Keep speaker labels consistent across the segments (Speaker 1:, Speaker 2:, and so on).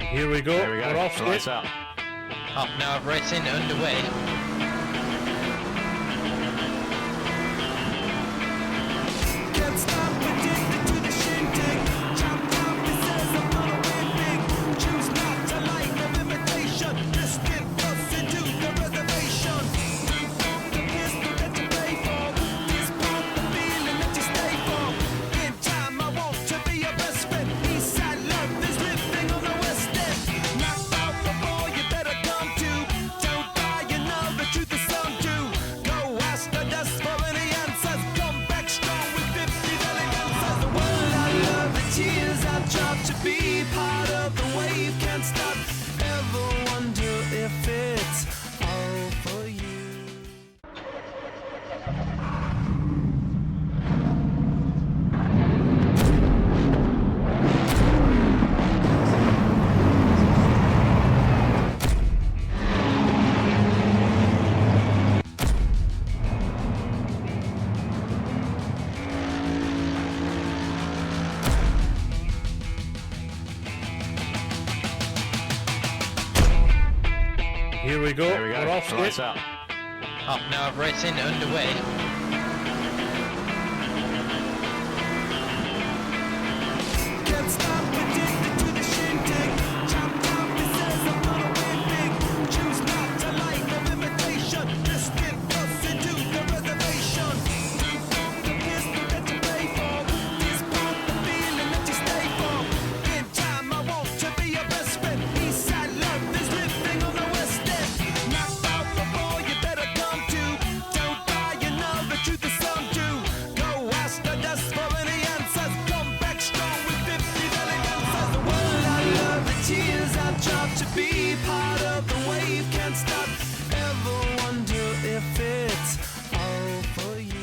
Speaker 1: Here we go.
Speaker 2: There we go.
Speaker 1: We're off skate.
Speaker 2: Lights up.
Speaker 3: Half an hour of racing underway.
Speaker 4: Can't stop addicted to the shindig. Chop top, it says I'm gonna win big. Choose not to like of imitation. Let's get closer to the reservation. The pistol that you pay for. This pump, the feeling that you stay for. In time, I want to be your best friend. Eastside love is living on the west end. Knocked out before you better come to. Don't die, you know the truth is some do. Go ask the dust for any answers. Come back strong with 50 million answers. The world I love, the tears I've dropped to be part of the wave. Can't stop. Ever wonder if it's all for you?
Speaker 1: Here we go.
Speaker 2: There we go.
Speaker 1: We're off skate.
Speaker 2: Lights up.
Speaker 3: Half an hour of racing underway.
Speaker 4: Can't stop addicted to the shindig. Chop top, it says I'm gonna win big. Choose not to like of imitation. Let's get closer to the reservation. The pistol that you pay for. This pump, the feeling that you stay for. In time, I want to be your best friend. Eastside love is living on the west end. Knocked out before you better come to. Don't die, you know the truth is some do. Go ask the dust for any answers. Come back strong with 50 million answers. The world I love, the tears I've dropped to be part of the wave. Can't stop. Ever wonder if it's all for you?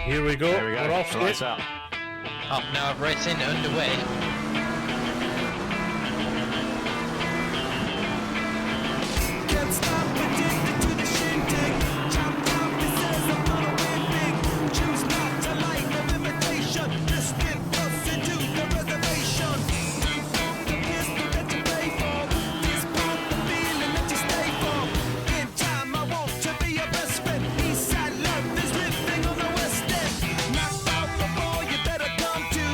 Speaker 1: Here we go.
Speaker 2: There we go.
Speaker 1: We're off
Speaker 2: Lights
Speaker 1: skate.
Speaker 2: up.
Speaker 3: Half an hour of racing underway.
Speaker 4: Can't stop addicted to the shindig. Chop top, it says I'm gonna win big. Choose not to like of imitation. Let's get closer to the reservation. The pistol that you pay for. This pump, the feeling that you stay for. In time, I want to be your best friend. Eastside love is living on the west end. Knocked out before you better come to.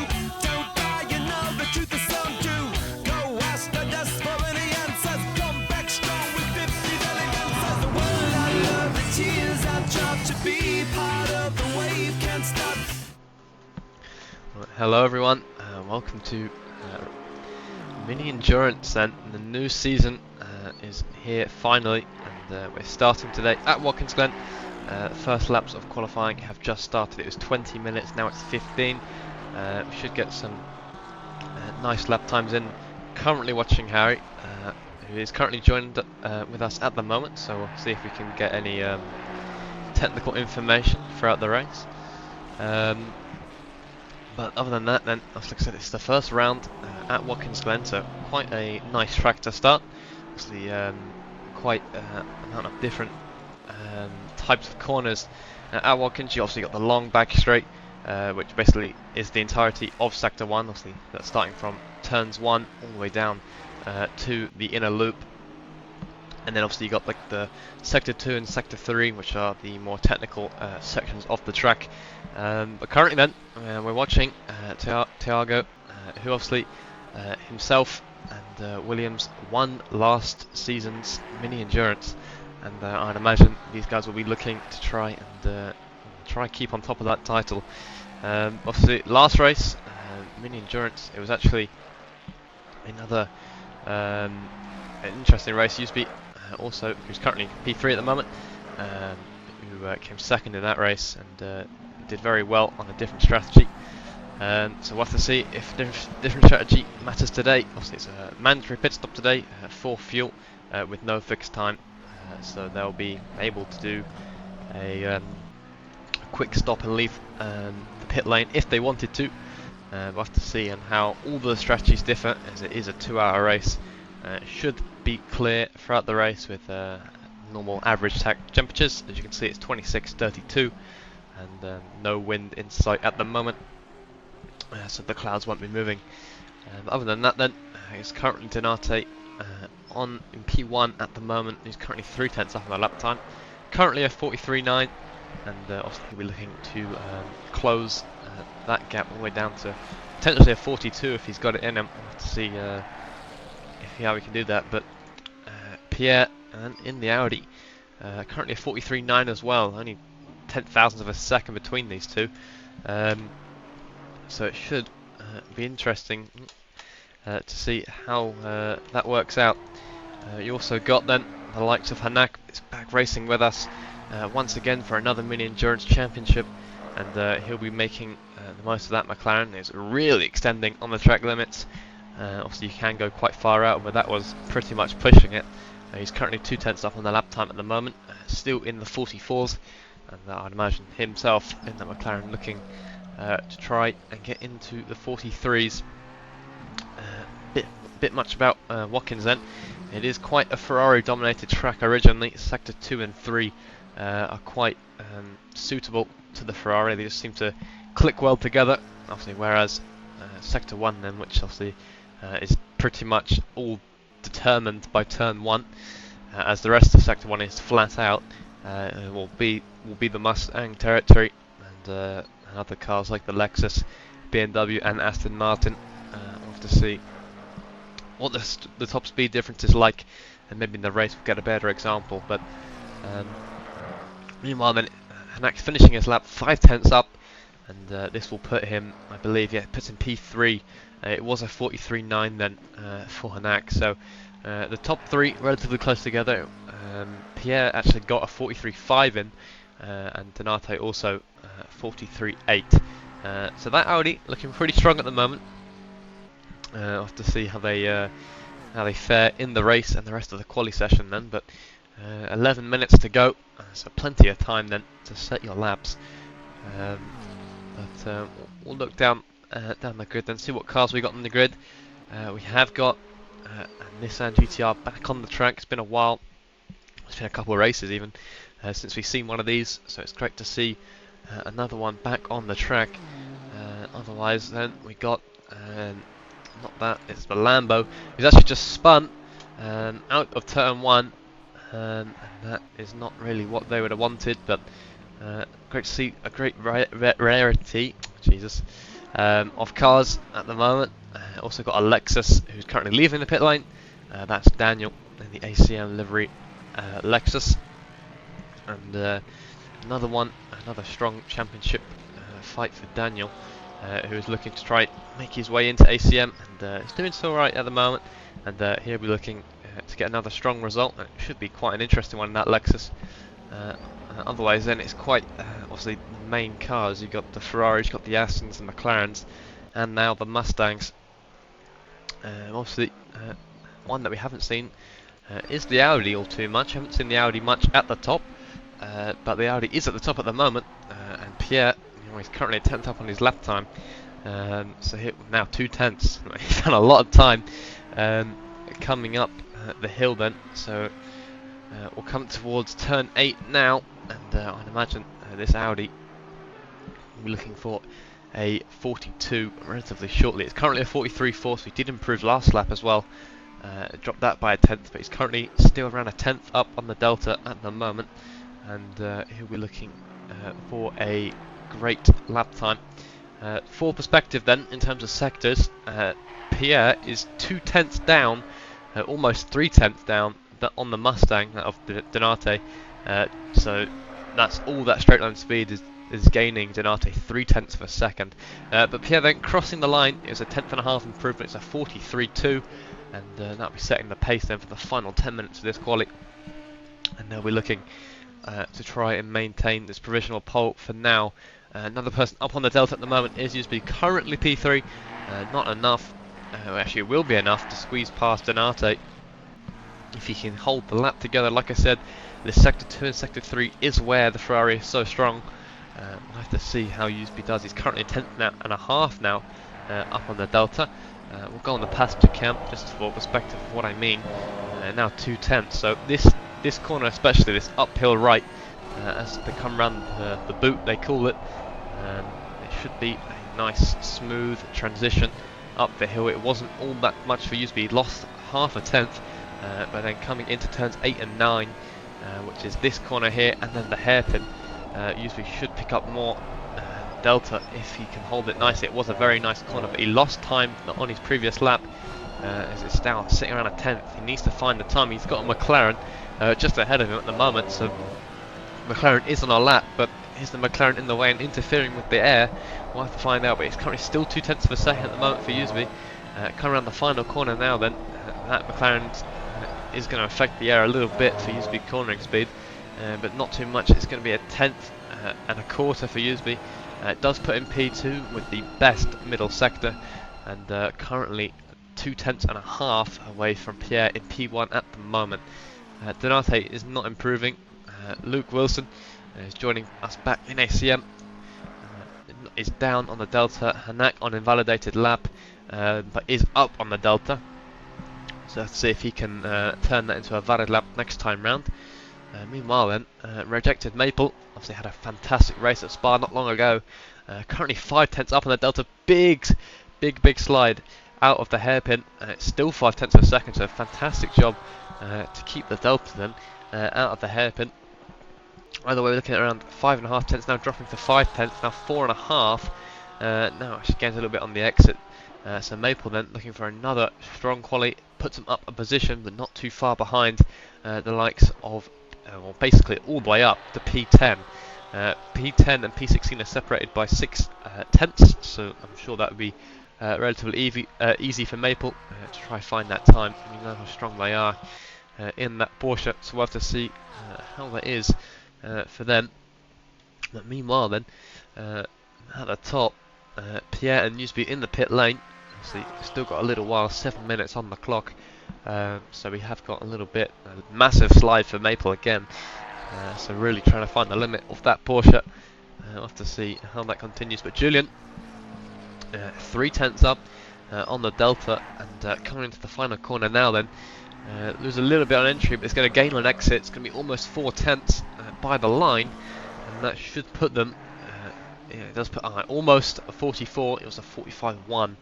Speaker 4: Don't die, you know the truth is some do. Go ask the dust for any answers. Come back strong with 50 million answers. The world I love, the tears I've dropped to be part of the wave. Can't stop.
Speaker 5: Hello everyone, welcome to Mini Endurance then. The new season is here finally, and we're starting today at Watkins Glen. The first laps of qualifying have just started. It was 20 minutes, now it's 15. We should get some nice lap times in. Currently watching Harry, who is currently joined with us at the moment, so we'll see if we can get any technical information throughout the race. But other than that, then, as like I said, it's the first round at Watkins Glen, so quite a nice track to start. Obviously, quite amount of different types of corners at Watkins. You obviously got the long back straight, which basically is the entirety of Sector 1. Obviously, that's starting from turns 1 all the way down to the inner loop. And then obviously you got like the Sector 2 and Sector 3, which are the more technical sections of the track. But currently then, we're watching Thiago, who obviously himself and Williams won last season's Mini Endurance. And I'd imagine these guys will be looking to try and keep on top of that title. Obviously, last race, Mini Endurance, it was actually another interesting race. Used to be also, who's currently P3 at the moment, who came second in that race and did very well on a different strategy. So we'll have to see if different strategy matters today. Obviously it's a mandatory pit stop today for fuel, with no fixed time, so they'll be able to do a quick stop and leave the pit lane if they wanted to. We'll have to see and how all the strategies differ, as it is a 2-hour race. It should be clear throughout the race with normal average temperatures. As you can see, it's 26:32 and no wind in sight at the moment, so the clouds won't be moving. Other than that then, it's currently Donate on in P1 at the moment. He's currently 3/10 off on the lap time, currently a 43.9, and obviously he'll be looking to close that gap all the way down to potentially a 42 if he's got it in him. We'll have to see how we can do that. But Pierre and in the Audi, currently a 43.9 as well, only 10,000ths of a second between these two. So it should be interesting to see how that works out. You also got then the likes of Hanak is back racing with us once again for another mini endurance championship, and he'll be making the most of that. McLaren is really extending on the track limits. Obviously you can go quite far out, but that was pretty much pushing it. He's currently 2/10 up on the lap time at the moment, still in the 44s, and I'd imagine himself in the McLaren looking to try and get into the 43s. Bit much about Watkins then. It is quite a Ferrari dominated track originally. Sector 2 and 3 are quite suitable to the Ferrari. They just seem to click well together, obviously, whereas Sector 1 then, which obviously is pretty much all determined by turn 1, as the rest of Sector 1 is flat out, will be the Mustang territory, and other cars like the Lexus, BMW and Aston Martin. We'll have to see what the top speed difference is like, and maybe in the race we'll get a better example. But meanwhile then, Hanak's finishing his lap 5/10 up, and this will put him, I believe, puts him P3. It was a 43.9 then for Hanak, so the top three relatively close together. Pierre actually got a 43.5 in, and Donate also 43.8. So that Audi looking pretty strong at the moment. We'll have to see how they fare in the race and the rest of the quali session then. But 11 minutes to go, so plenty of time then to set your laps. But we'll look down the grid and see what cars we got on the grid. We have got a Nissan GTR back on the track. It's been a while. It's been a couple of races even since we've seen one of these, so it's great to see another one back on the track. Otherwise then we got not that, it's the Lambo, who's actually just spun out of turn 1, and that is not really what they would have wanted, but great to see a great rarity of cars at the moment. Also got a Lexus who's currently leaving the pit lane. That's Daniel in the ACM livery Lexus, and another strong championship fight for Daniel, who is looking to try make his way into ACM, and he's doing so right at the moment, and he'll be looking to get another strong result. It should be quite an interesting one in that Lexus. Otherwise then it's quite obviously the main cars. You've got the Ferraris, you've got the Astons and McLarens, and now the Mustangs. Obviously one that we haven't seen is the Audi all too much. Haven't seen the Audi much at the top, but the Audi is at the top at the moment, and Pierre, he's currently 10th up on his lap time, so here now 2/10. He's done a lot of time coming up the hill then, so we'll come towards turn 8 now, and I'd imagine this Audi will be looking for a 42 relatively shortly. It's currently a 43.4, so he did improve last lap as well. Dropped that by a 10th, but he's currently still around a 10th up on the Delta at the moment, and he'll be looking for a great lap time. For perspective then, in terms of sectors, Pierre is 2/10 down, almost 3/10 down on the Mustang of Donate, so that's all that straight line speed is gaining Donate 3/10 of a second. But Pierre then crossing the line is a 10.5 improvement. It's a 43.2, and that'll be setting the pace then for the final 10 minutes of this quali, and they'll be looking to try and maintain this provisional pole for now. Another person up on the Delta at the moment is used to be currently P3, not enough, actually it will be enough to squeeze past Donate, if he can hold the lap together. Like I said, the Sector 2 and Sector 3 is where the Ferrari is so strong. We'll have to see how Usby does. He's currently 10th now and a half now, up on the Delta. We'll go on the passenger cam just for perspective of what I mean. Now 2/10. So this corner, especially this uphill right, as they come around the boot, they call it. It should be a nice smooth transition up the hill. It wasn't all that much for Usby. He lost half a tenth, but then coming into turns 8 and 9, which is this corner here, and then the hairpin, Usby should pick up more delta if he can hold it nicely. It was a very nice corner, but he lost time on his previous lap, as it's now sitting around a tenth. He needs to find the time. He's got a McLaren just ahead of him at the moment, so McLaren is on our lap, but is the McLaren in the way and interfering with the air? We'll have to find out, but it's currently still 2/10 of a second at the moment for Usby. Coming around the final corner now then, that McLaren is going to affect the air a little bit for Usby cornering speed, but not too much. It's going to be a tenth and a quarter for Usby. It does put in P2 with the best middle sector, and currently 2/10 and a half away from Pierre in P1 at the moment. Donate is not improving. Luke Wilson is joining us back in ACM. Is down on the Delta. Hanak on invalidated lap, but is up on the Delta. So let's see if he can turn that into a valid lap next time round. Meanwhile then, rejected Maple obviously had a fantastic race at Spa not long ago. Currently 5/10 up on the Delta. Big slide out of the hairpin. It's still 5/10 of a second, so fantastic job to keep the Delta then out of the hairpin. Either way, we're looking at around 5.5 tenths now, dropping to 5 tenths, now 4.5. Now actually gains a little bit on the exit. So Maple then looking for another strong quali, puts him up a position, but not too far behind the likes of, well, basically all the way up to P10. P10 and P16 are separated by 6 tenths, so I'm sure that would be relatively easy for Maple to try find that time. You know how strong they are in that Porsche, so we'll have to see how that is for them. But meanwhile then, at the top, Pierre and Usby in the pit lane. Obviously still got a little while, 7 minutes on the clock, so we have got a little bit, massive slide for Maple again, so really trying to find the limit of that Porsche. We'll have to see how that continues, but Julian 3/10 up on the Delta, and coming into the final corner now then, lose a little bit on entry, but it's going to gain on exit. It's going to be almost 4/10 by the line, and that should put them, yeah, it does put almost a 44. It was a 45.1.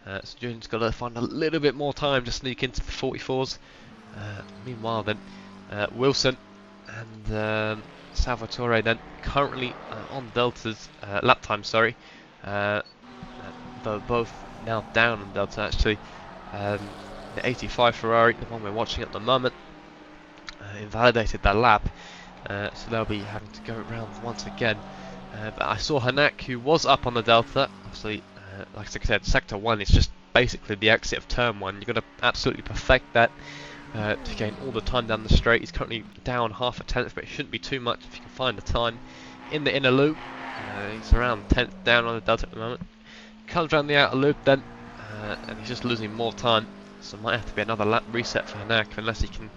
Speaker 5: So Julian's got to find a little bit more time to sneak into the 44s. Meanwhile then, Wilson and Salvatore then currently on Delta's lap time, sorry. They're both now down on Delta actually. The 85 Ferrari, the one we're watching at the moment, invalidated their lap, so they'll be having to go around once again. But I saw Hanak, who was up on the Delta. Obviously, like I said, Sector 1 is just basically the exit of Turn 1. You've got to absolutely perfect that to gain all the time down the straight. He's currently down half a tenth, but it shouldn't be too much if you can find the time in the inner loop. He's around 10th down on the Delta at the moment. Comes around the outer loop then, and he's just losing more time. So it might have to be another lap reset for Hanak unless he can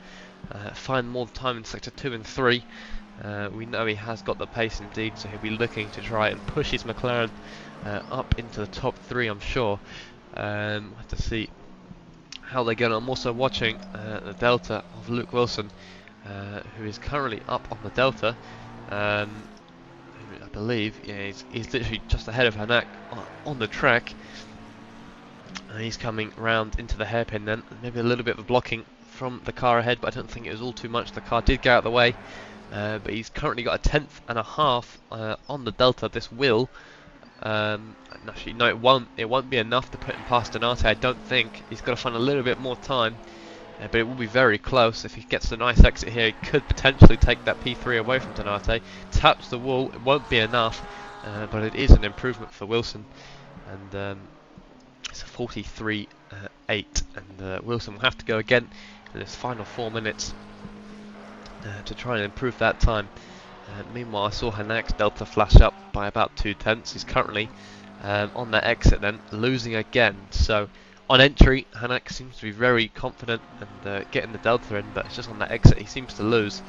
Speaker 5: find more time in Sector 2 and 3. We know he has got the pace indeed, so he'll be looking to try and push his McLaren up into the top 3, I'm sure. We'll have to see how they go. I'm also watching the Delta of Luke Wilson, who is currently up on the Delta. I believe, yeah, he's literally just ahead of Hanak on the track. He's coming round into the hairpin then. Maybe a little bit of blocking from the car ahead, but I don't think it was all too much. The car did get out of the way, but he's currently got a 10th and a half on the Delta. This will, actually no, it won't be enough to put him past Donate. I don't think. He's got to find a little bit more time, but it will be very close. If he gets a nice exit here, he could potentially take that P3 away from Donate. Taps the wall. It won't be enough, but it is an improvement for Wilson, and it's a 43.8, and Wilson will have to go again in his final 4 minutes to try and improve that time. Meanwhile, I saw Hanak's Delta flash up by about 2/10. He's currently on that exit then, losing again. So On entry, Hanak seems to be very confident and getting the delta in, but it's just on that exit he seems to lose.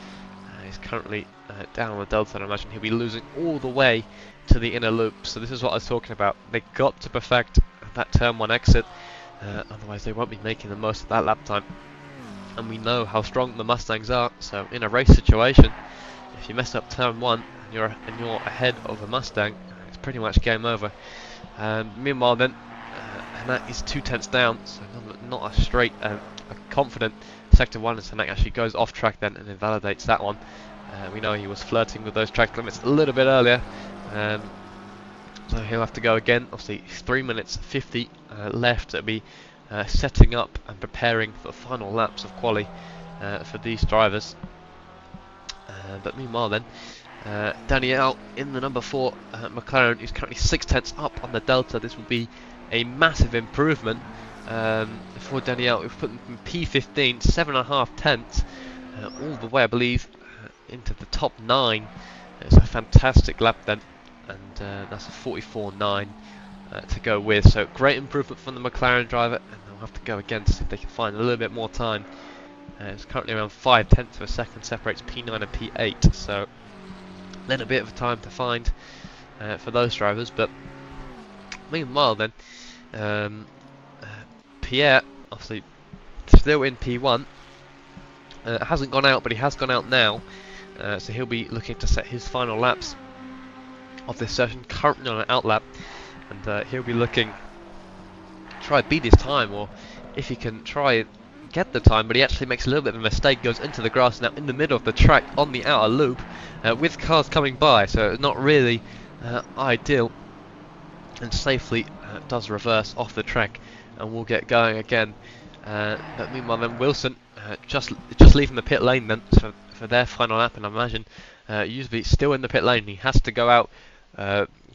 Speaker 5: He's currently down on the delta, and I imagine he'll be losing all the way to the inner loop. So this is what I was talking about. They got to perfect that turn 1 exit, otherwise they won't be making the most of that lap time. And we know how strong the Mustangs are, so in a race situation, if you mess up turn 1 and you're ahead of a Mustang, it's pretty much game over. Meanwhile then, Hanak is 2/10 down, so not a straight, a confident sector 1 as Hanak actually goes off track then and invalidates that one. We know he was flirting with those track limits a little bit earlier, so he'll have to go again. Obviously 3 minutes 50 left to be setting up and preparing for the final laps of quali for these drivers. But meanwhile then, Daniel in the number 4 McLaren is currently 6/10 up on the delta. This will be a massive improvement for Daniel. We've put him from P15, 7.5 tenths, all the way I believe into the top 9. It's a fantastic lap then, and that's a 44.9 to go with. So great improvement from the McLaren driver, and they'll have to go again to see if they can find a little bit more time. It's currently around 5 tenths of a second separates P9 and P8, so a little bit of time to find for those drivers. But meanwhile then, Pierre obviously still in P1, hasn't gone out, but he has gone out now, so he'll be looking to set his final laps of this session, currently on an out lap, and he'll be looking to try beat his time, or if he can try get the time, but he actually makes a little bit of a mistake, goes into the grass now in the middle of the track on the outer loop with cars coming by, so it's not really ideal, and safely does reverse off the track and we'll get going again. But meanwhile then Wilson just leaving the pit lane then for their final lap, and I imagine usually still in the pit lane. He has to go out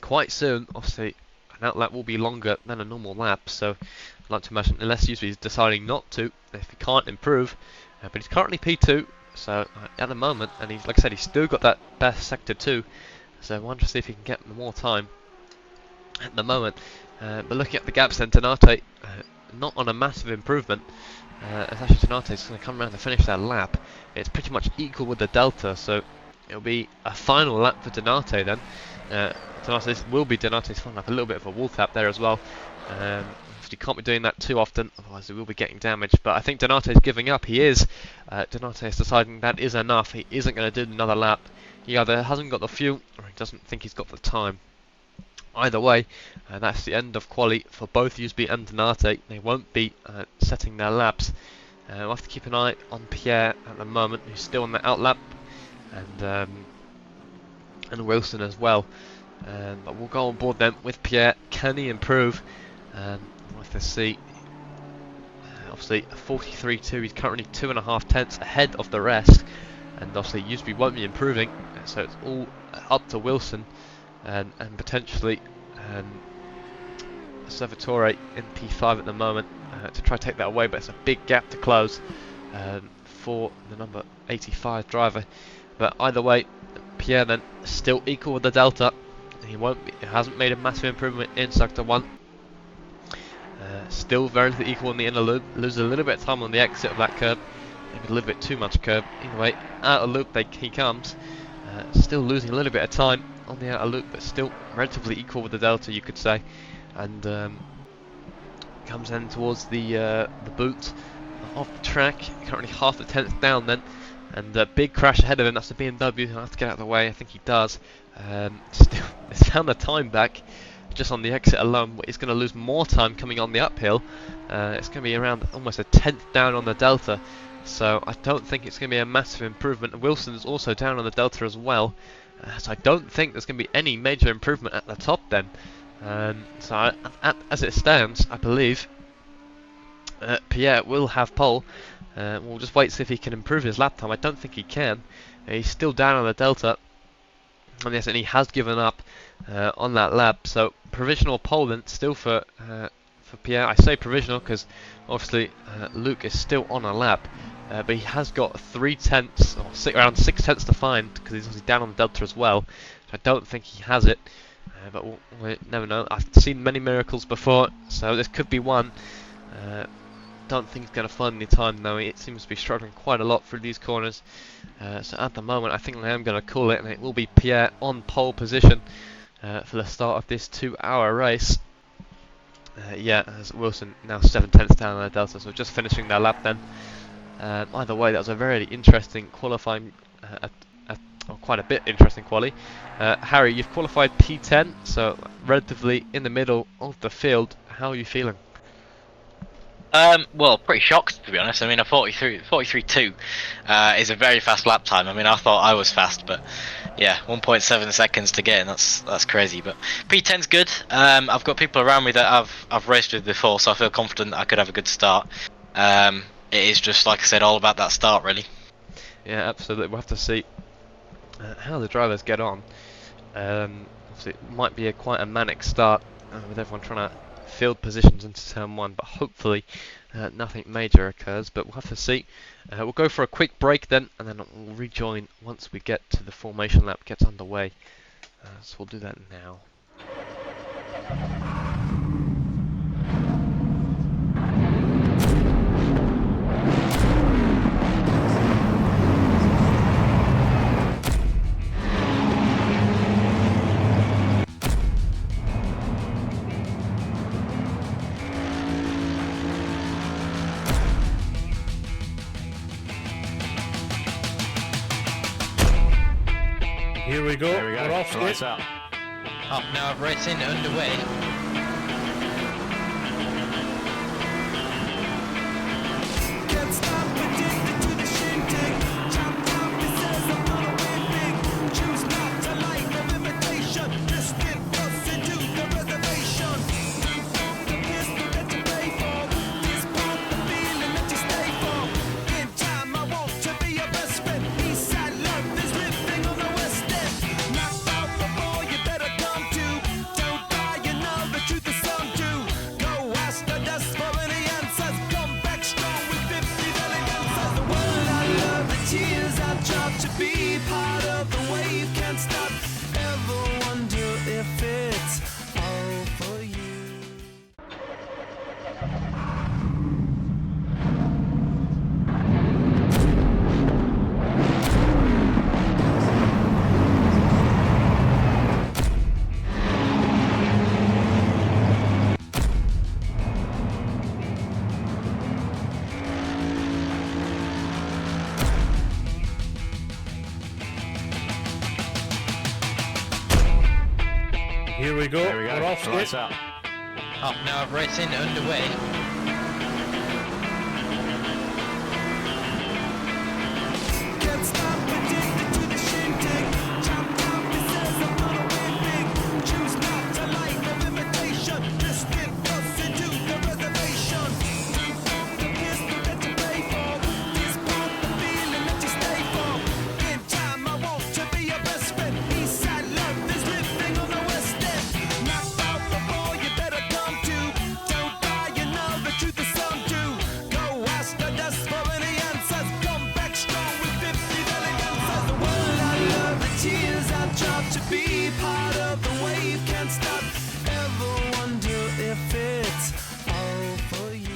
Speaker 5: quite soon. Obviously an out lap will be longer than a normal lap, so I'd like to imagine, unless usually he's deciding not to if he can't improve, but he's currently P2, so at the moment, and he's, like I said, he's still got that best sector 2, so I wonder to see if he can get more time at the moment. But looking at the gaps then, Donate not on a massive improvement. As actually Donate is going to come around to finish that lap. It's pretty much equal with the delta, so it'll be a final lap for Donate then. This will be Donate's final lap, a little bit of a wall tap there as well. You can't be doing that too often, otherwise he will be getting damaged. But I think Donate's giving up. He is. Donate is deciding that is enough. He isn't going to do another lap. He either hasn't got the fuel or he doesn't think he's got the time. Either way, that's the end of quali for both USB and Donate. They won't be setting their laps. We'll have to keep an eye on Pierre at the moment, who's still on the out lap, and Wilson as well. But we'll go on board then with Pierre. Can he improve? We'll have to see. Obviously 43.2, he's currently 2.5 tenths ahead of the rest, and obviously USB won't be improving, so it's all up to Wilson and potentially Salvatore in P5 at the moment to try to take that away, but it's a big gap to close for the number 85 driver. But either way, Pierre then still equal with the delta. He hasn't made a massive improvement in sector 1. Still very equal in the inner loop, loses a little bit of time on the exit of that curb, maybe a little bit too much curb. Either way, out of loop he comes, still losing a little bit of time on the outer loop, but still relatively equal with the delta, you could say, and comes in towards the boot of the track, currently half a tenth down then, and a big crash ahead of him. That's the BMW. He'll have to get out of the way. I think he does. Still, it's found the time back just on the exit alone. He's going to lose more time coming on the uphill. It's going to be around almost a tenth down on the delta, so I don't think it's going to be a massive improvement. Wilson's also down on the delta as well, so I don't think there's going to be any major improvement at the top then. As it stands, I believe Pierre will have pole. We'll just wait to see if he can improve his lap time. I don't think he can. He's still down on the delta, and yes, and he has given up on that lap. So provisional pole then still for Pierre. I say provisional because obviously Luke is still on a lap, but he has got 3 tenths or around 6 tenths to find because he's obviously down on the delta as well. So I don't think he has it, but we'll never know. I've seen many miracles before, so this could be one. Don't think he's going to find any time though. It seems to be struggling quite a lot through these corners. So at the moment I think I am going to call it, and it will be Pierre on pole position for the start of this 2-hour race. Yeah, as Wilson now 7/10 down on the Delta, so just finishing their lap then. Either way, that was a very interesting qualifying, or quite a bit interesting quali. Harry, you've qualified P10, so relatively in the middle of the field. How are you feeling?
Speaker 1: Well, pretty shocked to be honest. I mean, a 43.2 is a very fast lap time. I mean, I thought I was fast, but yeah, 1.7 seconds to get in. That's crazy. But P10's good. I've got people around me that I've raced with before, so I feel confident I could have a good start. It is just like I said, all about that start, really.
Speaker 5: Yeah, absolutely. We'll have to see how the drivers get on. Obviously, it might be quite a manic start with everyone trying to field positions into turn 1, but hopefully nothing major occurs, but we'll have to see. We'll go for a quick break then, and then we'll rejoin once we get to the formation lap gets underway. So we'll do that now.
Speaker 2: Here we go. We're off skate.
Speaker 3: Half an hour of racing underway.
Speaker 4: Can't stop addicted to the shindig. Chop chop, it says I'm gonna win big. Choose not to like no imitation. Distant us into the reservation. The pistol that you pay for. This part the feeling that you stay for. In time I want to be your best friend. Eastside love is living on the west end. Knocked out before you better come to. Don't die, you know the truth is some do. Go ask the dust for any answers. Come back strong with 50 million answers. The world I love, the tears I've dropped to be part of the wave can't stop. Ever wonder if it's all for you?
Speaker 2: Here we go. We're off skate.
Speaker 3: Half an hour of racing underway.
Speaker 4: Can't stop addicted to the shindig. Chop chop, it says I'm gonna win big. Choose not to like no imitation. Distant us into the reservation. The pistol that you pay for. This part the feeling that you stay for. In time I want to be your best friend. Eastside love is living on the west end. Knocked out before you better come to. Don't die, you know the truth is some do. Go ask the dust for any answers. Come back strong with 50 million answers. The world I love, the tears I've dropped to be part of the wave can't stop. Ever wonder if it's all for you?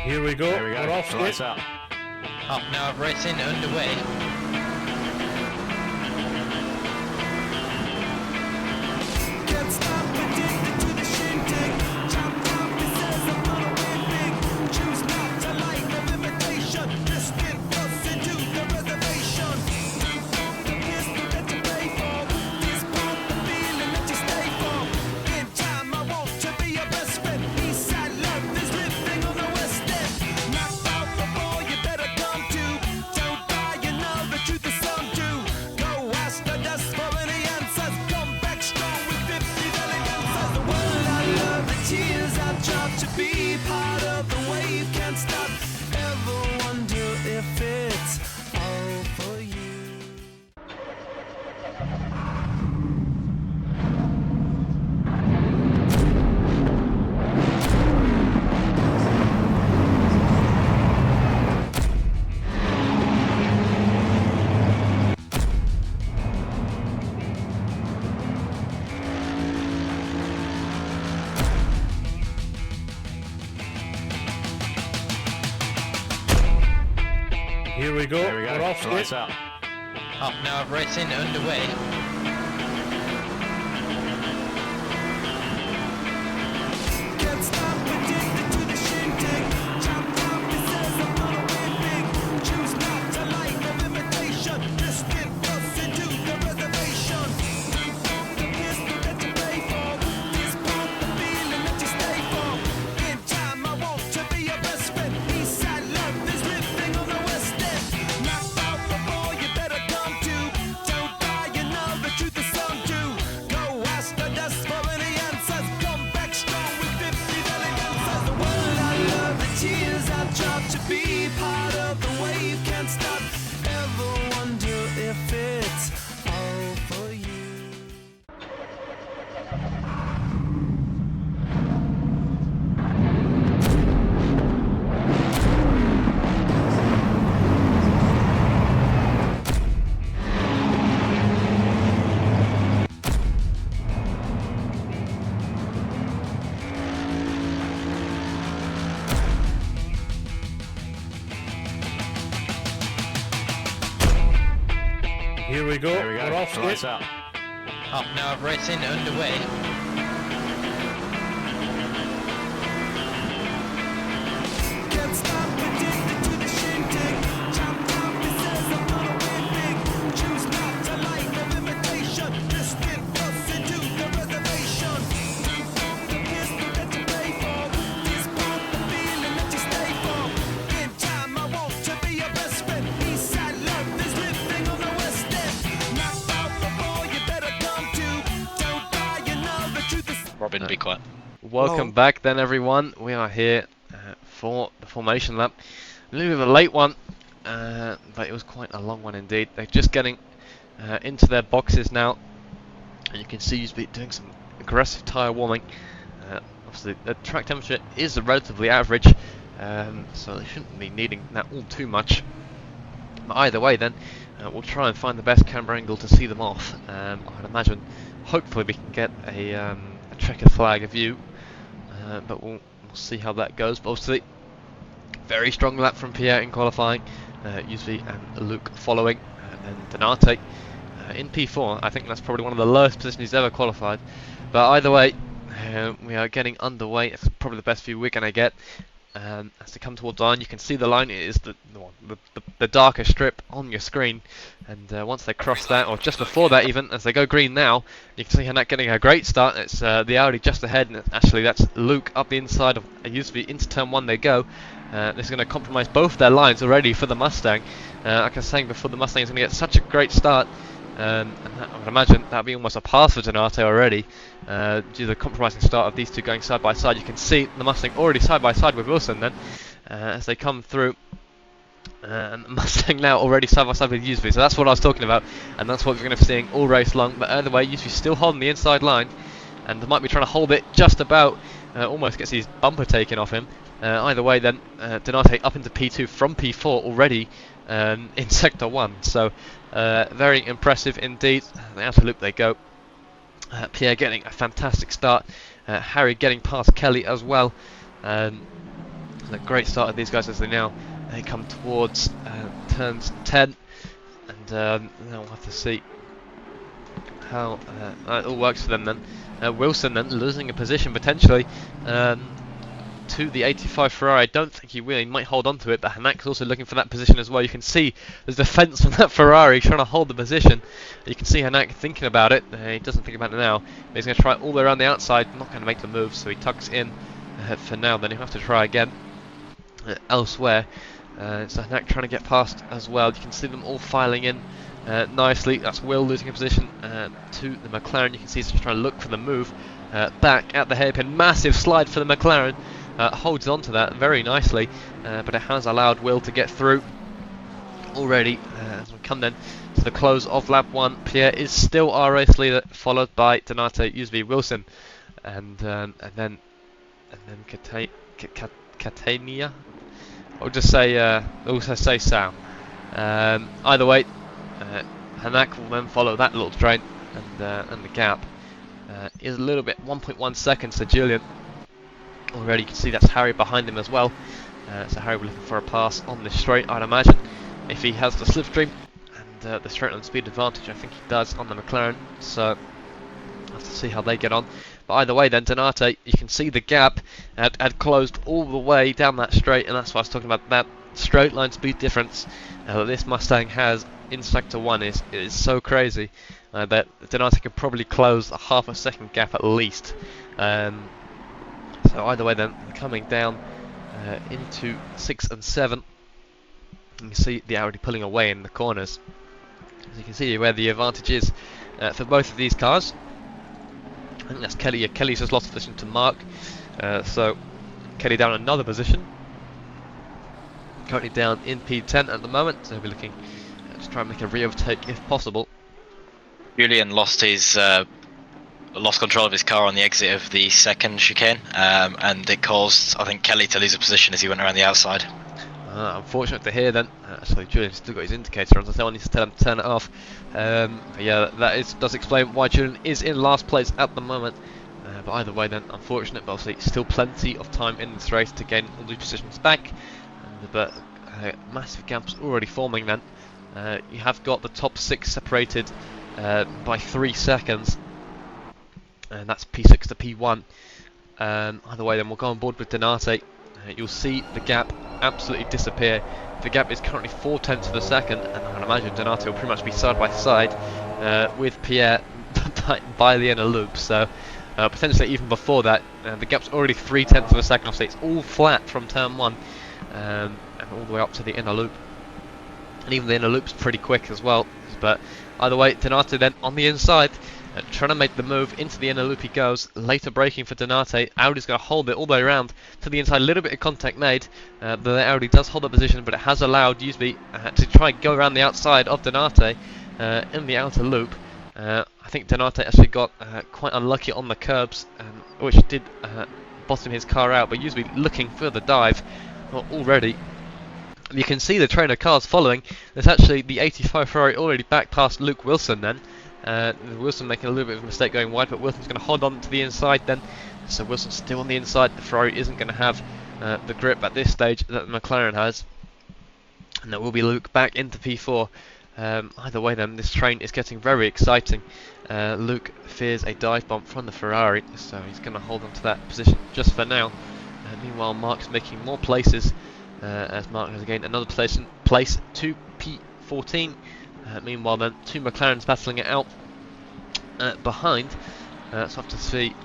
Speaker 2: Here we go. We're off skate.
Speaker 3: Half an hour of racing underway.
Speaker 4: Can't stop addicted to the shindig. Chop chop, it says I'm gonna win big. Choose not to like no imitation. Distant us into the reservation. The pistol that you pay for. This part the feeling that you stay for. In time I want to be your best friend. Eastside love is living on the west end. Knocked out before you better come to. Don't die, you know the truth is some do. Go ask the dust for any answers. Come back strong with 50 million
Speaker 2: Here we go. We're off skid.
Speaker 3: Half an hour of racing underway.
Speaker 4: Can't stop addicted to the shindig. Chop top, it says I'm gonna win big. Choose not to like no imitation. Distant us into the reservation. The pistol that you pay for. This pump, the feeling that you stay for. In time, I want to be your best friend. Eastside love is living on the west end. Knock out the ball, you better come to. Don't die, you know the truth is some do. Go ask the dust for any answers. Come back strong with 50 belly dancers. The world I love, the tears I drop to be part of the wave. Can't stop. Ever wonder if it's all for you?
Speaker 2: Here we go. We're off skid.
Speaker 3: Half an hour of racing underway.
Speaker 4: Can't stop addicted to the shindig. Chop top, it says I'm gonna win big. Choose not to like no imitation. Distant us into the reservation. The pistol that you pay for. This pump, the feeling that you stay for. In time, I want to be your best friend. Eastside love is living on the west end. Knock out the ball, you better come to. Don't die, you know the truth is.
Speaker 1: Robin, be quiet.
Speaker 5: Welcome back then, everyone. We are here for the formation lap. A little bit of a late one, but it was quite a long one indeed. They're just getting into their boxes now, and you can see he's been doing some aggressive tyre warming. Obviously, the track temperature is relatively average, so they shouldn't be needing that all too much. But either way, then we'll try and find the best camera angle to see them off. I'd imagine, hopefully, we can get a checkered flag view, but we'll see how that goes. But obviously, very strong lap from Pierre in qualifying, Yusvi and Luke following, and then Donate in P4. I think that's probably one of the lowest positions he's ever qualified. But either way, we are getting underway. It's probably the best view we're going to get. As they come towards the line, you can see the line. It is the darker strip on your screen, and once they cross that, or just before that even, as they go green now, you can see Hanak getting a great start. It's the Audi just ahead, and actually that's Luke up the inside of Yusvi into turn 1 they go. This is going to compromise both their lines already for the Mustang. Like I was saying before, the Mustang is going to get such a great start, and I would imagine that would be almost a pass for Donate already, due to the compromising start of these two going side by side. You can see the Mustang already side by side with Wilson then, as they come through, and the Mustang now already side by side with Yusvi. So that's what I was talking about, and that's what we're going to be seeing all race long. But either way, Yusvi's still holding the inside line, and they might be trying to hold it just about, almost gets his bumper taken off him. Either way then, Donate up into P2 from P4 already in Sector 1, so very impressive indeed. The outer loop they go. Pierre getting a fantastic start, Harry getting past Kelly as well. And a great start of these guys as they come towards turns 10, and now we'll have to see how it all works for them then. Wilson then losing a position potentially to the 85 Ferrari. I don't think he will. He might hold on to it, but Hanak's also looking for that position as well. You can see there's defence from that Ferrari trying to hold the position. You can see Hanak thinking about it. He doesn't think about it now, but he's going to try it all the way around the outside. Not going to make the move, so he tucks in for now. Then he'll have to try again elsewhere. So Hanak trying to get past as well. You can see them all filing in nicely. That's Will losing a position to the McLaren. You can see he's just trying to look for the move back at the hairpin. Massive slide for the McLaren. Holds on to that very nicely, but it has allowed Will to get through already. As we come then to the close of lap 1, Pierre is still our race leader, followed by Donate, Yusvi, Wilson, and then Catania. I'll just say also say Sam. Either way, Hanak will then follow that little train, and the gap is a little bit 1.1 seconds to Julian. Already you can see that's Harry behind him as well. So Harry will be looking for a pass on this straight, I'd imagine. if he has the slipstream and the straight line speed advantage. I think he does on the McLaren, so I'll have to see how they get on. But either way then, Donate, you can see the gap had closed all the way down that straight, and that's why I was talking about that straight line speed difference that this Mustang has in Sector 1 is so crazy that Donate could probably close a half a second gap at least. So either way then, coming down into 6 and 7, you can see the Audi pulling away in the corners. As you can see where the advantage is for both of these cars. I think that's Kelly. Yeah, Kelly's just lost position to Mark, so Kelly down another position. Currently down in P10 at the moment, so he'll be looking to try and make a re-overtake if possible.
Speaker 1: Julian lost control of his car on the exit of the second chicane, and it caused, I think, Kelly to lose a position as he went around the outside.
Speaker 5: Unfortunate to hear then. So Julian's still got his indicator on, so someone needs to tell him to turn it off. But yeah, does explain why Julian is in last place at the moment. But either way then, unfortunate, but obviously still plenty of time in this race to gain all these positions back. But massive gaps already forming then. You have got the top 6 separated by 3 seconds. And that's P6 to P1. Either way then, we'll go on board with Donate. You'll see the gap absolutely disappear. The gap is currently 0.4 of a second, and I can imagine Donate will pretty much be side by side with Pierre by the inner loop. So potentially even before that, the gap's already 0.3 of a second. So it's all flat from turn 1 and all the way up to the inner loop. And even the inner loop's pretty quick as well. But either way, Donate then on the inside. Trying to make the move into the inner loop he goes, later braking for Donate. Audi's going to hold it all the way around to the inside, a little bit of contact made. The Audi does hold the position, but it has allowed Usby to try and go around the outside of Donate in the outer loop. I think Donate actually got quite unlucky on the curbs, which did bottom his car out, but Usby looking for the dive already. You can see the train of cars following. There's actually the 85 Ferrari already back past Luke Wilson then. Wilson making a little bit of a mistake going wide, but Wilson's going to hold on to the inside then. So Wilson's still on the inside. The Ferrari isn't going to have the grip at this stage that the McLaren has. And there will be Luke back into P4. Either way then, this train is getting very exciting. Luke fears a dive bomb from the Ferrari, so he's going to hold on to that position just for now. Meanwhile, Mark's making more places, as Mark has gained another place to P14. Meanwhile then, 2 McLarens battling it out behind, so I'll have to see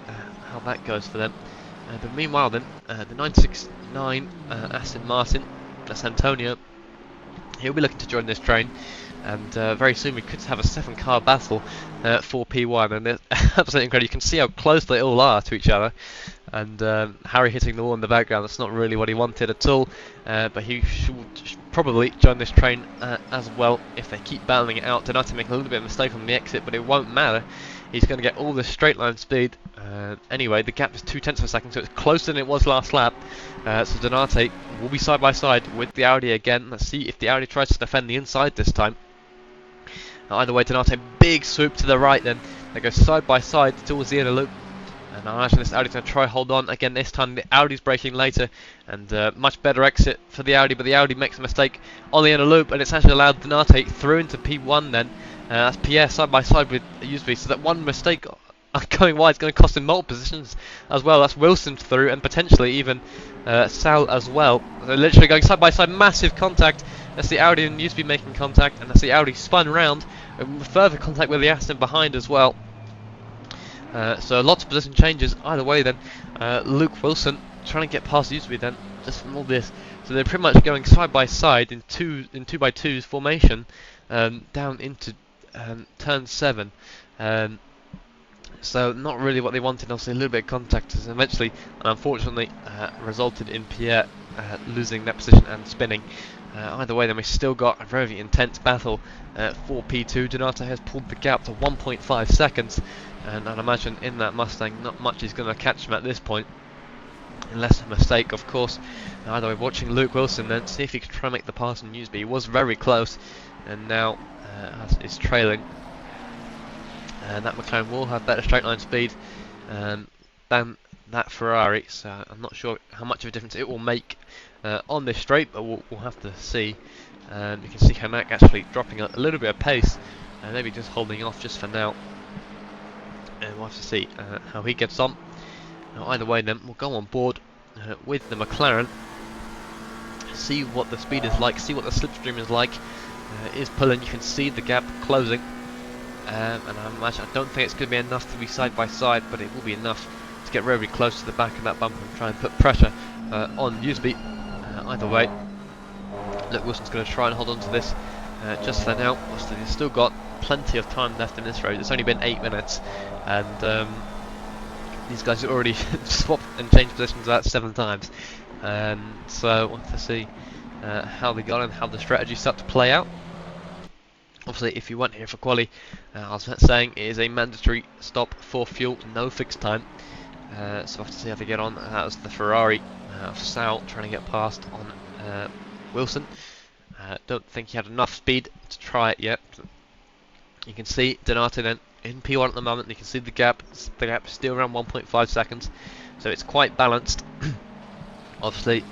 Speaker 5: how that goes for them. But meanwhile then, the 969 Aston Martin, that's Antonio, he'll be looking to join this train, and very soon we could have a 7-car battle for P1, and it's absolutely incredible. You can see how close they all are to each other, and Harry hitting the wall in the background, that's not really what he wanted at all, but he should probably join this train as well if they keep battling it out. Donate making a little bit of a mistake on the exit, but it won't matter. He's going to get all the straight line speed. Anyway, the gap is 0.2 of a second, so it's closer than it was last lap. So Donate will be side by side with the Audi again. Let's see if the Audi tries to defend the inside this time. Either way, Donate, big swoop to the right then. They go side by side towards the inner loop. And I imagine this Audi's going to try hold on again this time. The Audi's braking later, and much better exit for the Audi, but the Audi makes a mistake on the inner loop, and it's actually allowed Donate through into P1 then. That's Pierre side by side with Usby, so that one mistake going wide is going to cost him multiple positions as well. That's Wilson through, and potentially even Sal as well. They're literally going side by side, massive contact. That's the Audi and Usby making contact, and that's the Audi spun round, and further contact with the Aston behind as well. So lots of position changes either way then. Luke Wilson trying to get past Usby then, just from all this. So they're pretty much going side by side in 2x2s formation down into turn 7. So not really what they wanted. Obviously a little bit of contact has eventually and unfortunately resulted in Pierre losing that position and spinning. Either way then, we've still got a very intense battle for P2. Donate has pulled the gap to 1.5 seconds, and I'd imagine in that Mustang not much is going to catch him at this point, unless a mistake of course. Either way, watching Luke Wilson then, see if he can try and make the pass on Newsby. He was very close, and now is trailing. And that McLaren will have better straight line speed than that Ferrari, so I'm not sure how much of a difference it will make on this straight, but we'll have to see. You can see Hanak actually dropping a little bit of pace, and maybe just holding off just for now. And we'll have to see how he gets on. Now, either way, then we'll go on board with the McLaren, see what the speed is like, see what the slipstream is like. It is pulling. You can see the gap closing, and I don't think it's going to be enough to be side by side, but it will be enough to get very close to the back of that bumper and try and put pressure on Usby. Either way, look, Wilson's going to try and hold on to this just for now. He's still got plenty of time left in this race. It's only been 8 minutes, and these guys have already swapped and changed positions about 7 times. So we'll have to see how they got and how the strategy start to play out. Obviously, if you weren't here for quali, I was saying it is a mandatory stop for fuel, no fixed time. So we'll have to see how they get on. That was the Ferrari of Sal trying to get past on Wilson. Don't think he had enough speed to try it yet. You can see Donato then in P1 at the moment. You can see the gap. The gap is still around 1.5 seconds, so it's quite balanced. Obviously,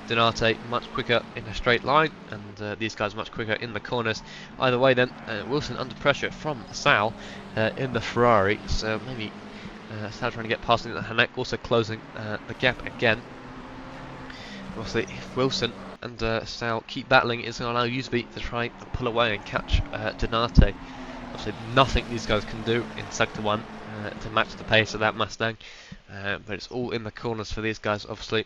Speaker 5: Donato much quicker in a straight line, and these guys much quicker in the corners. Either way, then Wilson under pressure from Sal in the Ferrari. So maybe Sal trying to get past into Hanek, also closing the gap again. Obviously, if Wilson and Sal keep battling, it's going to allow Usby to try and pull away and catch Donate. Obviously, nothing these guys can do in Sector 1 to match the pace of that Mustang, but it's all in the corners for these guys, obviously.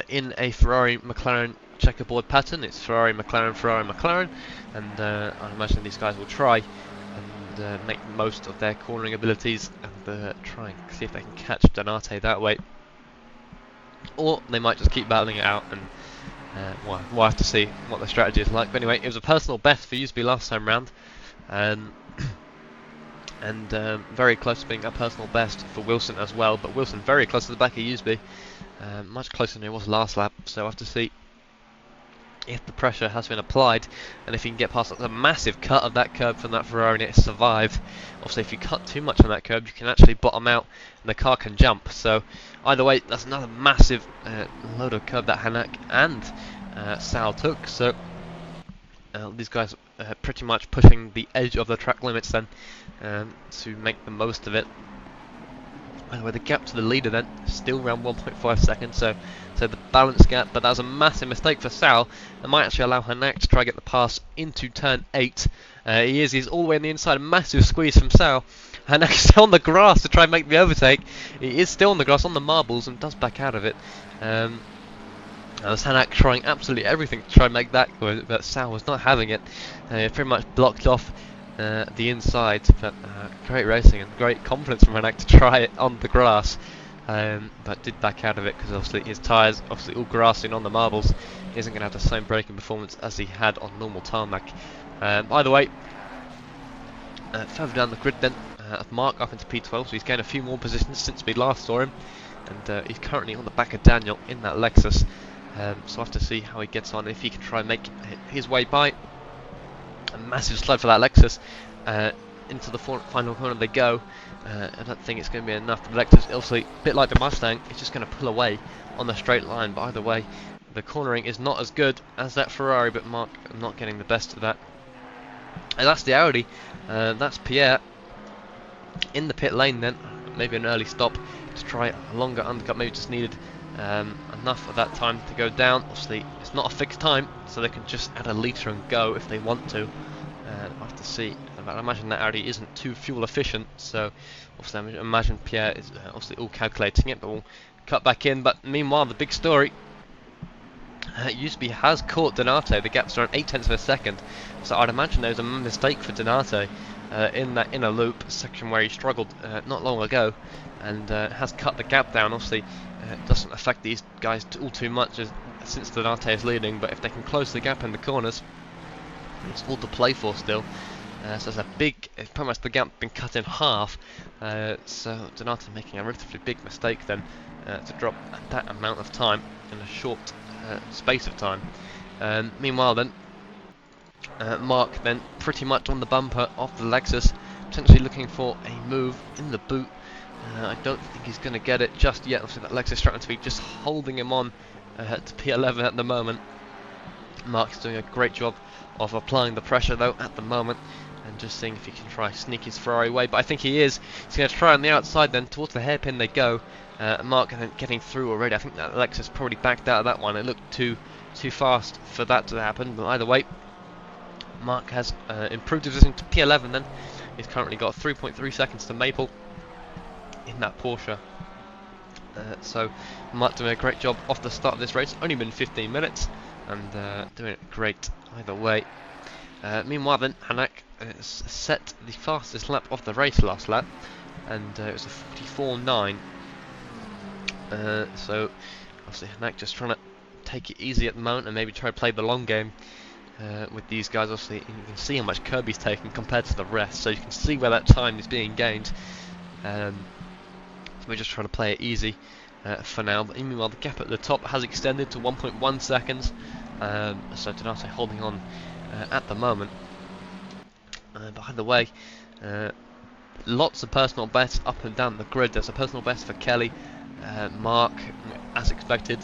Speaker 5: In a Ferrari-McLaren checkerboard pattern, it's Ferrari, McLaren, and I imagine these guys will try and make the most of their cornering abilities and try and see if they can catch Donate that way. Or they might just keep battling it out, and we'll have to see what the strategy is like. But anyway, it was a personal best for Usby last time round, and very close to being a personal best for Wilson as well. But Wilson very close to the back of Usby, much closer than it was last lap. So we'll have to see if the pressure has been applied, and if he can get past the massive cut of that curb from that Ferrari and it survive. Obviously, if you cut too much on that curb, you can actually bottom out and the car can jump. So either way, that's another massive load of curb that Hanak and Sal took. So these guys pretty much pushing the edge of the track limits then to make the most of it. Anyway, the gap to the leader then still around 1.5 seconds, so the balance gap, but that was a massive mistake for Sal. It might actually allow Hanak to try to get the pass into turn 8. He's all the way on the inside, a massive squeeze from Sal. Hanak is still on the grass to try and make the overtake. He is still on the grass, on the marbles, and does back out of it. Hanak trying absolutely everything to try and make that go, but Sal was not having it. Pretty much blocked off the inside, but great racing and great confidence from Hanak to try it on the grass, but did back out of it because obviously his tyres, obviously all grassing on the marbles, he isn't going to have the same braking performance as he had on normal tarmac. Either way, further down the grid then, Mark up into P12, so he's gained a few more positions since we last saw him, and he's currently on the back of Daniel in that Lexus. So we'll have to see how he gets on, if he can try and make his way by. A massive slide for that Lexus. Into the final corner they go. I don't think it's going to be enough. The Lexus, obviously, a bit like the Mustang, it's just going to pull away on the straight line. But either way, the cornering is not as good as that Ferrari, but Mark not getting the best of that. And that's the Audi. That's Pierre in the pit lane then. Maybe an early stop to try a longer undercut. Maybe just needed enough of that time to go down. Obviously, it's not a fixed time, so they can just add a litre and go if they want to. I'll have to see. I imagine that Audi isn't too fuel efficient, so obviously I imagine Pierre is obviously all calculating it, but we'll cut back in. But meanwhile, the big story, Usby has caught Donato. The gap's around 0.8 of a second, so I'd imagine there's a mistake for Donato in that inner loop section where he struggled not long ago, and has cut the gap down. Obviously, it doesn't affect these guys all too much since Donato is leading, but if they can close the gap in the corners, it's all to play for still. So it's pretty much the gap been cut in half. So Donato making a relatively big mistake then to drop that amount of time in a short space of time. Meanwhile then, Mark then pretty much on the bumper of the Lexus, potentially looking for a move in the boot. I don't think he's going to get it just yet. Obviously that Lexus starting to be just holding him on to P11 at the moment. Mark's doing a great job of applying the pressure though at the moment, and just seeing if he can try sneak his Ferrari away, but I think he is. He's going to try on the outside then, towards the hairpin they go. Mark getting through already. I think that Alexis probably backed out of that one. It looked too fast for that to happen, but either way, Mark has improved his position to P11 then. He's currently got 3.3 seconds to Maple in that Porsche. So Mark doing a great job off the start of this race. Only been 15 minutes and doing it great either way. Meanwhile then, Hanak set the fastest lap of the race last lap, and it was a 44.9. So obviously Hanak just trying to take it easy at the moment and maybe try to play the long game with these guys. Obviously you can see how much Kirby's taking compared to the rest, so you can see where that time is being gained. So we're just trying to play it easy for now, but meanwhile the gap at the top has extended to 1.1 seconds, so Donate holding on at the moment. By the way, lots of personal bests up and down the grid. There's a personal best for Kelly, Mark, as expected,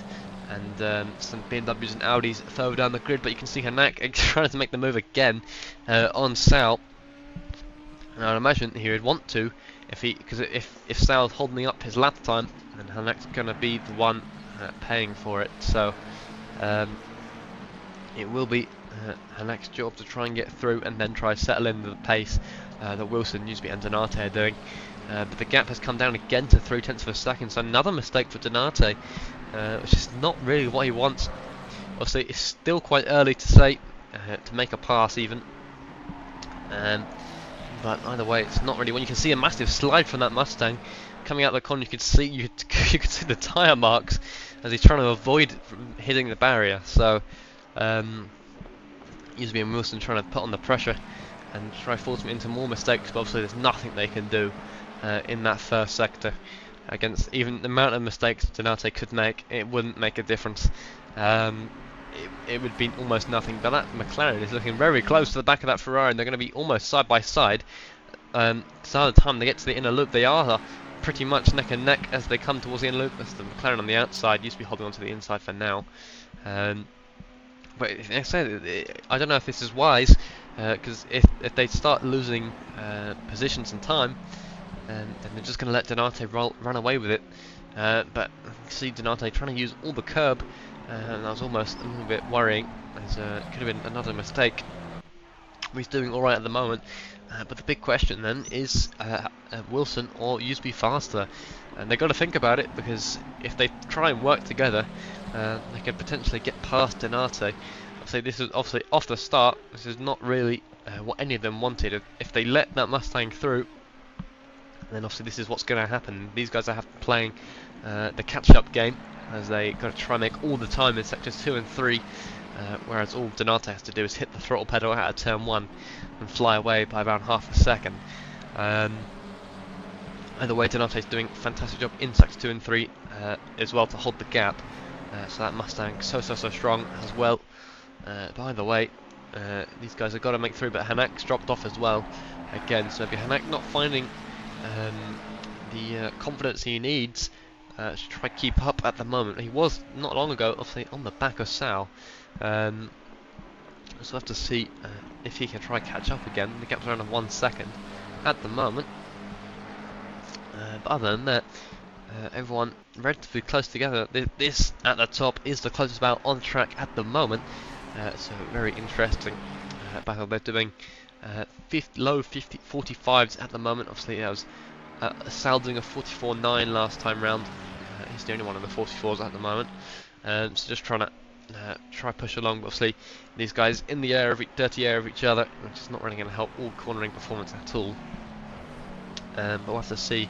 Speaker 5: and some BMWs and Audis further down the grid, but you can see Hanak trying to make the move again on Sal. And I'd imagine he would want to, because if Sal's holding up his lap time, then Hanak's going to be the one paying for it. So it will be Hanak's job to try and get through and then try to settle into the pace that Wilson, Newsby and Donate are doing. But the gap has come down again to 0.3 of a second, so another mistake for Donate, which is not really what he wants. Obviously it's still quite early to say, to make a pass even. But either way, it's not really. When you can see a massive slide from that Mustang coming out the corner, you could see you could see the tyre marks as he's trying to avoid from hitting the barrier. So, Newsby and Wilson trying to put on the pressure and try to force him into more mistakes. But obviously, there's nothing they can do in that first sector against even the amount of mistakes Donate could make. It wouldn't make a difference. It would be almost nothing, but that McLaren is looking very close to the back of that Ferrari, and they're going to be almost side by side. So by the time they get to the inner loop, they are pretty much neck and neck as they come towards the inner loop. That's the McLaren on the outside, used to be holding on to the inside for now. But I say, I don't know if this is wise, because if they start losing positions and time, then they're just going to let Donate run away with it. But you can see Donate trying to use all the curb. And that was almost a little bit worrying, as it could have been another mistake. He's doing alright at the moment, but the big question then is Wilson or Newsby faster? And they've got to think about it, because if they try and work together, they could potentially get past Donate. I'll say this is obviously off the start, this is not really what any of them wanted. If they let that Mustang through, then obviously this is what's going to happen. These guys are playing the catch-up game, as they got to try and make all the time in sectors 2 and 3, whereas all Donate has to do is hit the throttle pedal out of turn 1 and fly away by around half a second. Either way, Donate's doing a fantastic job in sectors 2 and 3 as well to hold the gap. So that Mustang so strong as well. By the way, these guys have got to make through, but Hanak's dropped off as well again. So maybe Hanak not finding the confidence he needs to try to keep up at the moment. He was not long ago obviously on the back of Sal. So we'll have to see if he can try catch up again. The gap's around 1 second at the moment. But other than that, everyone relatively close together. This at the top is the closest battle on track at the moment. So very interesting battle they're doing. Low 45s at the moment. Obviously that was Sal doing a 44.9 last time round. He's the only one of the 44s at the moment. So just trying to push along. But obviously these guys in the air, dirty air of each other, which is not really going to help all cornering performance at all. But we'll have to see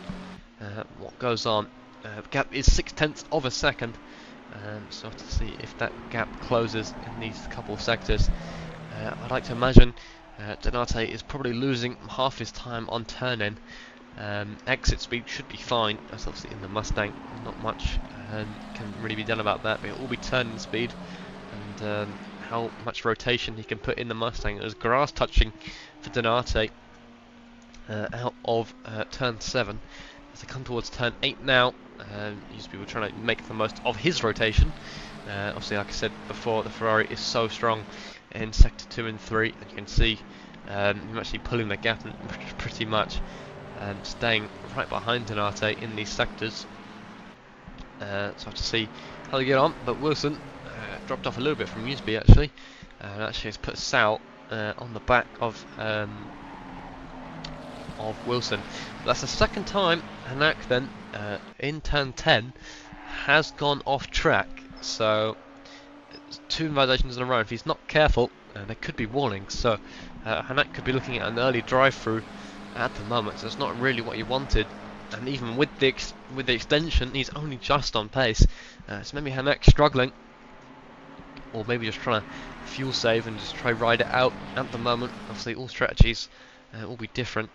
Speaker 5: what goes on. The gap is 0.6 of a second. So we'll have to see if that gap closes in these couple of sectors. I'd like to imagine Donate is probably losing half his time on turn-in. Exit speed should be fine. That's obviously in the Mustang. Not much can really be done about that. But it will be turn-in speed and how much rotation he can put in the Mustang. There's grass touching for Donate out of turn 7. As they come towards turn 8 now, used to be trying to make the most of his rotation. Obviously, like I said before, the Ferrari is so strong in sector 2 and 3, and you can see him actually pulling the gap and pretty much staying right behind Donate in these sectors. So I have to see how they get on, but Wilson dropped off a little bit from Usby actually, and actually has put Sal on the back of Wilson. But that's the second time Hanak then in turn 10 has gone off track, so it's 2 invalidations in a row. If he's not careful, there could be warnings, so Hanak could be looking at an early drive-through at the moment, so it's not really what he wanted. And even with the extension, he's only just on pace, so maybe Hanak struggling, or maybe just trying to fuel save and just try ride it out at the moment. Obviously all strategies will be different.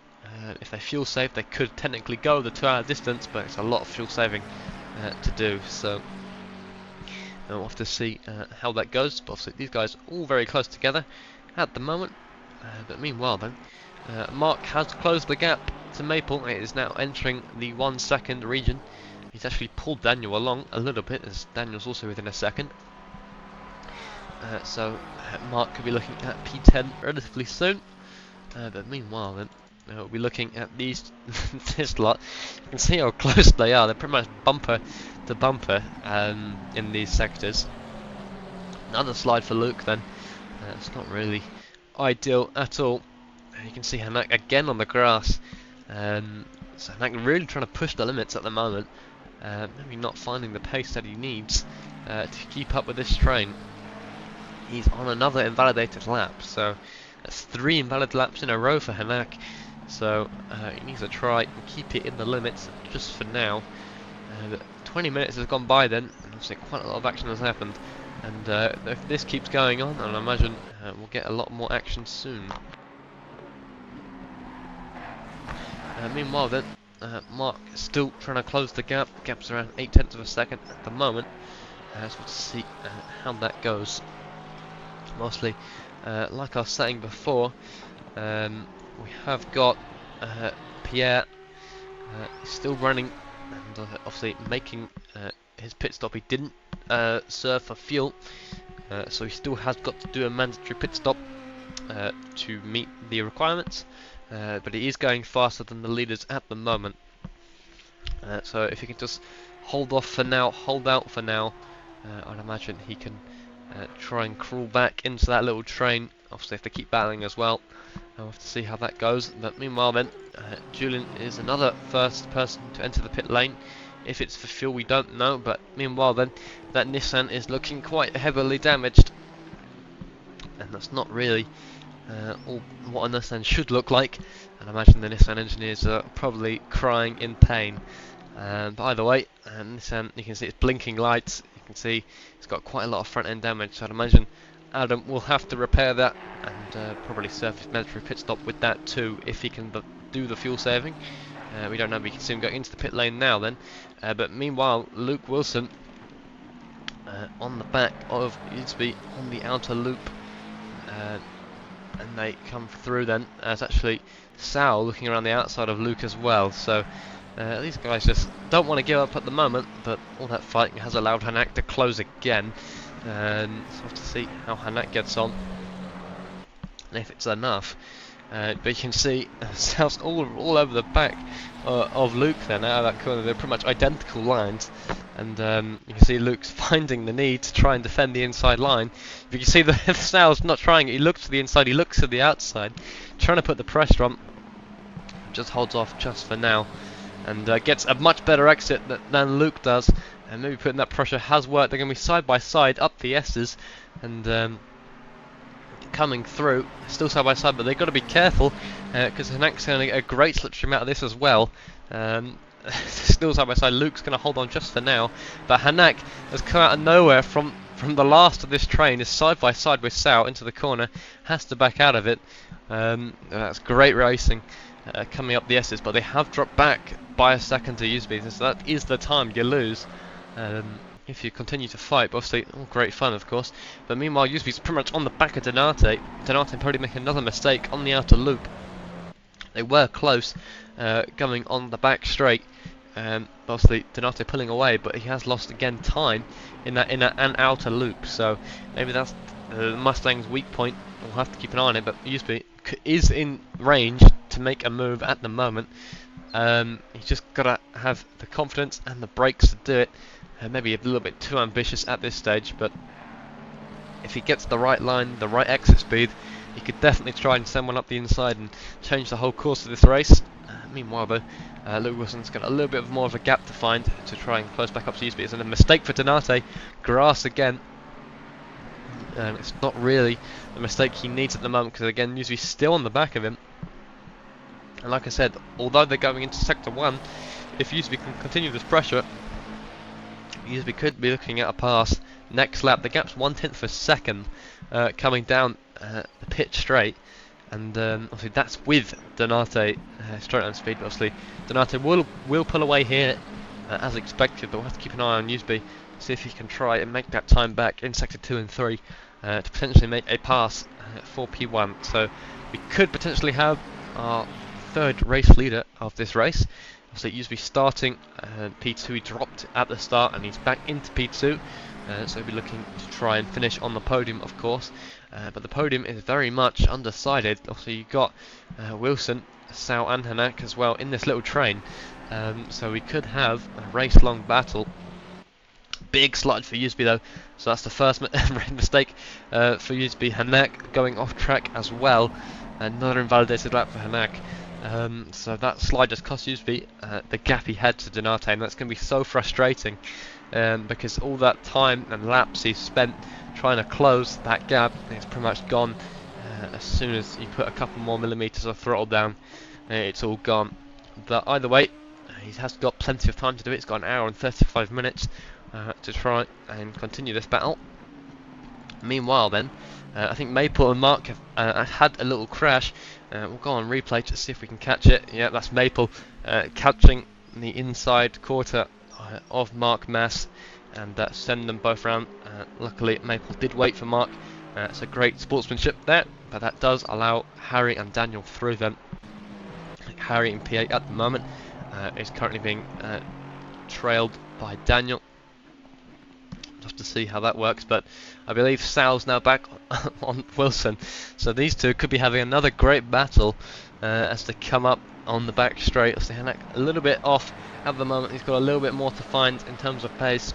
Speaker 5: If they fuel save, they could technically go the 2-hour distance, but it's a lot of fuel saving to do, so we'll have to see how that goes. But obviously these guys are all very close together at the moment, but meanwhile then Mark has closed the gap to Maple. It is now entering the 1 second region. He's actually pulled Daniel along a little bit, as Daniel's also within a second. So Mark could be looking at P10 relatively soon. But meanwhile then, we'll be looking at these this lot. You can see how close they are. They're pretty much bumper to bumper in these sectors. Another slide for Luke then. It's not really ideal at all. You can see Hanak again on the grass. So Hanak really trying to push the limits at the moment. Maybe not finding the pace that he needs to keep up with this train. He's on another invalidated lap, so that's 3 invalid laps in a row for Hanak. So he needs to try and keep it in the limits just for now. 20 minutes has gone by then, and obviously quite a lot of action has happened. And if this keeps going on, I imagine we'll get a lot more action soon. Meanwhile then, Mark is still trying to close the gap. The gap's around 0.8 of a second at the moment. So we'll see how that goes. Mostly, like I was saying before, we have got Pierre still running and obviously making his pit stop. He didn't serve for fuel, so he still has got to do a mandatory pit stop to meet the requirements, but he is going faster than the leaders at the moment. So if he can just hold off for now, hold out for now, I'd imagine he can try and crawl back into that little train. Obviously if they keep battling as well, we'll have to see how that goes. But meanwhile then, Julian is another first person to enter the pit lane. If it's for fuel we don't know, but meanwhile then, that Nissan is looking quite heavily damaged, and that's not really all what a Nissan should look like. And I imagine the Nissan engineers are probably crying in pain. But either way, Nissan, you can see it's blinking lights. You can see it's got quite a lot of front end damage, so I'd imagine Adam will have to repair that and probably serve his mandatory pit stop with that too, if he can do the fuel saving. We don't know, but you can see him go into the pit lane now then. But meanwhile, Luke Wilson on the back of Usby on the outer loop, and they come through then. It's actually Sal looking around the outside of Luke as well, so these guys just don't want to give up at the moment, but all that fighting has allowed Hanak to close again, and so we'll have to see how Hanak gets on and if it's enough. But you can see Sal's all over the back of Luke there now, that corner. They're pretty much identical lines, and you can see Luke's finding the need to try and defend the inside line. But you can see that Sal's not trying it. He looks to the inside, he looks to the outside, trying to put the pressure on. Just holds off just for now, and gets a much better exit than Luke does. And maybe putting that pressure has worked. They're going to be side by side up the S's, and coming through, still side by side, but they've got to be careful because Hanak's going to get a great slipstream out of this as well. Still side by side, Luke's going to hold on just for now, but Hanak has come out of nowhere from the last of this train, is side by side with Sal into the corner, has to back out of it. That's great racing coming up the S's, but they have dropped back by a second to Usby, so that is the time you lose if you continue to fight. But obviously, all great fun, of course. But meanwhile, Usby's pretty much on the back of Donate. Donate probably making another mistake on the outer loop. They were close, going on the back straight, Obviously, Donato pulling away, but he has lost again time in that inner and outer loop. So maybe that's the Mustang's weak point. We'll have to keep an eye on it. But Usby is in range to make a move at the moment. He's just got to have the confidence and the brakes to do it. Maybe a little bit too ambitious at this stage, but if he gets the right line, the right exit speed, he could definitely try and send one up the inside and change the whole course of this race. Meanwhile though, Luke Wilson's got a little bit more of a gap to find to try and close back up to Usby. It's a mistake for Donate. Grass again. It's not really the mistake he needs at the moment, because again, Usby's still on the back of him. And like I said, although they're going into Sector 1, if Usby can continue this pressure, Usby could be looking at a pass next lap. The gap's 1/10 of a second coming down the pit straight, and obviously that's with Donate straight on speed. But obviously Donate will pull away here as expected, but we'll have to keep an eye on Usby, see if he can try and make that time back in Sector 2 and 3 to potentially make a pass for P1. So we could potentially have our third race leader of this race. Obviously Usby starting P2, he dropped at the start and he's back into P2, so he'll be looking to try and finish on the podium, of course, but the podium is very much undecided. Obviously you've got Wilson, Sal and Hanak as well in this little train, so we could have a race long battle. Big slide for Usby though, so that's the first mistake for Usby. Hanak going off track as well, another invalidated lap for Hanak. So that slide just cost Usby the gap he had to Donate, and that's going to be so frustrating because all that time and laps he spent trying to close that gap, it's pretty much gone. As soon as you put a couple more millimeters of throttle down, it's all gone. But either way, he has got plenty of time to do it. He's got an hour and 35 minutes to try and continue this battle. Meanwhile then, I think Maple and Mark have had a little crash. We'll go on replay to see if we can catch it. Yeah, that's Maple catching the inside quarter of Mark Mass and send them both round. Luckily Maple did wait for Mark. It's a great sportsmanship there, but that does allow Harry and Daniel through them. Harry in P8 at the moment is currently being trailed by Daniel. Just to see how that works, but I believe Sal's now back on Wilson, so these two could be having another great battle as they come up on the back straight. So Hanak a little bit off at the moment. He's got a little bit more to find in terms of pace,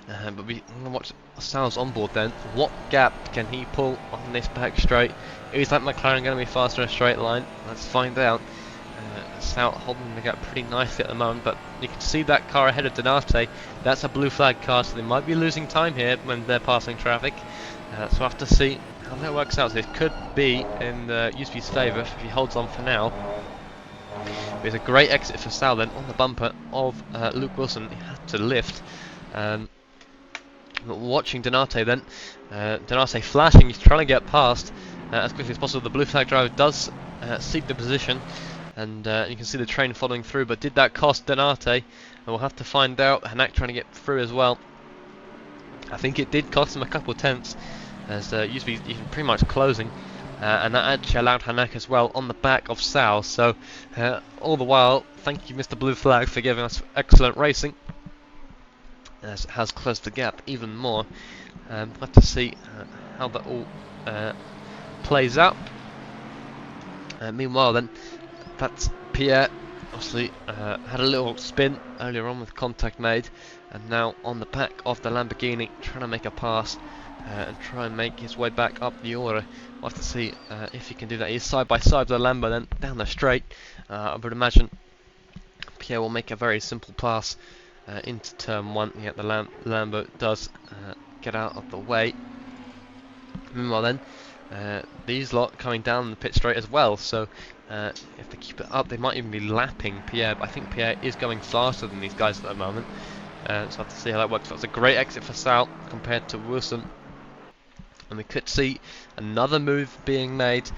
Speaker 5: but we're going to watch Sal's onboard then. What gap can he pull on this back straight? Is that McLaren going to be faster in a straight line? Let's find out. Sal holding the gap pretty nicely at the moment, but you can see that car ahead of Donate. That's a blue flag car, so they might be losing time here when they're passing traffic. So we'll have to see how that works out. So it could be in Usby's favour if he holds on for now. There's a great exit for Sal then on the bumper of Luke Wilson. He had to lift. Watching Donate then. Donate flashing, he's trying to get past as quickly as possible. The blue flag driver does cede the position, and you can see the train following through, but did that cost Donate? And we'll have to find out. Hanak trying to get through as well. I think it did cost him a couple of tenths, as Usby even pretty much closing, and that actually allowed Hanak as well on the back of Sal. So all the while, thank you Mr. Blue Flag for giving us excellent racing, as it has closed the gap even more. We'll have to see how that all plays out. Meanwhile then, that's Pierre, obviously had a little spin earlier on with contact made, and now on the back of the Lamborghini trying to make a pass and try and make his way back up the order. We'll have to see if he can do that. He's side by side with the Lambo then down the straight. I would imagine Pierre will make a very simple pass into turn 1. Yeah, the Lambo does get out of the way. Meanwhile then, these lot coming down the pit straight as well, so if they keep it up they might even be lapping Pierre, but I think Pierre is going faster than these guys at the moment, so I'll have to see how that works. That's a great exit for Sal compared to Wilson, and we could see another move being made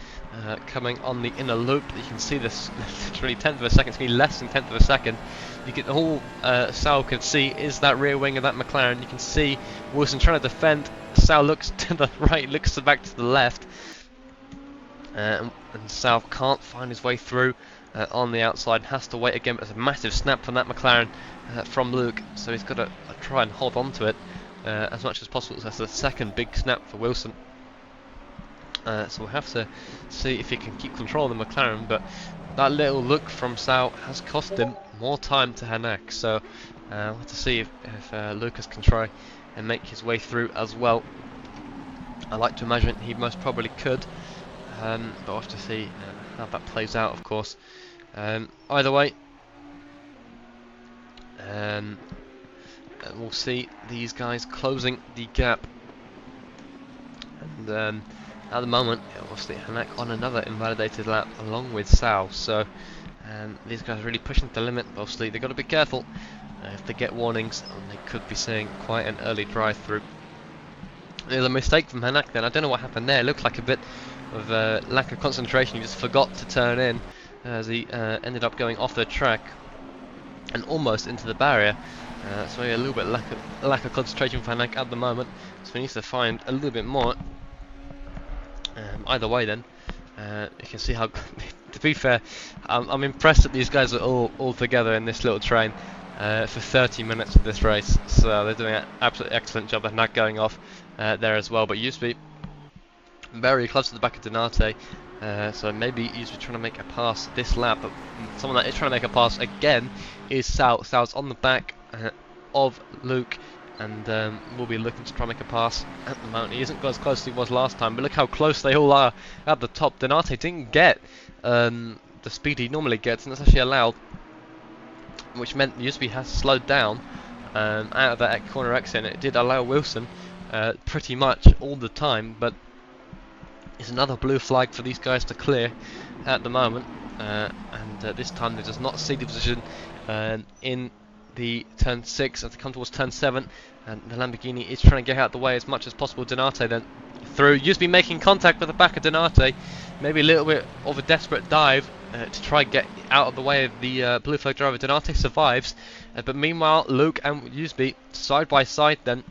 Speaker 5: coming on the inner loop. You can see this literally 10th of a second, it's going to be less than 10th of a second. You can all Sal can see is that rear wing of that McLaren. You can see Wilson trying to defend. Sal looks to the right, looks back to the left, and South can't find his way through on the outside, has to wait again. It's a massive snap from that McLaren from Luke, so he's got to try and hold on to it as much as possible. So that's the second big snap for Wilson. So we'll have to see if he can keep control of the McLaren, but that little look from Sal has cost him more time to Hanak, so we'll have to see if Lucas can try and make his way through as well. I like to imagine he most probably could, but we'll have to see how that plays out, of course. Either way, we'll see these guys closing the gap, and at the moment, obviously Hanak on another invalidated lap along with Sal, so these guys are really pushing the limit. Obviously they've got to be careful if they get warnings, and they could be seeing quite an early drive-through. There's a mistake from Hanak then. I don't know what happened there. It looked like a bit of lack of concentration. He just forgot to turn in as he ended up going off the track and almost into the barrier. So maybe a little bit lack of concentration for Hanak at the moment. So he needs to find a little bit more. Either way then, you can see how, to be fair, I'm impressed that these guys are all together in this little train for 30 minutes of this race. So they're doing an absolutely excellent job of not going off there as well. But used to be very close to the back of Donate, so maybe he's trying to make a pass this lap. But someone that is trying to make a pass again is Sal. Sal's on the back of Luke, and will be looking to try and make a pass at the moment. He isn't as close as he was last time, but look how close they all are at the top. Donate didn't get the speed he normally gets, and that's actually allowed, which meant Usby has slowed down out of that corner exit, and it did allow Wilson pretty much all the time, but it's another blue flag for these guys to clear at the moment, and this time they does not see the position in the turn 6 as they come towards turn 7, and the Lamborghini is trying to get out of the way as much as possible. Donate then through, Usby making contact with the back of Donate, maybe a little bit of a desperate dive to try and get out of the way of the blue flag driver. Donate survives, but meanwhile Luke and Usby side by side then.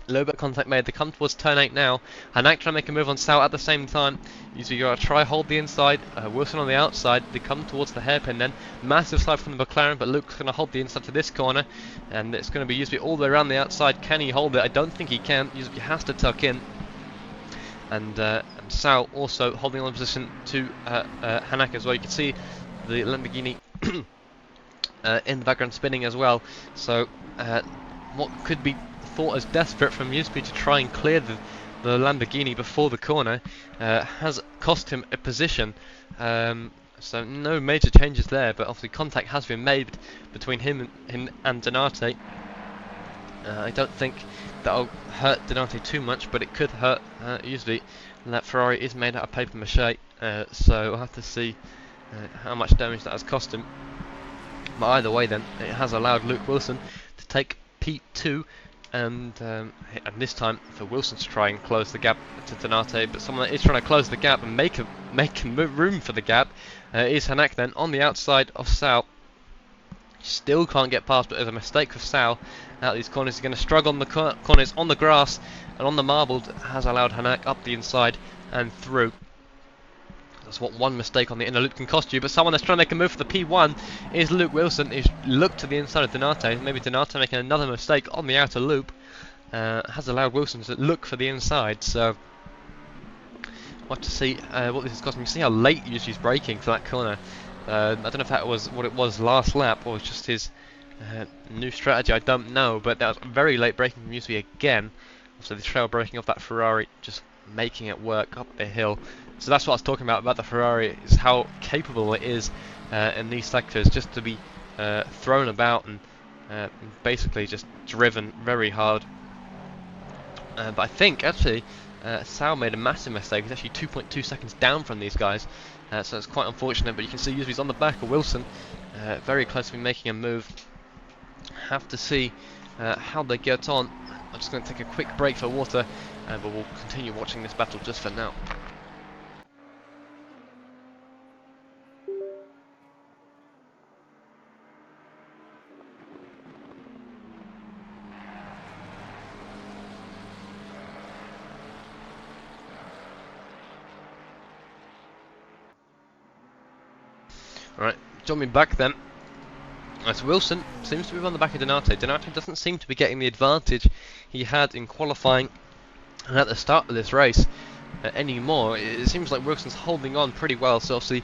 Speaker 5: A little bit of contact made. They come towards turn 8 now. Hanak trying to make a move on Sal at the same time. Usby going to try hold the inside. Wilson on the outside. They come towards the hairpin then. Massive slide from the McLaren, but Luke's going to hold the inside to this corner. And it's going to be Usby all the way around the outside. Can he hold it? I don't think he can. Usby has to tuck in. And Sal also holding on position to Hanak as well. You can see the Lamborghini in the background spinning as well. So what could be thought as desperate from Usby to try and clear the Lamborghini before the corner has cost him a position. So no major changes there, but obviously contact has been made between him and Donate. I don't think that'll hurt Donate too much, but it could hurt Usby. And that Ferrari is made out of paper mache, so we'll have to see how much damage that has cost him. But either way then, it has allowed Luke Wilson to take P2, and this time for Wilson to try and close the gap to Donate, but someone that is trying to close the gap and make room for the gap is Hanak then on the outside of Sal. Still can't get past, but there's a mistake for Sal out of these corners. He's going to struggle on the corners on the grass and on the marbled, has allowed Hanak up the inside and through. That's what one mistake on the inner loop can cost you, but someone that's trying to make a move for the P1 is Luke Wilson. He's looked to the inside of Donate. Maybe Donate making another mistake on the outer loop has allowed Wilson to look for the inside. So we'll have to see what this is costing. You see how late Yuji's braking for that corner. I don't know if that was what it was last lap or just his new strategy. I don't know, but that was very late braking from Yuji again. So the trail braking off that Ferrari, just making it work up the hill. So that's what I was talking about the Ferrari, is how capable it is in these sectors, just to be thrown about and basically just driven very hard. But I think actually Sal made a massive mistake. He's actually 2.2 seconds down from these guys, so it's quite unfortunate. But you can see Yuji's on the back of Wilson, very close to be making a move. Have to see how they get on. I'm just going to take a quick break for water, but we'll continue watching this battle just for now. Alright, jumping back then. As Wilson seems to be on the back of Donate. Donate doesn't seem to be getting the advantage he had in qualifying and at the start of this race anymore. It seems like Wilson's holding on pretty well, so obviously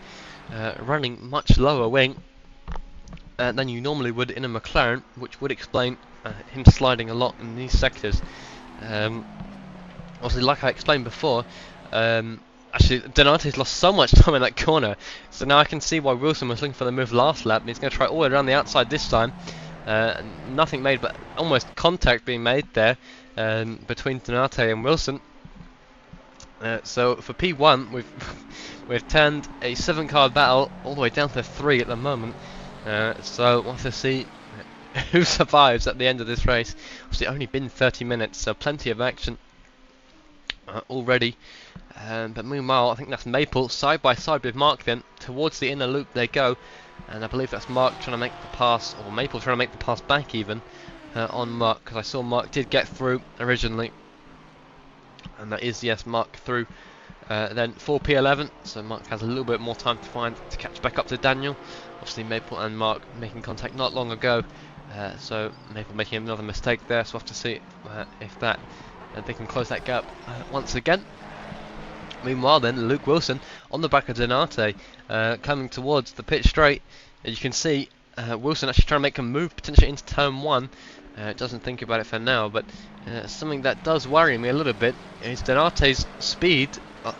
Speaker 5: running much lower wing than you normally would in a McLaren, which would explain him sliding a lot in these sectors. Obviously, like I explained before, actually Donate's lost so much time in that corner, so now I can see why Wilson was looking for the move last lap, and he's going to try all the way around the outside this time. Nothing made, but almost contact being made there between Donate and Wilson. So for P1, we've turned a 7-car battle all the way down to 3 at the moment. So we'll have to see who survives at the end of this race. Obviously, only been 30 minutes, so plenty of action already. But meanwhile, I think that's Maple side by side with Mark. Then towards the inner loop they go, and I believe that's Mark trying to make the pass, or Maple trying to make the pass back even on Mark, because I saw Mark did get through originally. And that is, yes, Mark through. Then 4P11, so Mark has a little bit more time to catch back up to Daniel. Obviously Maple and Mark making contact not long ago, so Maple making another mistake there, so we'll have to see if that they can close that gap once again. Meanwhile then, Luke Wilson on the back of Donate, coming towards the pit straight. As you can see, Wilson actually trying to make a move potentially into turn 1. Doesn't think about it for now, but something that does worry me a little bit is Donate's speed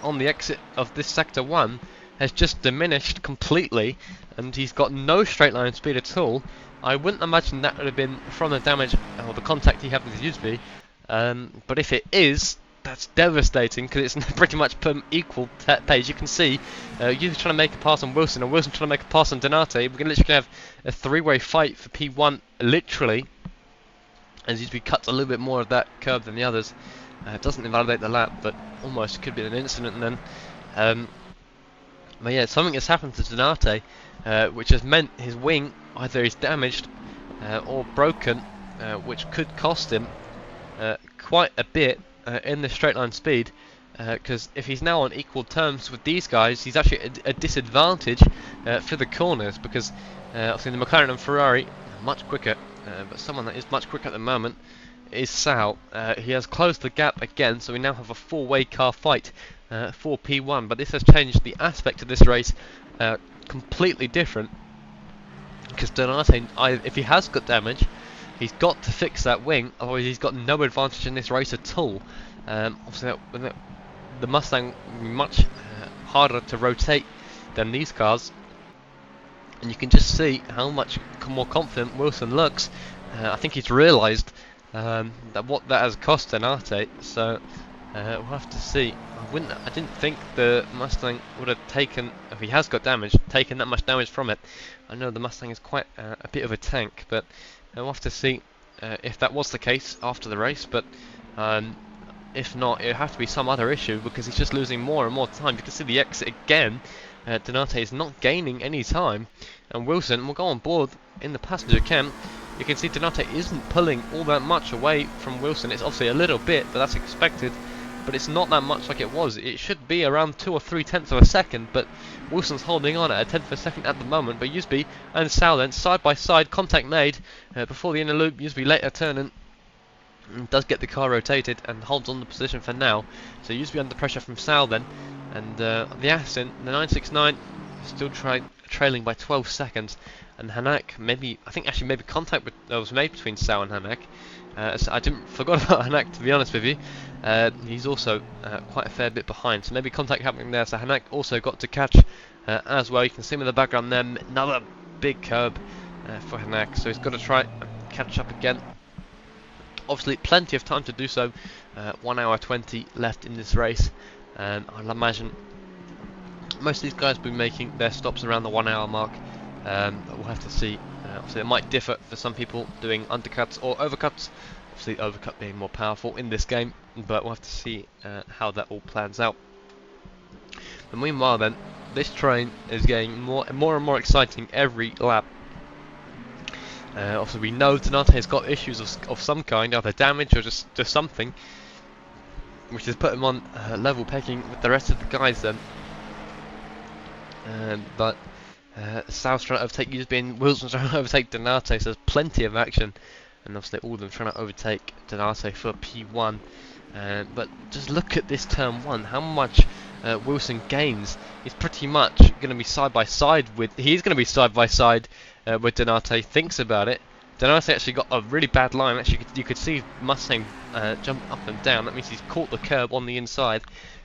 Speaker 5: on the exit of this sector 1 has just diminished completely, and he's got no straight line speed at all. I wouldn't imagine that would have been from the damage or the contact he had with Usby, but if it is, that's devastating, because it's pretty much per equal pace. You can see Usby trying to make a pass on Wilson, and Wilson trying to make a pass on Donate. We're going to literally have a 3-way fight for P1, literally, as Usby cuts a little bit more of that curb than the others. It doesn't invalidate the lap, but almost could be an incident then. But yeah, something has happened to Donate, which has meant his wing either is damaged or broken, which could cost him quite a bit in the straight line speed, because if he's now on equal terms with these guys, he's actually at a disadvantage for the corners, because obviously the McLaren and Ferrari are much quicker, but someone that is much quicker at the moment is Sal. He has closed the gap again, so we now have a 4-way car fight for P1, but this has changed the aspect of this race completely different, because Donate, if he has got damage, he's got to fix that wing, otherwise he's got no advantage in this race at all. Obviously the Mustang will be much harder to rotate than these cars, and you can just see how much more confident Wilson looks. I think he's realised that what that has cost Donate, so we'll have to see. I didn't think the Mustang would have taken, if he has got damage, taken that much damage from it. I know the Mustang is quite a bit of a tank, but we'll have to see if that was the case after the race. But if not, it'll have to be some other issue, because he's just losing more and more time. You can see the exit again. Donate is not gaining any time, and Wilson will go on board in the passenger cam. You can see Donate isn't pulling all that much away from Wilson. It's obviously a little bit, but that's expected. But it's not that much like it was. It should be around 2 or 3 tenths of a second, but Wilson's holding on at a tenth of a second at the moment. But Usby and Sal then side by side, contact made before the inner loop. Usby later turning, does get the car rotated and holds on the position for now. So Usby under pressure from Sal then, and the Aston, the 969, still trailing by 12 seconds. And Hanak, maybe contact was made between Sal and Hanak. So I forgot about Hanak, to be honest with you. He's also quite a fair bit behind, so maybe contact happening there. So Hanak also got to catch as well. You can see him in the background there, another big curb for Hanak, so he's got to try and catch up again. Obviously plenty of time to do so, 1 hour 20 left in this race. I'll imagine most of these guys will be making their stops around the 1 hour mark, but we'll have to see. Obviously it might differ for some people doing undercuts or overcuts, obviously overcut being more powerful in this game, but we'll have to see how that all plans out. But meanwhile then, this train is getting more and more exciting every lap. Obviously we know Donate has got issues of some kind, either damage or just something, which has put him on level pegging with the rest of the guys then. But Sal's trying to overtake Usby and Wilson's trying to overtake Donate, so there's plenty of action, and obviously all of them trying to overtake Donate for P1. But just look at this turn 1, how much Wilson gains. He's pretty much going to be side by side with Donate. Thinks about it. Donate actually got a really bad line. Actually, you could see Mustang jump up and down. That means he's caught the curb on the inside,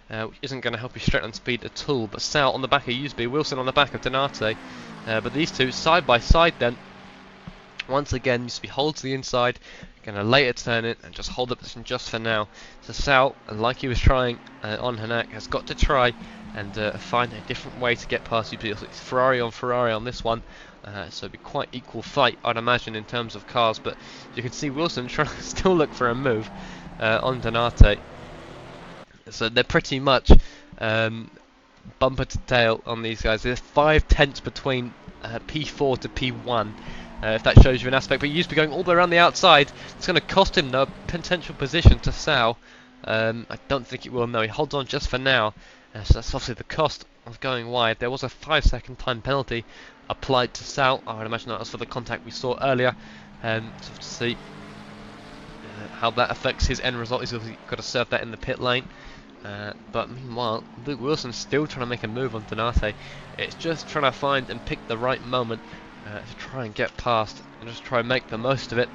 Speaker 5: which isn't going to help his straight on speed at all. But Sal on the back of Usby, Wilson on the back of Donate. But these two side by side then. Once again, Usby holds the inside, going to later turn it and just hold the position just for now. So Sal, like he was trying on Hanak, has got to try and find a different way to get past Usby. It's Ferrari on this one. So it'd be quite equal fight, I'd imagine, in terms of cars. But you can see Wilson trying to still look for a move on Donate. So they're pretty much bumper to tail on these guys. There's 5 tenths between P4 to P1. If that shows you an aspect, but he used to be going all the way around the outside. It's going to cost him the potential position to Sal. I don't think it will. No, he holds on just for now. So that's obviously the cost of going wide. There was a 5-second time penalty applied to Sal. I would imagine that was for the contact we saw earlier. So to see how that affects his end result, he's obviously got to serve that in the pit lane. But meanwhile, Luke Wilson's still trying to make a move on Donate. It's just trying to find and pick the right moment to try and get past and just try and make the most of it.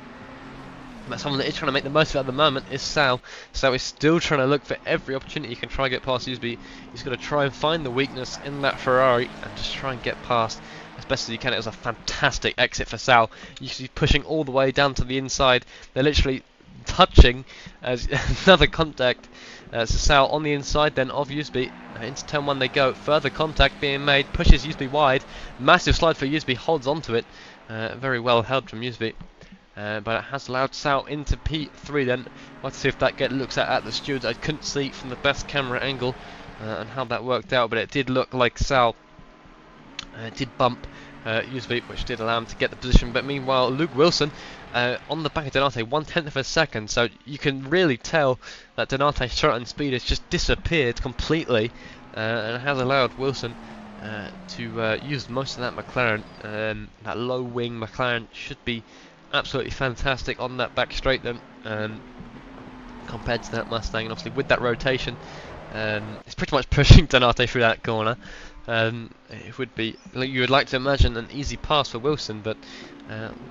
Speaker 5: But someone that is trying to make the most of it at the moment is Sal. Sal is still trying to look for every opportunity he can try and get past Usby. He's got to try and find the weakness in that Ferrari and just try and get past as best as he can. It was a fantastic exit for Sal. You see pushing all the way down to the inside. They're literally touching as another contact. So Sal on the inside then of Usby. Into turn 1 they go. Further contact being made. Pushes Usby wide. Massive slide for Usby. Holds onto it. Very well held from Usby. But it has allowed Sal into P3 then. I'll have to see if that looks at the stewards. I couldn't see from the best camera angle and how that worked out. But it did look like Sal did bump Usby, which did allow him to get the position. But meanwhile, Luke Wilson on the back of Donate, 1/10 of a second. So you can really tell that Donate's shot and speed has just disappeared completely, and has allowed Wilson to use most of that McLaren. That low wing McLaren should be absolutely fantastic on that back straight then, compared to that Mustang. And obviously with that rotation, it's pretty much pushing Donate through that corner. It would be, you would like to imagine, an easy pass for Wilson, but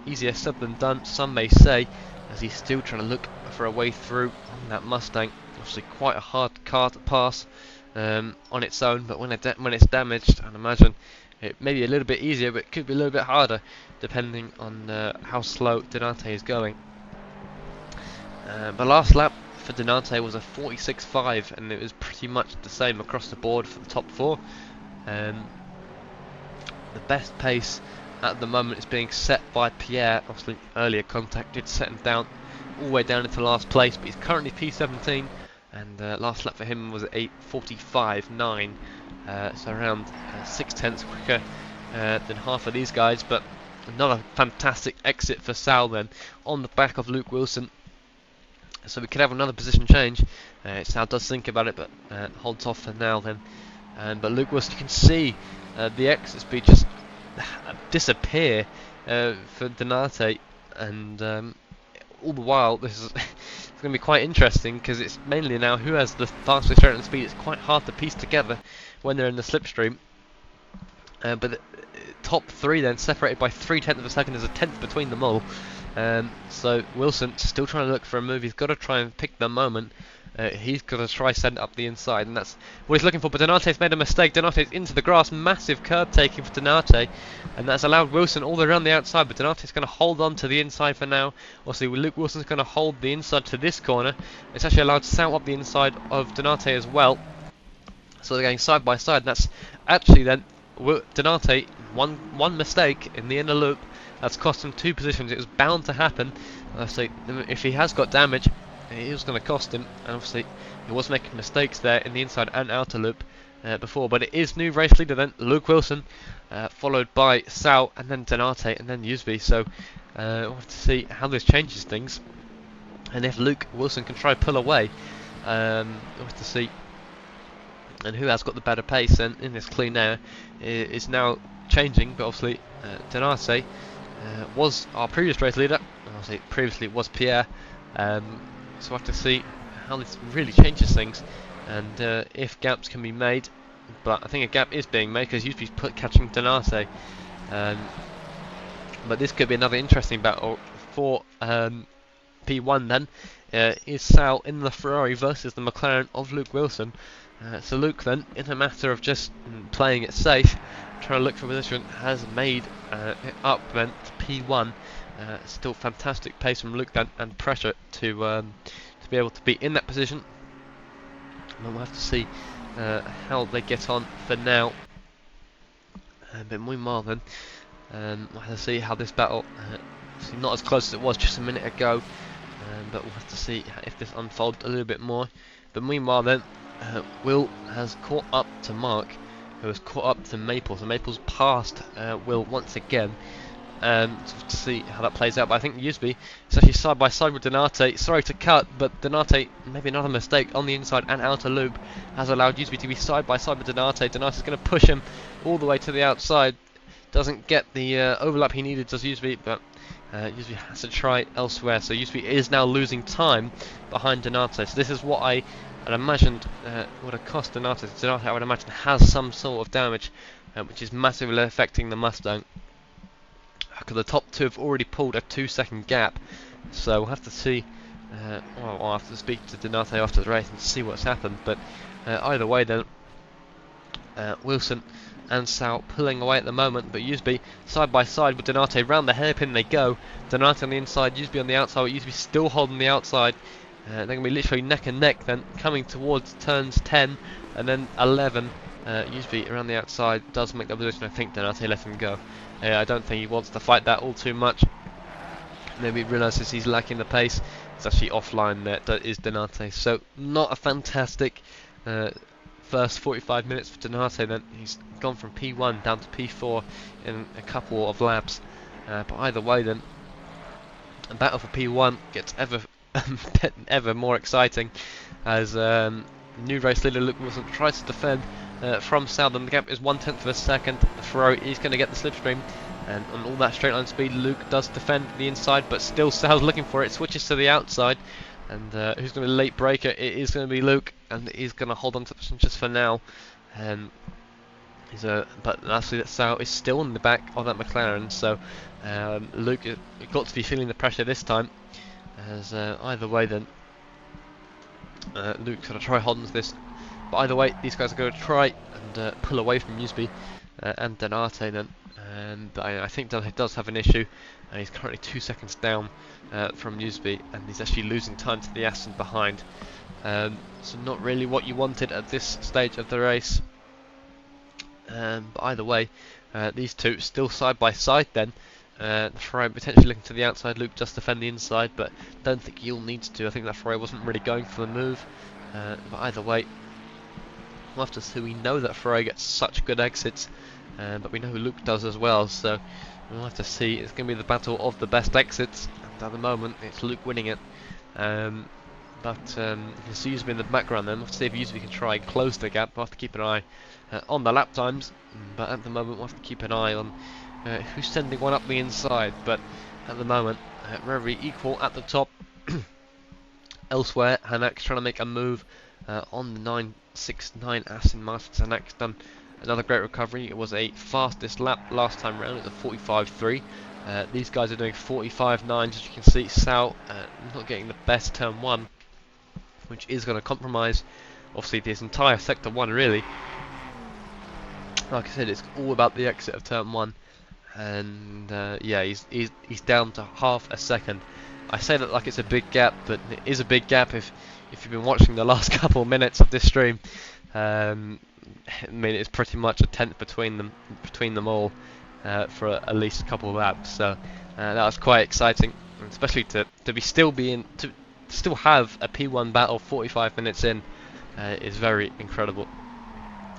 Speaker 5: easier said than done, some may say, as he's still trying to look for a way through on that Mustang. Obviously quite a hard car to pass on its own, but when it's damaged, I'd imagine it may be a little bit easier, but it could be a little bit harder depending on how slow Donate is going. The last lap for Donate was a 46.5, and it was pretty much the same across the board for the top 4. The best pace at the moment is being set by Pierre. Obviously earlier contact did set him down all the way down into last place, but he's currently P17, and last lap for him was at 8:45.9, so around 6/10 quicker than half of these guys. But another fantastic exit for Sal then on the back of Luke Wilson. So we could have another position change. Sal does think about it, but holds off for now then. But Luke Wilson, you can see the exit speed just disappear for Donate, and all the while this is it's going to be quite interesting, because it's mainly now who has the fastest straight on speed. It's quite hard to piece together when they're in the slipstream. But the top 3 then separated by 3/10 of a second. There's a 10th between them all. So Wilson still trying to look for a move. He's got to try and pick the moment. He's got to try send it up the inside, and that's what he's looking for. But Donate's made a mistake. Donate's into the grass. Massive curb taking for Donate, and that's allowed Wilson all the way around the outside. But Donate's going to hold on to the inside for now. Obviously, Luke Wilson's going to hold the inside to this corner. It's actually allowed Sal up the inside of Donate as well. So they're going side by side, and that's actually then Donate one mistake in the inner loop. That's cost him 2 positions. It was bound to happen. So if he has got damage, it was going to cost him, and obviously he was making mistakes there in the inside and outer loop before. But it is new race leader then, Luke Wilson, followed by Sal, and then Donate, and then Usby. So we'll have to see how this changes things, and if Luke Wilson can try pull away. We'll have to see and who has got the better pace. And in this clean air is now changing, but obviously Denate was our previous race leader. Obviously previously it was Pierre, so we'll have to see how this really changes things, and if gaps can be made. But I think a gap is being made because usually he's catching Denate. But this could be another interesting battle for P1 then. Is Sal in the Ferrari versus the McLaren of Luke Wilson. So Luke then, in a matter of just playing it safe, trying to look for position, has made it up then to P1. Still fantastic pace from Luke then, and pressure to be able to be in that position. And we'll have to see how they get on for now. But meanwhile then, we'll have to see how this battle, obviously not as close as it was just a minute ago, but we'll have to see if this unfolds a little bit more. But meanwhile then, Will has caught up to Mark, who has caught up to Maple. So Maple's passed Will once again. So to see how that plays out. But I think Usby is actually side by side with Denate. Sorry to cut, but Denate, maybe another mistake on the inside and outer loop, has allowed Usby to be side by side with Denate. Denate's going to push him all the way to the outside. Doesn't get the overlap he needed, does Usby, but Usby has to try elsewhere. So Usby is now losing time behind Denate. So this is what I had imagined would have cost Denate. Denate, I would imagine, has some sort of damage, which is massively affecting the Mustang. Because the top two have already pulled a 2-second gap, so we'll have to see. Well, I'll have to speak to Denate after the race and see what's happened. But either way, then Wilson and Sal pulling away at the moment, but Usby side by side with Denate. Round the hairpin they go. Denate on the inside, Usby on the outside. But Usby still holding the outside. They're going to be literally neck and neck then, coming towards turns 10 and then 11. Usby around the outside does make the position. I think Denate let him go. I don't think he wants to fight that all too much. Maybe he realises he's lacking the pace. It's actually offline there, that is Denate. So not a fantastic first 45 minutes for Denate then. He's gone from P1 down to P4 in a couple of laps. But either way then, a battle for P1 gets ever more exciting as new race leader Luke Wilson tries to defend from Sal, and the gap is 1/10 of a second. The Ferrari is going to get the slipstream, and on all that straight line speed, Luke does defend the inside, but still Sal's looking for it, switches to the outside, and who's going to be the late breaker? It is going to be Luke, and he's going to hold on to the position just for now. But lastly, that Sal is still in the back of that McLaren, so Luke has got to be feeling the pressure this time. As either way, then Luke's going to try holding to this. But either way, these guys are going to try and pull away from Usby and Denate then. But I think Denate does have an issue. He's currently 2 seconds down from Usby, and he's actually losing time to the Aston behind. So not really what you wanted at this stage of the race. But either way, these two still side by side then. The Ferrari potentially looking to the outside. Luke just defend the inside, but don't think he'll need to. I think that Ferrari wasn't really going for the move. But either way, we'll have to see. We know that Ferrari gets such good exits, but we know who Luke does as well. So we'll have to see. It's going to be the battle of the best exits, and at the moment it's Luke winning it. But you can see Usby in the background then. We'll have to see if Usby can try and close the gap. We'll have to keep an eye on the lap times, but at the moment we'll have to keep an eye on who's sending one up the inside. But at the moment, very equal at the top. Elsewhere, Hanak's trying to make a move on the 969 Aston Martin. Hanak's done another great recovery. It was a fastest lap last time round. It was a 45.3. These guys are doing 45.9. As you can see, Sal not getting the best turn 1, which is going to compromise, obviously, this entire sector 1 really. Like I said, it's all about the exit of turn 1, and yeah, he's down to half a second. I say that like it's a big gap, but it is a big gap if you've been watching the last couple of minutes of this stream. I mean, it's pretty much a tenth between them all for at least a couple of laps. So that was quite exciting, especially to still have a P1 battle 45 minutes in is very incredible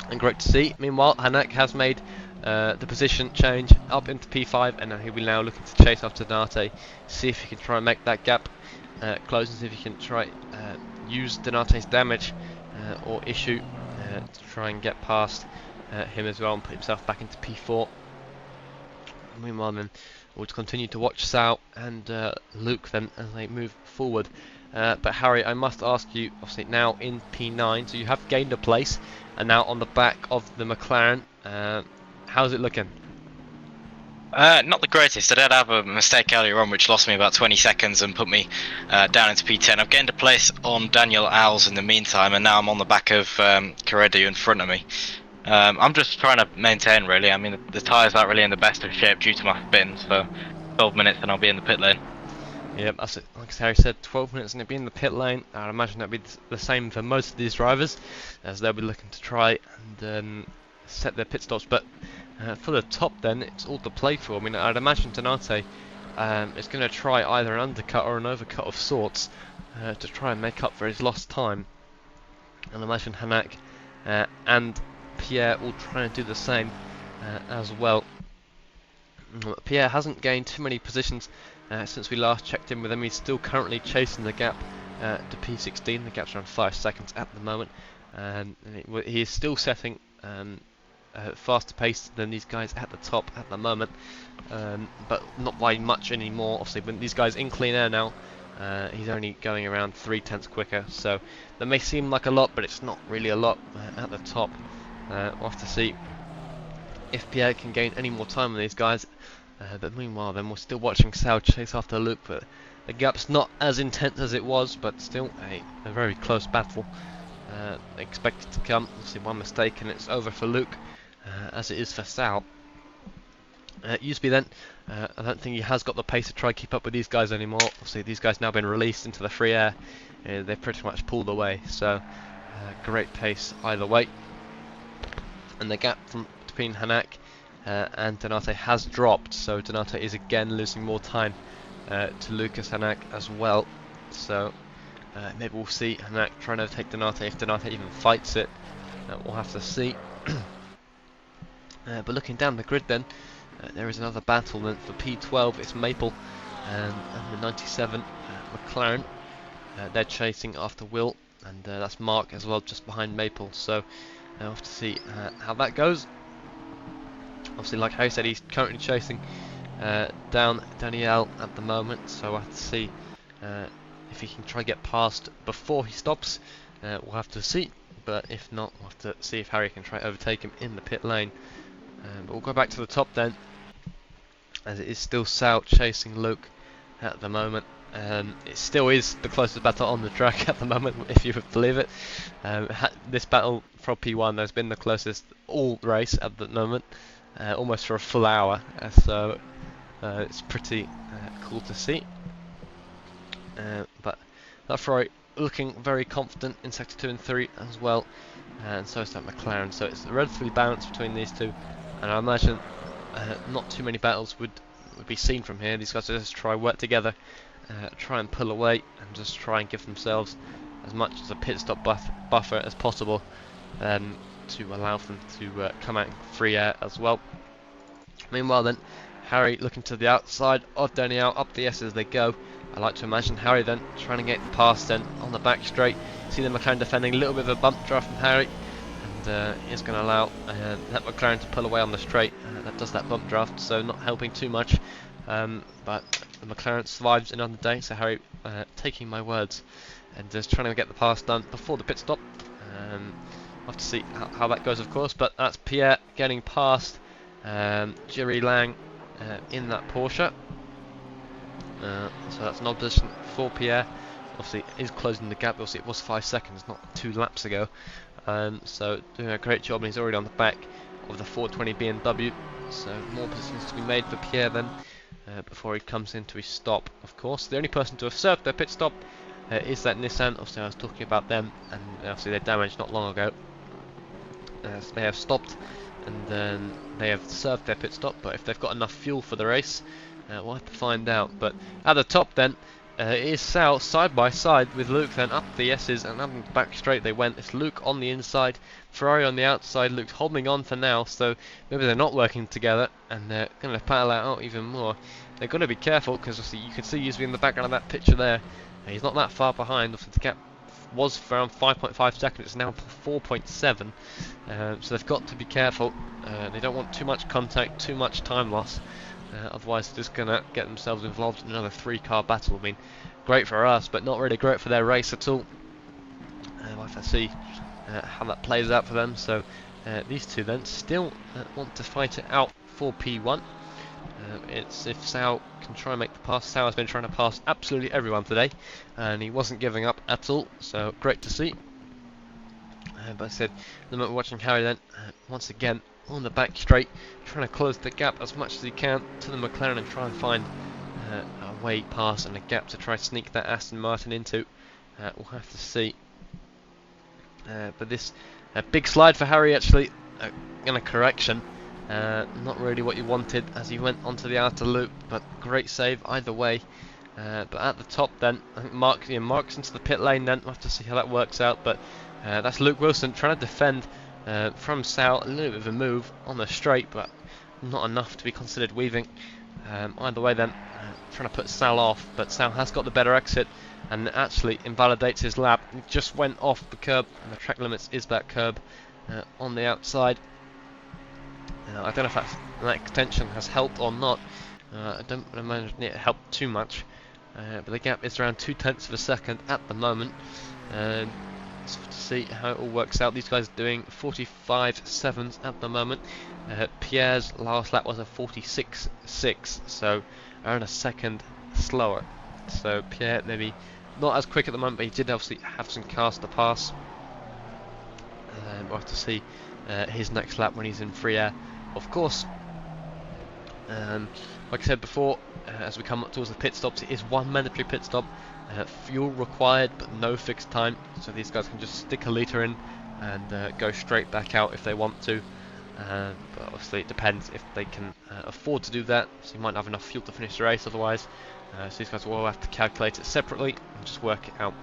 Speaker 5: and great to see. Meanwhile, Hanak has made the position change up into P5, and he will now looking to chase after Denate, see if he can try and make that gap close, and see if he can try use Denate's damage or issue to try and get past him as well and put himself back into P4. Meanwhile then, we'll continue to watch Sal and Luke then as they move forward. But Harry, I must ask you, obviously now in P9, so you have gained a place and now on the back of the McLaren. How's it looking?
Speaker 1: Not the greatest. I did have a mistake earlier on which lost me about 20 seconds and put me down into P10. I've gained a place on Daniel Owls in the meantime, and now I'm on the back of Corredu in front of me. I'm just trying to maintain, really. I mean, the tyres aren't really in the best of shape due to my spin, so 12 minutes and I'll be in the pit lane.
Speaker 5: Yeah, that's it. Like Harry said, 12 minutes and it'll be in the pit lane. I'd imagine that'll be the same for most of these drivers, as they'll be looking to try and set their pit stops. But for the top then, it's all to play for. I mean, I'd imagine Donate is going to try either an undercut or an overcut of sorts to try and make up for his lost time. And I imagine Hanak and Pierre will try and do the same as well. Pierre hasn't gained too many positions since we last checked in with him. He's still currently chasing the gap to P16. The gap's around 5 seconds at the moment. He is still setting faster pace than these guys at the top at the moment, but not by much anymore. Obviously, when these guys in clean air now, he's only going around 3/10 quicker. So that may seem like a lot, but it's not really a lot at the top. We'll have to see if Pierre can gain any more time on these guys. But meanwhile then, we're still watching Sal chase after Luke, but the gap's not as intense as it was, but still a very close battle expected to come. Obviously one mistake and it's over for Luke, as it is for Sal. Useby then, I don't think he has got the pace to try and keep up with these guys anymore. Obviously these guys now been released into the free air, they've pretty much pulled away, so great pace either way. And the gap between Hanak and Donate has dropped, so Donate is again losing more time to Lucas Hanak as well. So maybe we'll see Hanak trying to overtake Donate if Donate even fights it. We'll have to see. But looking down the grid then, there is another battle then for P12. It's Maple and the 97 McLaren. They're chasing after Will, and that's Mark as well just behind Maple. So we'll have to see how that goes. Obviously, like Harry said, he's currently chasing down Danielle at the moment, so we'll have to see if he can try to get past before he stops. We'll have to see, but if not, we'll have to see if Harry can try to overtake him in the pit lane. But we'll go back to the top then, as it is still Sal chasing Luke at the moment. It still is the closest battle on the track at the moment, if you would believe it. This battle from P1 has been the closest all race at the moment, almost for a full hour, so it's pretty cool to see. But that's right, looking very confident in sector 2 and 3 as well, and so is that McLaren. So it's relatively balanced between these two, and I imagine not too many battles would be seen from here. These guys will just try work together, try and pull away, and just try and give themselves as much as a pit stop buffer as possible, to allow them to come out in free air as well. Meanwhile then, Harry looking to the outside of Danielle, up the S as they go. I like to imagine Harry then trying to get past then on the back straight. See the McLaren defending, a little bit of a bump draft from Harry, and is going to allow that McLaren to pull away on the straight. That does that bump draft, so not helping too much, but the McLaren survives another day. So Harry, taking my words and just trying to get the pass done before the pit stop. We'll have to see how that goes, of course, but that's Pierre getting past Jerry Lang in that Porsche. So that's an odd position for Pierre. Obviously is closing the gap. Obviously it was 5 seconds, not 2 laps ago. So doing a great job, and he's already on the back of the 420 BMW. So more positions to be made for Pierre then, before he comes into his stop. Of course, the only person to have served their pit stop is that Nissan. Obviously I was talking about them, and obviously they damaged not long ago. So they have stopped, and then they have served their pit stop, but if they've got enough fuel for the race, we'll have to find out. But at the top then, it is Sal side by side with Luke then up the S's, and up the back straight they went. It's Luke on the inside, Ferrari on the outside. Luke's holding on for now, so maybe they're not working together, and they're going to paddle out even more. They've got to be careful, because you can see Useby in the background of that picture there. He's not that far behind. Obviously the gap was around 5.5 seconds. It's now 4.7. So they've got to be careful. They don't want too much contact, too much time loss. Otherwise, they're just going to get themselves involved in another 3-car battle. I mean, great for us, but not really great for their race at all. We'll have to see how that plays out for them. So these two then still want to fight it out for P1. It's if Sao can try and make the pass. Sao has been trying to pass absolutely everyone today, and he wasn't giving up at all. So great to see. But I said, the moment we're watching Harry then, once again on the back straight, trying to close the gap as much as he can to the McLaren and try and find a way past and a gap to try to sneak that Aston Martin into. We'll have to see. But this big slide for Harry actually, in a correction. Not really what you wanted as he went onto the outer loop, but great save either way. But at the top then, I think Mark's into the pit lane then. We'll have to see how that works out. But that's Luke Wilson trying to defend from Sal. A little bit of a move on the straight, but not enough to be considered weaving. Either way then, trying to put Sal off, but Sal has got the better exit and actually invalidates his lap. He just went off the curb, and the track limits is that curb on the outside. I don't know if that extension has helped or not. I don't imagine it helped too much, but the gap is around 0.2 of a second at the moment. So to see how it all works out, these guys are doing 45.7s at the moment. Pierre's last lap was a 46.6, so around a second slower. So Pierre maybe not as quick at the moment, but he did obviously have some cars to pass. We'll have to see his next lap when he's in free air, of course. Like I said before, as we come up towards the pit stops, it is one mandatory pit stop. Fuel required, but no fixed time, so these guys can just stick a litre in and go straight back out if they want to. But obviously it depends if they can afford to do that, so you might not have enough fuel to finish the race otherwise. So these guys will have to calculate it separately and just work it out,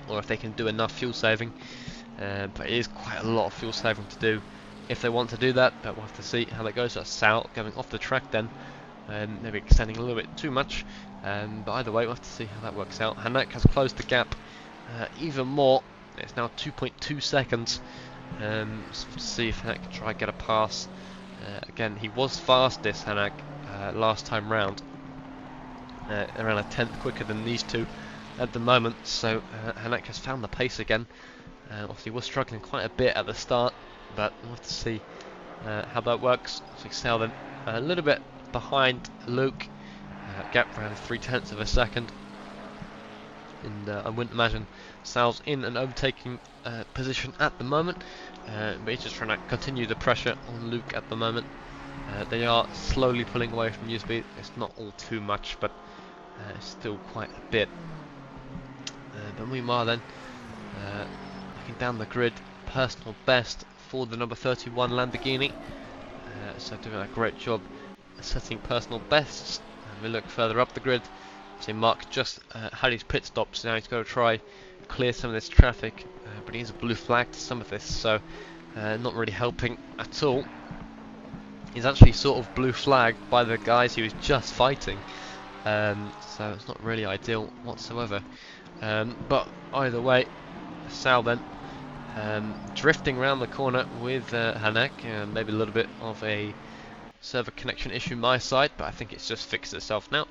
Speaker 5: or if they can do enough fuel saving. But it is quite a lot of fuel saving to do if they want to do that, but we'll have to see how that goes. That's Sal going off the track then, maybe extending a little bit too much, but either way we'll have to see how that works out. Hanak has closed the gap even more. It's now 2.2 seconds, so to see if Hanak can try and get a pass. Again, he was fastest, Hanak, last time round, around a tenth quicker than these two at the moment, so Hanak has found the pace again. Obviously was struggling quite a bit at the start, but we'll have to see how that works. So Sal then a little bit behind Luke, gap around 0.3 of a second, and I wouldn't imagine Sal's in an overtaking position at the moment, but he's just trying to continue the pressure on Luke at the moment. They are slowly pulling away from U-Speed. It's not all too much, but it's still quite a bit. But meanwhile then, looking down the grid, personal best for the number 31 Lamborghini. So doing a great job setting personal bests. And we look further up the grid. So Mark just had his pit stop, so now he's going to try clear some of this traffic, but he's blue flagged some of this, so not really helping at all. He's actually sort of blue flagged by the guys he was just fighting, so it's not really ideal whatsoever. But either way, Sal then drifting around the corner with Hanek, maybe a little bit of a server connection issue my side, but I think it's just fixed itself now.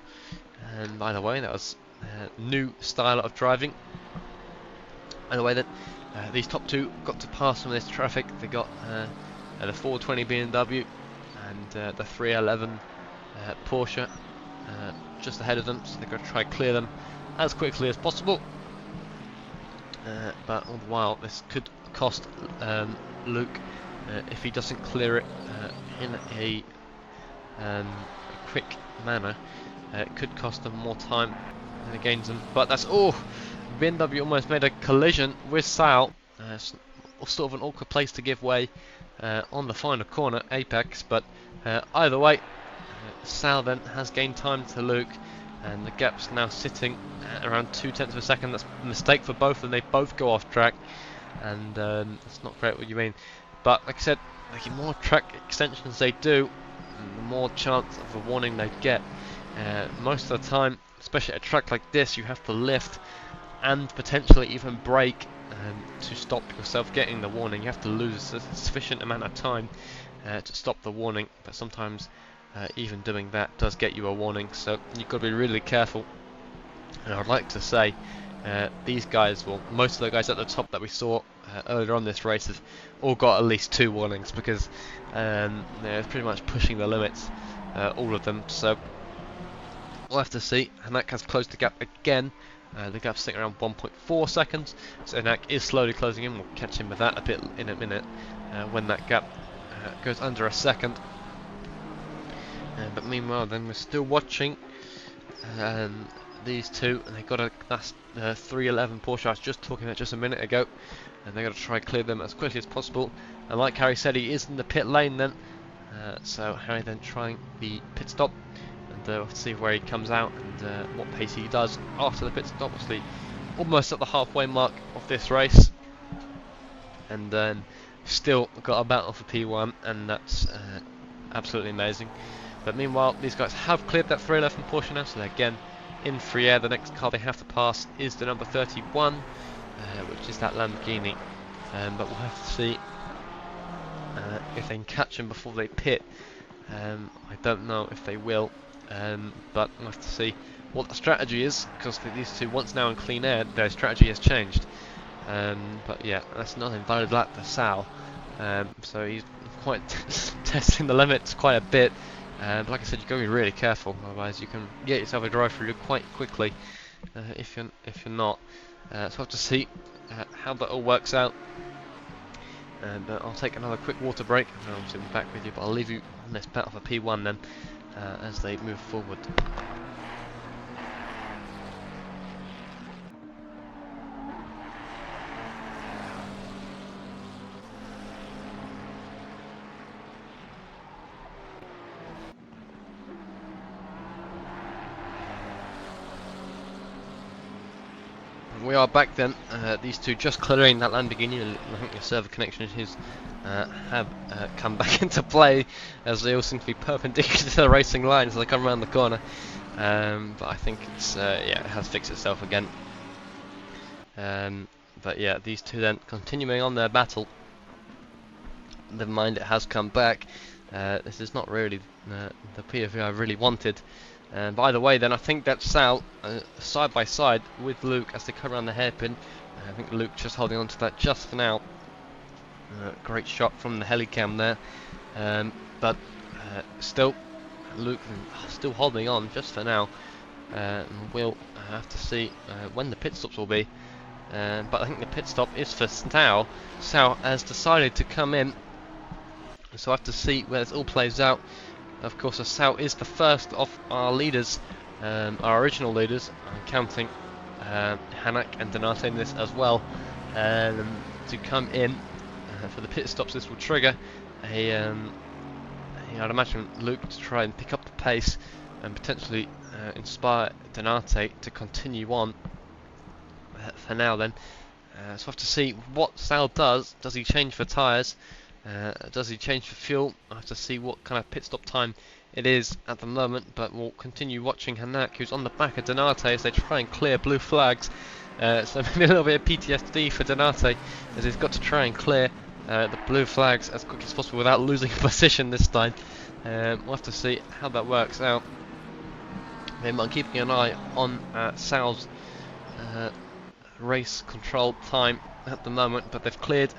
Speaker 5: And by the way, that was a new style of driving. Either way then, these top two got to pass some of this traffic. They got the 420 BMW and the 311 Porsche just ahead of them, so they're going to try and clear them as quickly as possible. But all the while, this could cost Luke, if he doesn't clear it in a quick manner, it could cost them more time than it gains them. But that's BMW almost made a collision with Sal. Sort of an awkward place to give way on the final corner, apex. But either way, Sal then has gained time to Luke, and the gap's now sitting at around 0.2 of a second. That's a mistake for both of them. They both go off track, and it's not great what you mean. But like I said, the more track extensions they do, the more chance of a warning they get. Most of the time, especially at a track like this, you have to lift and potentially even brake to stop yourself getting the warning. You have to lose a sufficient amount of time to stop the warning, but sometimes even doing that does get you a warning, so you've got to be really careful. And I'd like to say these guys, well, most of the guys at the top that we saw earlier on this race have all got at least 2 warnings, because they're pretty much pushing the limits, all of them. So we'll have to see. Hanak has closed the gap again. The gap's sitting around 1.4 seconds, so Hanak is slowly closing in. We'll catch him with that a bit in a minute when that gap goes under a second. But meanwhile, then we're still watching these two, and they got a last 311 Porsche I was just talking about just a minute ago, and they're going to try and clear them as quickly as possible. And like Harry said, he is in the pit lane then, so Harry then trying the pit stop, and we'll have to see where he comes out and what pace he does after the pit stop. Obviously almost at the halfway mark of this race, and then still got a battle for P1, and that's absolutely amazing. But meanwhile, these guys have cleared that 311 Porsche now, so they're again in free air. The next car they have to pass is the number 31, which is that Lamborghini. But we'll have to see if they can catch them before they pit. I don't know if they will, but we'll have to see what the strategy is, because these two, once now in clean air, their strategy has changed. But yeah, that's not an invalid lap for Sal. So he's quite testing the limits quite a bit. But like I said, you've got to be really careful, otherwise you can get yourself a drive-through quite quickly if you're not. So we'll have to see how that all works out. But I'll take another quick water break, and I'll be back with you. But I'll leave you on this battle for P1 then, as they move forward. We are back then, these two just clearing that Lamborghini. I think the server connection issues have come back into play, as they all seem to be perpendicular to the racing line as they come around the corner. But I think it's yeah, it has fixed itself again. But yeah, these two then continuing on their battle. Never mind, it has come back. This is not really the POV I really wanted. By the way, then I think that's Sal side by side with Luke as they come around the hairpin. I think Luke just holding on to that just for now. Great shot from the helicam there, but still Luke still holding on just for now. We'll have to see when the pit stops will be. But I think the pit stop is for Sal. Sal has decided to come in, so I have to see where this all plays out. Of course, Sal is the first of our leaders, our original leaders. I'm counting Hanak and Donate in this as well, to come in for the pit stops. This will trigger I'd imagine Luke to try and pick up the pace and potentially inspire Donate to continue on for now then. So we'll have to see what Sal does. Does he change for tyres? Does he change for fuel? I have to see what kind of pit stop time it is at the moment, but we'll continue watching Hanak, who's on the back of Donate as they try and clear blue flags. So maybe a little bit of PTSD for Donate, as he's got to try and clear the blue flags as quick as possible without losing a position this time. We'll have to see how that works out. I'm keeping an eye on Sal's race control time at the moment, but they've cleared.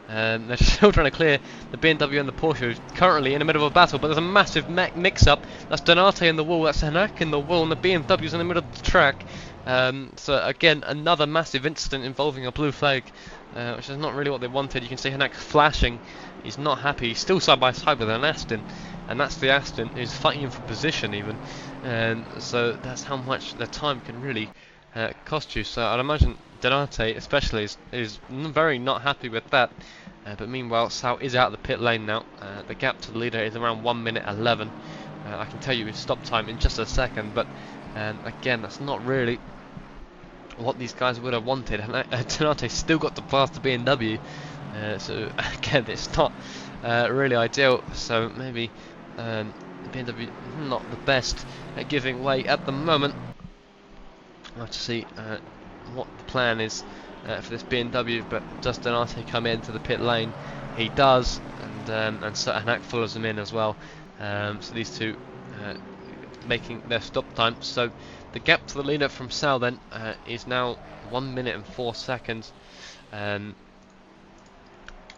Speaker 5: They're still trying to clear the BMW and the Porsche, who's currently in the middle of a battle, but there's a massive mix-up. That's Donate in the wall, that's Hanak in the wall, and the BMW's in the middle of the track. So again, another massive incident involving a blue flag, which is not really what they wanted. You can see Hanak flashing. He's not happy. He's still side by side with an Aston, and that's the Aston who's fighting him for position even. So that's how much the time can really cost you. So I'd imagine Donate especially is very not happy with that. But meanwhile, Sal is out of the pit lane now. The gap to the leader is around 1 minute 11. I can tell you his stop time in just a second, but again, that's not really what these guys would have wanted. Donate still got to pass the BMW, so again, it's not really ideal. So maybe the BMW not the best at giving way at the moment. We'll have to see what the plan is for this BMW, but does Donate come into the pit lane? He does, and Hanak follows him in as well. So these two making their stop time. So the gap to the leader from Sal then is now 1 minute and 4 seconds.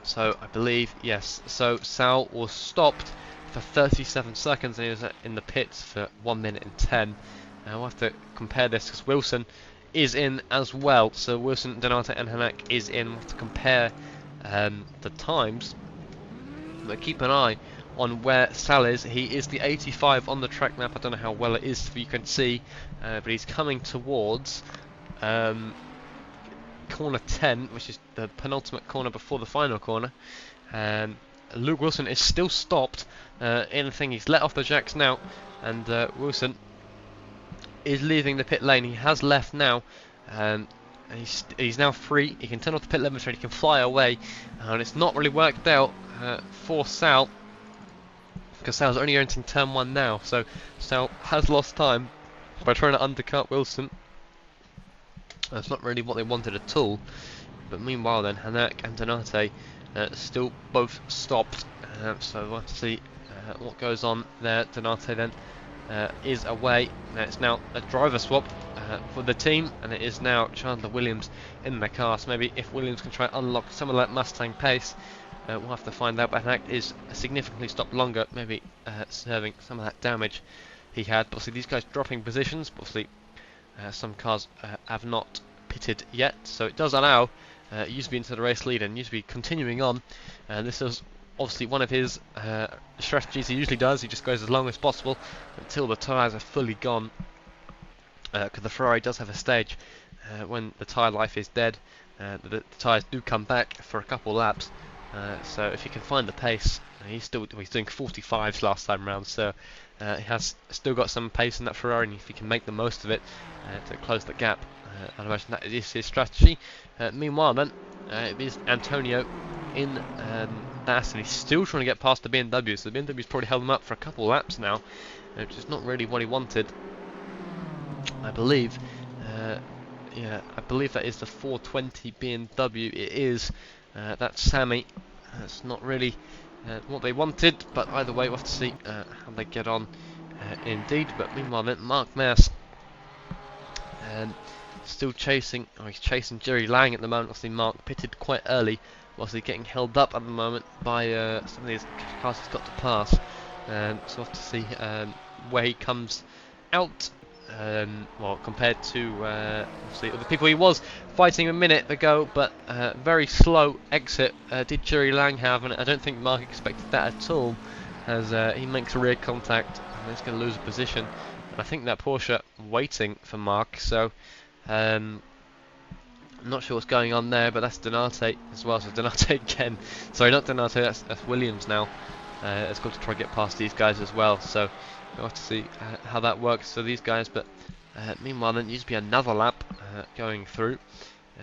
Speaker 5: So I believe, yes, so Sal was stopped for 37 seconds and he was in the pits for 1 minute and 10. We'll have to compare this because Wilson is in as well. So Wilson, Donate and Hanak is in. We'll have to compare the times. But keep an eye on where Sal is. He is the 85 on the track map. I don't know how well it is, you can see, but he's coming towards corner 10, which is the penultimate corner before the final corner. And Luke Wilson is still stopped in the thing. He's let off the jacks now, and Wilson is leaving the pit lane. He has left now, and he's now free. He can turn off the pit limiter. He can fly away, and it's not really worked out for Sal, because Sal's only entering turn 1 now. So Sal has lost time by trying to undercut Wilson. That's not really what they wanted at all. But meanwhile then, Hanak and Donate still both stopped. So we'll have to see what goes on there. Donate then is away. It's now a driver swap for the team, and it is now Chandler Williams in the car. So maybe if Williams can try and unlock some of that Mustang pace, we'll have to find out. But Hanak is significantly stopped longer, maybe serving some of that damage he had. But obviously these guys dropping positions, but obviously some cars have not pitted yet, so it does allow Usby into the race lead and Usby continuing on. And this is obviously one of his strategies. He usually does. He just goes as long as possible until the tyres are fully gone, because the Ferrari does have a stage when the tyre life is dead. The tyres do come back for a couple laps, so if he can find the pace, he's doing 45s last time round, so he has still got some pace in that Ferrari, and if he can make the most of it to close the gap, I'd imagine that is his strategy. Meanwhile then, it is Antonio in that, and he's still trying to get past the BMW, so the BMW's probably held him up for a couple laps now, which is not really what he wanted, I believe. Yeah, I believe that is the 420 BMW. It is. That's Sammy. That's not really what they wanted, but either way we'll have to see how they get on indeed. But meanwhile then, Mark Mass still chasing, he's chasing Jerry Lang at the moment. Obviously Mark pitted quite early, whilst he's getting held up at the moment by some of these cars he's got to pass. So we'll have to see where he comes out. Well, compared to obviously the people he was fighting a minute ago, but very slow exit did Jerry Lang have, and I don't think Mark expected that at all, as he makes a rear contact and he's going to lose a position. And I think that Porsche waiting for Mark, so I'm not sure what's going on there, but that's Donate as well. So Donate again, sorry, not Donate, that's Williams now. Has got to try and get past these guys as well, so we'll have to see how that works for these guys. But meanwhile there needs to be another lap going through.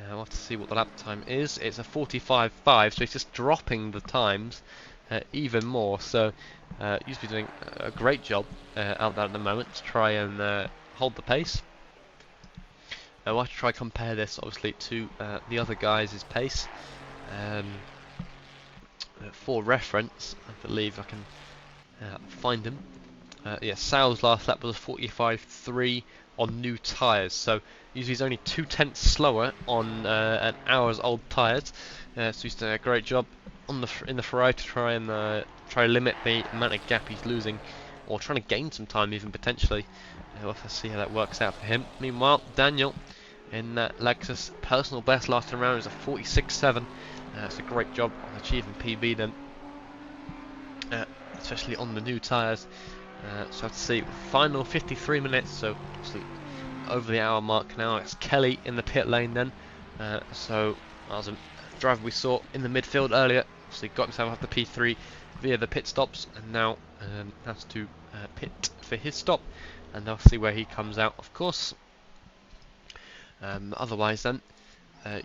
Speaker 5: We'll have to see what the lap time is. It's a 45.5, so it's just dropping the times even more. So used to be doing a great job out there at the moment to try and hold the pace. We'll have to try and compare this obviously to the other guys' pace. For reference, I believe I can find him. Yeah, Sal's last lap was a 45.3 on new tyres, so usually he's only 2/10 slower on an hour's old tyres. So he's doing a great job on in the Ferrari to try and limit the amount of gap he's losing, or trying to gain some time even potentially. We'll have to see how that works out for him. Meanwhile, Daniel in that Lexus personal best last time round is a 46.7. It's a great job on achieving PB then, especially on the new tyres. So I have to see, final 53 minutes, so obviously over the hour mark now. It's Kelly in the pit lane then. So that was a driver we saw in the midfield earlier, obviously got himself up the P3 via the pit stops, and now has to pit for his stop, and I'll see where he comes out, of course. Otherwise then,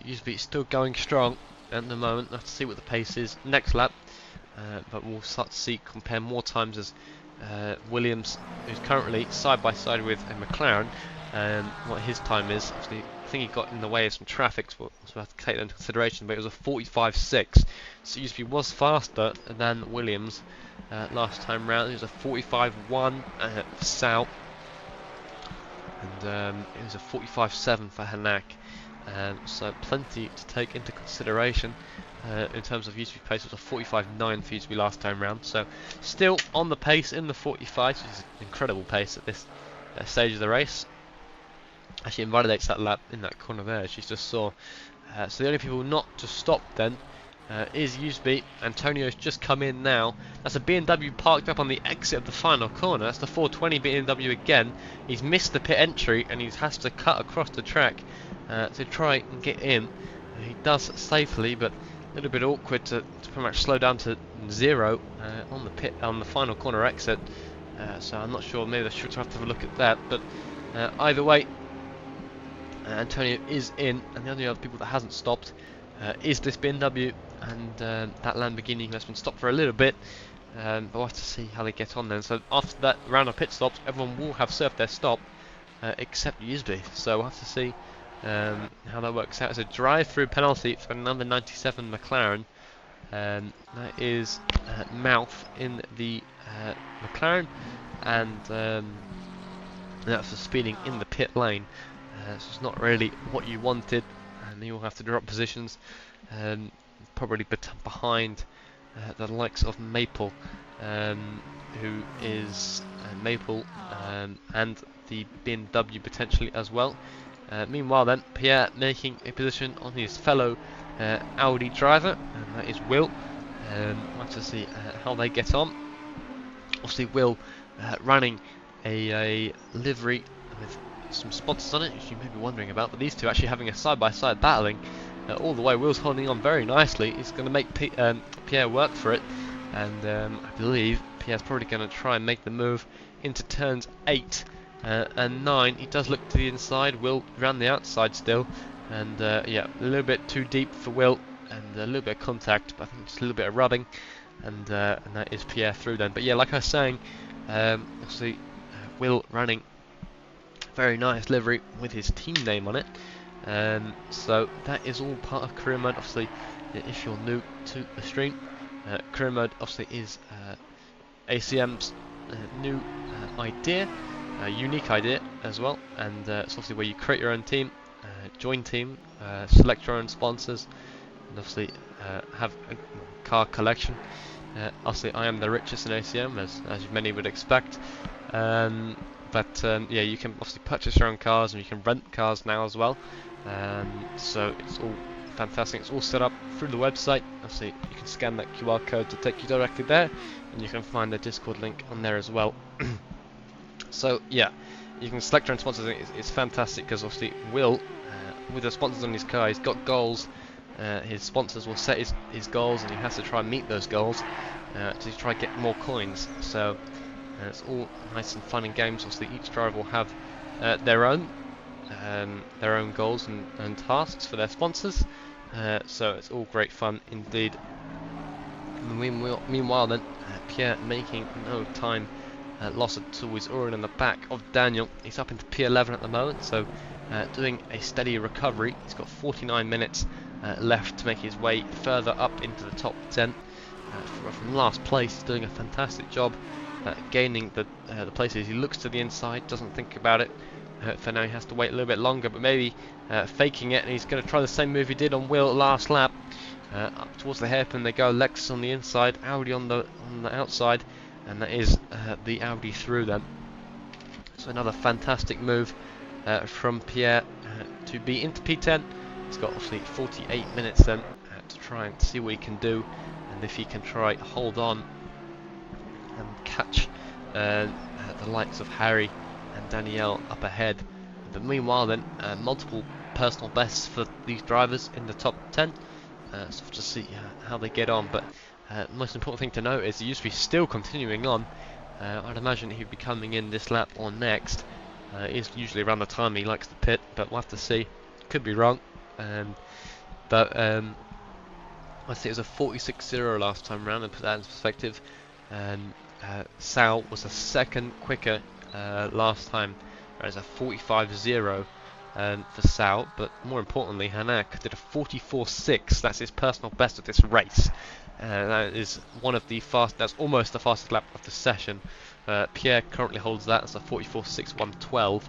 Speaker 5: usually it's still going strong at the moment. We'll have to see what the pace is next lap, but we'll start to compare more times as Williams, who's currently side by side with a McLaren, what his time is. Obviously think he got in the way of some traffic, so we'll have to take that into consideration. But it was a 45.6, so USB was faster than Williams last time round. It was a 45.1 for Sal, and it was a 45.7 for Hanak. So plenty to take into consideration in terms of USB pace. It was a 45.9 for USB last time round, so still on the pace in the 45s, which is an incredible pace at this stage of the race. Actually invalidates that lap in that corner there, as you just saw. So the only people not to stop then is USB. Antonio's just come in now. That's a BMW parked up on the exit of the final corner. That's the 420 BMW again. He's missed the pit entry and he has to cut across the track to try and get in. He does safely, but a little bit awkward to pretty much slow down to 0 on the final corner exit. So I'm not sure, maybe I should have to have a look at that, but either way, Antonio is in, and the only other people that hasn't stopped is this BMW and that Lamborghini, who has been stopped for a little bit, but we'll have to see how they get on then. So after that round of pit stops, everyone will have served their stop except USB, so we'll have to see how that works out. It's a drive-through penalty for number 97 McLaren, that is Mouth in the McLaren, and that's for speeding in the pit lane. So it's not really what you wanted, and you will have to drop positions, probably behind the likes of Maple, who is Maple, and the BMW potentially as well. Meanwhile then, Pierre making a position on his fellow Audi driver, and that is Will. We'll have to see how they get on. Obviously Will running a livery with some sponsors on it, which you may be wondering about, but these two actually having a side-by-side battling all the way. Will's holding on very nicely. He's going to make Pierre work for it, and I believe Pierre's probably going to try and make the move into turns 8 and 9. He does look to the inside. Will around the outside still, and yeah, a little bit too deep for Will, and a little bit of contact, but I think just a little bit of rubbing, and that is Pierre through then. But yeah, like I was saying, obviously Will running very nice livery with his team name on it, so that is all part of career mode. Obviously, if you're new to the stream, career mode obviously is ACM's new idea, unique idea as well, and it's obviously where you create your own team, join team, select your own sponsors, and obviously have a car collection. Obviously I am the richest in ACM, as many would expect, but yeah, you can obviously purchase your own cars, and you can rent cars now as well, so it's all fantastic. It's all set up through the website. Obviously you can scan that QR code to take you directly there, and you can find the Discord link on there as well. So yeah, you can select your own sponsors. It's fantastic, because obviously Will, with the sponsors on his car, he's got goals. His sponsors will set his goals, and he has to try and meet those goals to try and get more coins. So it's all nice and fun and games. Obviously each driver will have their own goals and tasks for their sponsors, so it's all great fun indeed. Meanwhile then, Pierre making no time loss at all. He's already in the back of Daniel. He's up into P11 at the moment, so doing a steady recovery. He's got 49 minutes left to make his way further up into the top 10. From last place, he's doing a fantastic job gaining the places. He looks to the inside, doesn't think about it. For now he has to wait a little bit longer, but maybe faking it, and he's going to try the same move he did on Will last lap. Up towards the hairpin they go. Lexus on the inside, Audi on the outside, and that is the Audi through them. So another fantastic move from Pierre to be into P10. He's got obviously 48 minutes then to try and see what he can do, and if he can try hold on and catch the likes of Harry and Danielle up ahead. But meanwhile then, multiple personal bests for these drivers in the top 10, so we'll have to see how they get on. But the most important thing to note is he used to be still continuing on. I'd imagine he'd be coming in this lap or next. It is usually around the time he likes to pit, but we'll have to see. Could be wrong, but I think it was a 46.0 last time round, and put that in perspective. Sal was a second quicker last time, whereas a 45.0 for Sal, but more importantly, Hanak did a 44.6. That's his personal best of this race. That is one of the fast. That's almost the fastest lap of the session. Pierre currently holds that as a 44.6.112,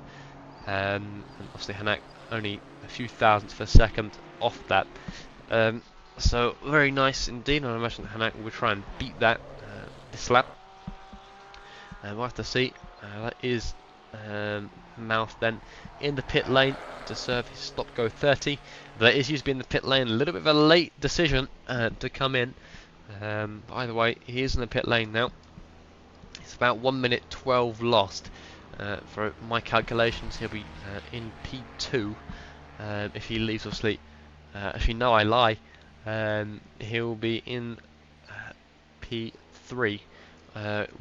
Speaker 5: and obviously Hanak only a few thousandths of a second off that. So very nice indeed. And I imagine Hanak will try and beat that this lap. We'll have to see. That is Mouth then in the pit lane to serve his stop-go 30. There is used to be in the pit lane. A little bit of a late decision to come in. By the way, he is in the pit lane now. It's about 1 minute 12 lost. For my calculations, he'll be in P2 if he leaves, obviously. Actually, no, I lie. He'll be in P3.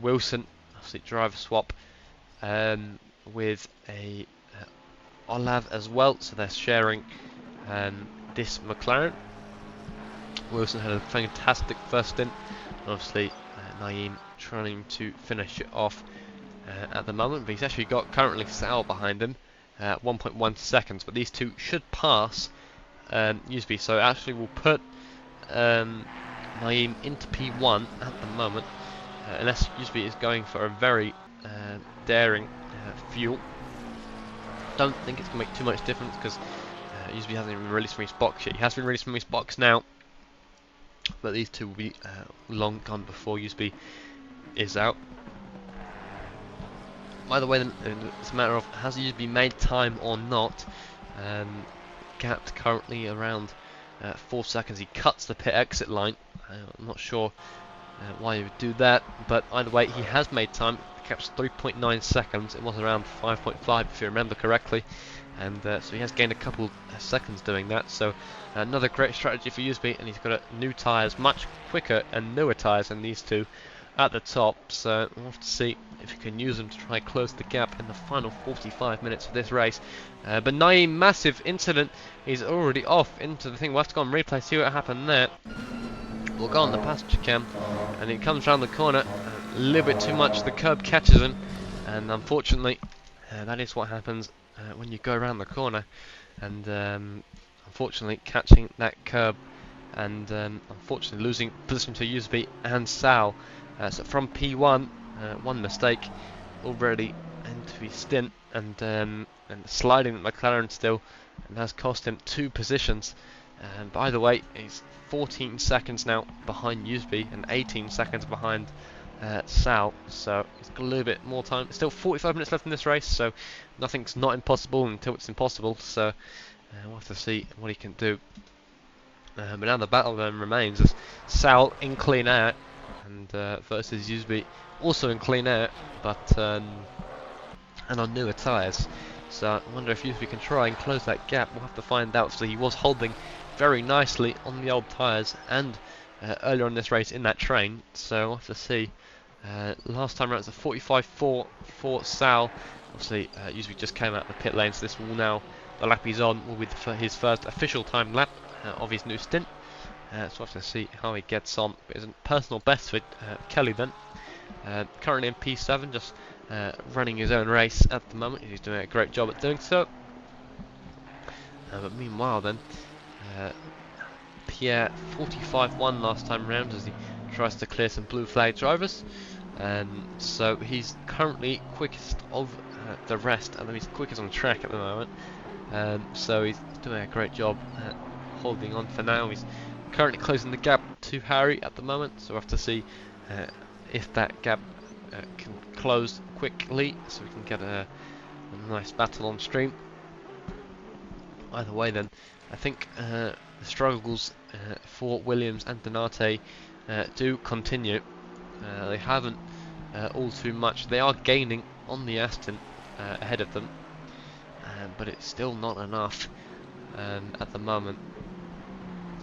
Speaker 5: Wilson, obviously, driver swap with a Olav as well, so they're sharing this McLaren. Wilson had a fantastic first stint. Obviously, Naeem trying to finish it off at the moment, but he's actually got currently Sal behind him at 1.1 seconds. But these two should pass Usby, so actually we'll put Naeem into P1 at the moment, unless Usby is going for a very daring fuel. Don't think it's going to make too much difference because Usby hasn't even been released from his box yet. He has been released from his box now, but these two will be long gone before Usby is out. By the way, then, it's a matter of has Usby made time or not. Gapped currently around 4 seconds. He cuts the pit exit line. I'm not sure why he would do that, but either way, he has made time. The cap's 3.9 seconds. It was around 5.5 if you remember correctly, and so he has gained a couple seconds doing that. So another great strategy for Usby, and he's got new tyres, much quicker and newer tyres than these two at the top. So we'll have to see if he can use them to try and close the gap in the final 45 minutes of this race. But Naeem, massive incident. He's already off into the thing. We'll have to go and replay, see what happened there. We'll go on the passenger cam, and he comes around the corner a little bit too much. The curb catches him, and unfortunately that is what happens when you go around the corner, and unfortunately catching that curb, and unfortunately losing position to Usby and Sal. So from P1, one mistake already into his stint, and sliding McLaren still, and has cost him 2 positions. By the way, he's 14 seconds now behind Usby and 18 seconds behind Sal, so he's got a little bit more time. Still 45 minutes left in this race, so nothing's not impossible until it's impossible, so we'll have to see what he can do. But now the battle then remains as Sal in clean air and versus Usby also in clean air, but and on newer tyres. So I wonder if Usby can try and close that gap. We'll have to find out. So he was holding very nicely on the old tyres and earlier on this race in that train, so we'll have to see. Last time around it was a 45.4 for Sal. Obviously Usby just came out of the pit lane, so this will now, the lap he's on will be his first official time lap of his new stint. So we'll have to see how he gets on. But it's a personal best for Kelly then. Currently in P7, just running his own race at the moment. He's doing a great job at doing so. But meanwhile then, Pierre 45.1 last time round as he tries to clear some blue flag drivers. So he's currently quickest of the rest, and he's quickest on track at the moment. So he's doing a great job holding on for now. He's currently closing the gap to Harry at the moment, so we'll have to see if that gap can close quickly, so we can get a nice battle on stream. Either way then, I think the struggles for Williams and Donate do continue. They haven't all too much. They are gaining on the Aston ahead of them, but it's still not enough at the moment.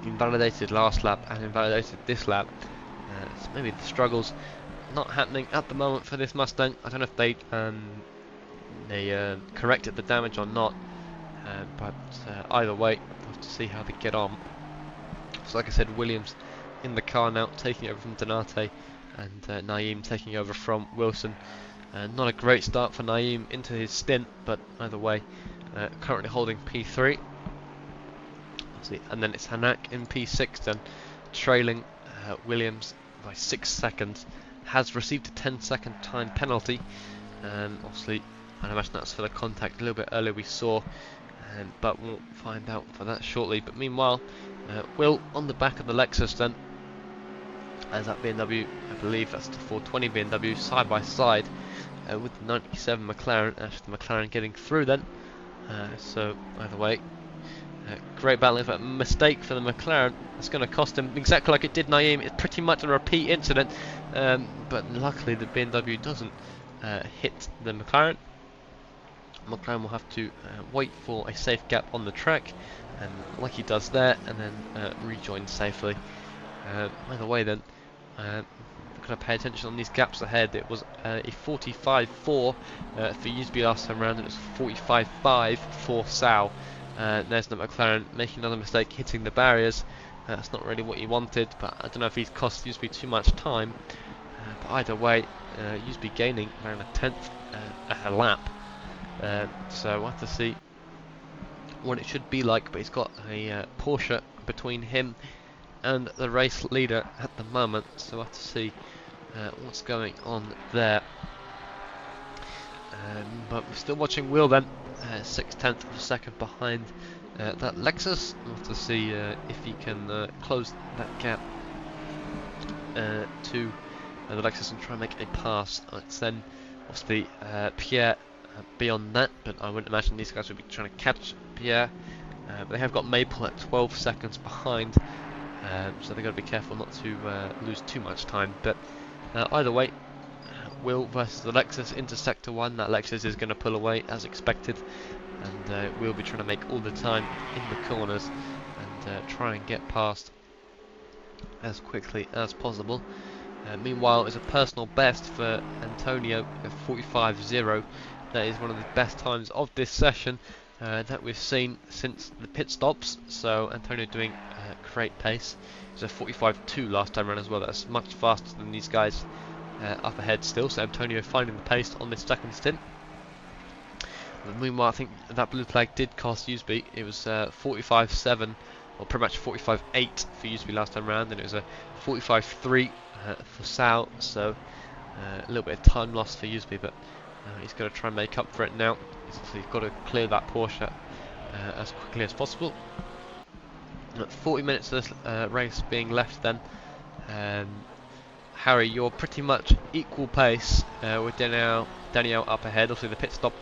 Speaker 5: Invalidated last lap and invalidated this lap, so maybe the struggles not happening at the moment for this Mustang. I don't know if they corrected the damage or not, but either way we'll have to see how they get on. So like I said, Williams in the car now, taking over from Donate, and Naeem taking over from Wilson. Not a great start for Naeem into his stint, but either way currently holding P3. And then it's Hanak in P6 then, trailing Williams by 6 seconds. Has received a 10-second time penalty, and obviously I'd imagine that's for the contact a little bit earlier we saw, but we'll find out for that shortly. But meanwhile, Will on the back of the Lexus then, as that BMW, I believe that's the 420 BMW, side by side with the 97 McLaren, after the McLaren getting through then. So either way, great battle. If a mistake for the McLaren, it's going to cost him exactly like it did Naeem. It's pretty much a repeat incident, but luckily the BMW doesn't hit the McLaren. McLaren will have to wait for a safe gap on the track, and like he does there, and then rejoin safely. Either way then, we're going to pay attention on these gaps ahead. It was a 45.4 for Usby last time round, and it was 45.5 for Sal. There's the McLaren making another mistake, hitting the barriers. That's not really what he wanted, but I don't know if he's cost Usby too much time. But either way, Usby gaining around a 10th a lap. So we'll have to see what it should be like, but he's got a Porsche between him and the race leader at the moment, so we'll have to see what's going on there. But we're still watching Will then, 6/10 of a second behind that Lexus. We'll have to see if he can close that gap to the Lexus and try and make a pass. It's then obviously Pierre beyond that, but I wouldn't imagine these guys would be trying to catch Pierre. But they have got Maple at 12 seconds behind, so they've got to be careful not to lose too much time. But either way, Will versus the Lexus into Sector 1. That Lexus is going to pull away as expected, and we'll be trying to make all the time in the corners and try and get past as quickly as possible. Meanwhile, it's a personal best for Antonio of 45.0. That is one of the best times of this session that we've seen since the pit stops. So Antonio doing great pace. It's a 45.2 last time around as well. That's much faster than these guys up ahead still. So Antonio finding the pace on this second stint. But meanwhile, I think that blue flag did cost Usby. It was 45.7, or pretty much 45.8 for Usby last time round, and it was a 45.3 for Sal. So a little bit of time lost for Usby, but he's got to try and make up for it now. He's got to clear that Porsche as quickly as possible. 40 minutes of this race being left then. Harry, you're pretty much equal pace with Danielle up ahead. Obviously the pit stop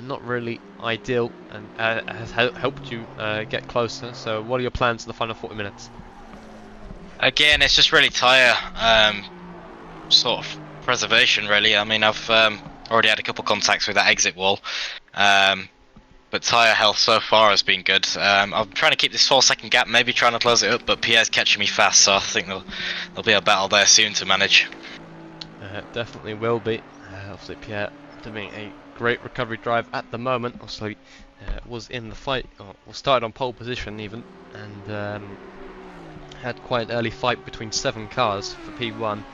Speaker 5: not really ideal, and has helped you get closer. So what are your plans in the final 40 minutes?
Speaker 1: Again, it's just really tyre sort of preservation, really. I mean, I've already had a couple contacts with that exit wall, but tyre health so far has been good. I'm trying to keep this 4-second gap, maybe trying to close it up, but Pierre's catching me fast, so I think there'll be a battle there soon to manage.
Speaker 5: Definitely will be. Obviously Pierre doing a great recovery drive at the moment. Obviously was in the fight, or started on pole position even, and had quite an early fight between 7 cars for P1,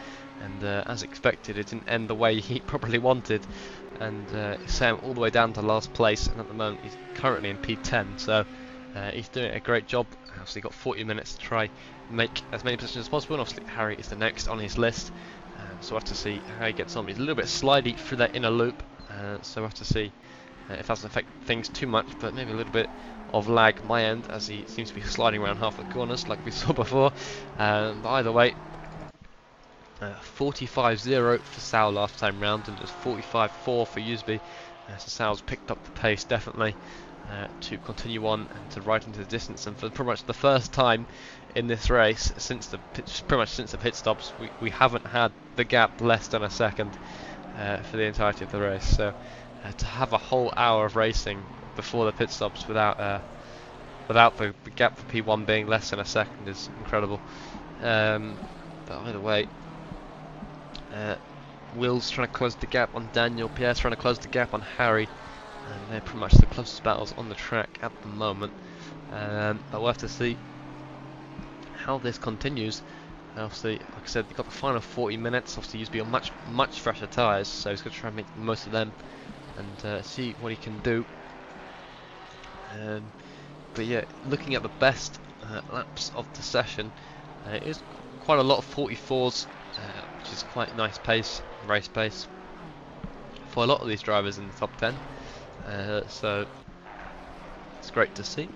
Speaker 5: and as expected it didn't end the way he probably wanted, and Sam all the way down to last place, and at the moment he's currently in P10, so he's doing a great job. Obviously got 40 minutes to try make as many positions as possible, and obviously Harry is the next on his list, so we'll have to see how he gets on. He's a little bit slidey through that inner loop, so we'll have to see if that doesn't affect things too much, but maybe a little bit of lag my end as he seems to be sliding around half the corners like we saw before. But either way, 45.0 for Sal last time round, and it was 45.4 for Usby. So Sal's picked up the pace definitely to continue on and to right into the distance, and for pretty much the first time in this race since the pit stops, we haven't had the gap less than a second for the entirety of the race. So to have a whole hour of racing before the pit stops without the gap for P1 being less than a second is incredible. But either way, Will's trying to close the gap on Daniel, Pierre's trying to close the gap on Harry, and they're pretty much the closest battles on the track at the moment. But we'll have to see how this continues. Obviously, like I said, you've got the final 40 minutes. Obviously, Usby on much fresher tyres, so he's going to try and make the most of them and see what he can do. But yeah, looking at the best laps of the session, it is quite a lot of 44s, which is quite nice pace, race pace for a lot of these drivers in the top 10. So it's great to see.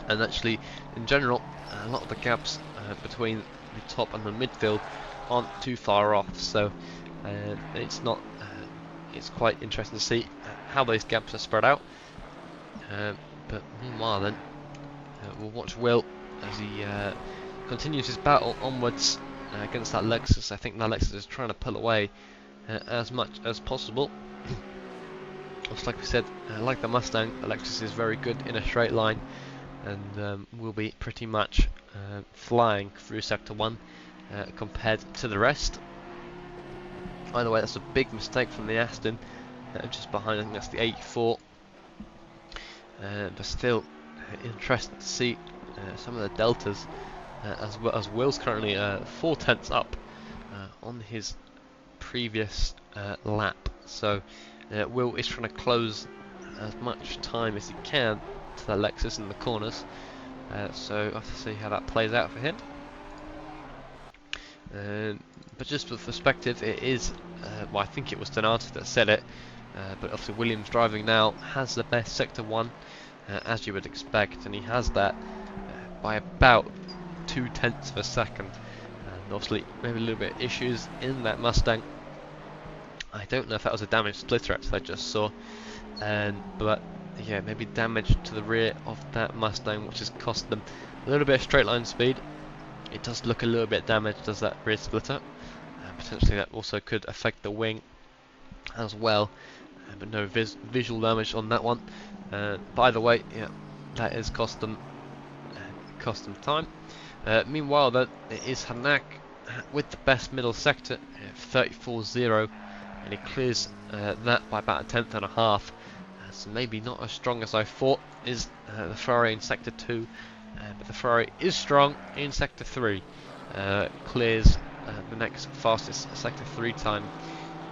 Speaker 5: And actually, in general, a lot of the gaps between the top and the midfield aren't too far off. So it's not. It's quite interesting to see how those gaps are spread out. But meanwhile, then we'll watch Will as he continues his battle onwards against that Lexus. I think that Lexus is trying to pull away as much as possible. Just like we said, like the Mustang, the Lexus is very good in a straight line, and will be pretty much flying through Sector 1 compared to the rest. Either way, that's a big mistake from the Aston, just behind. I think that's the 84. But still, interesting to see some of the deltas, as well as Will's currently 4 tenths up on his previous lap. So Will is trying to close as much time as he can to the Lexus in the corners. So I have to see how that plays out for him. But just for perspective, it is, well, I think it was Donato that said it, but obviously Williams driving now has the best Sector 1, as you would expect, and he has that by about 2 tenths of a second. And obviously maybe a little bit of issues in that Mustang. I don't know if that was a damaged splitter actually I just saw, but yeah, maybe damage to the rear of that Mustang, which has cost them a little bit of straight line speed. It does look a little bit damaged, does that rear splitter. Potentially that also could affect the wing as well, but no visual damage on that one. By the way, yeah, that has cost them time. Meanwhile, that it is Hanak with the best middle sector, 34.0, and he clears that by about a tenth and a half. So maybe not as strong as I thought is the Ferrari in Sector 2, but the Ferrari is strong in Sector 3. Clears the next fastest Sector 3 time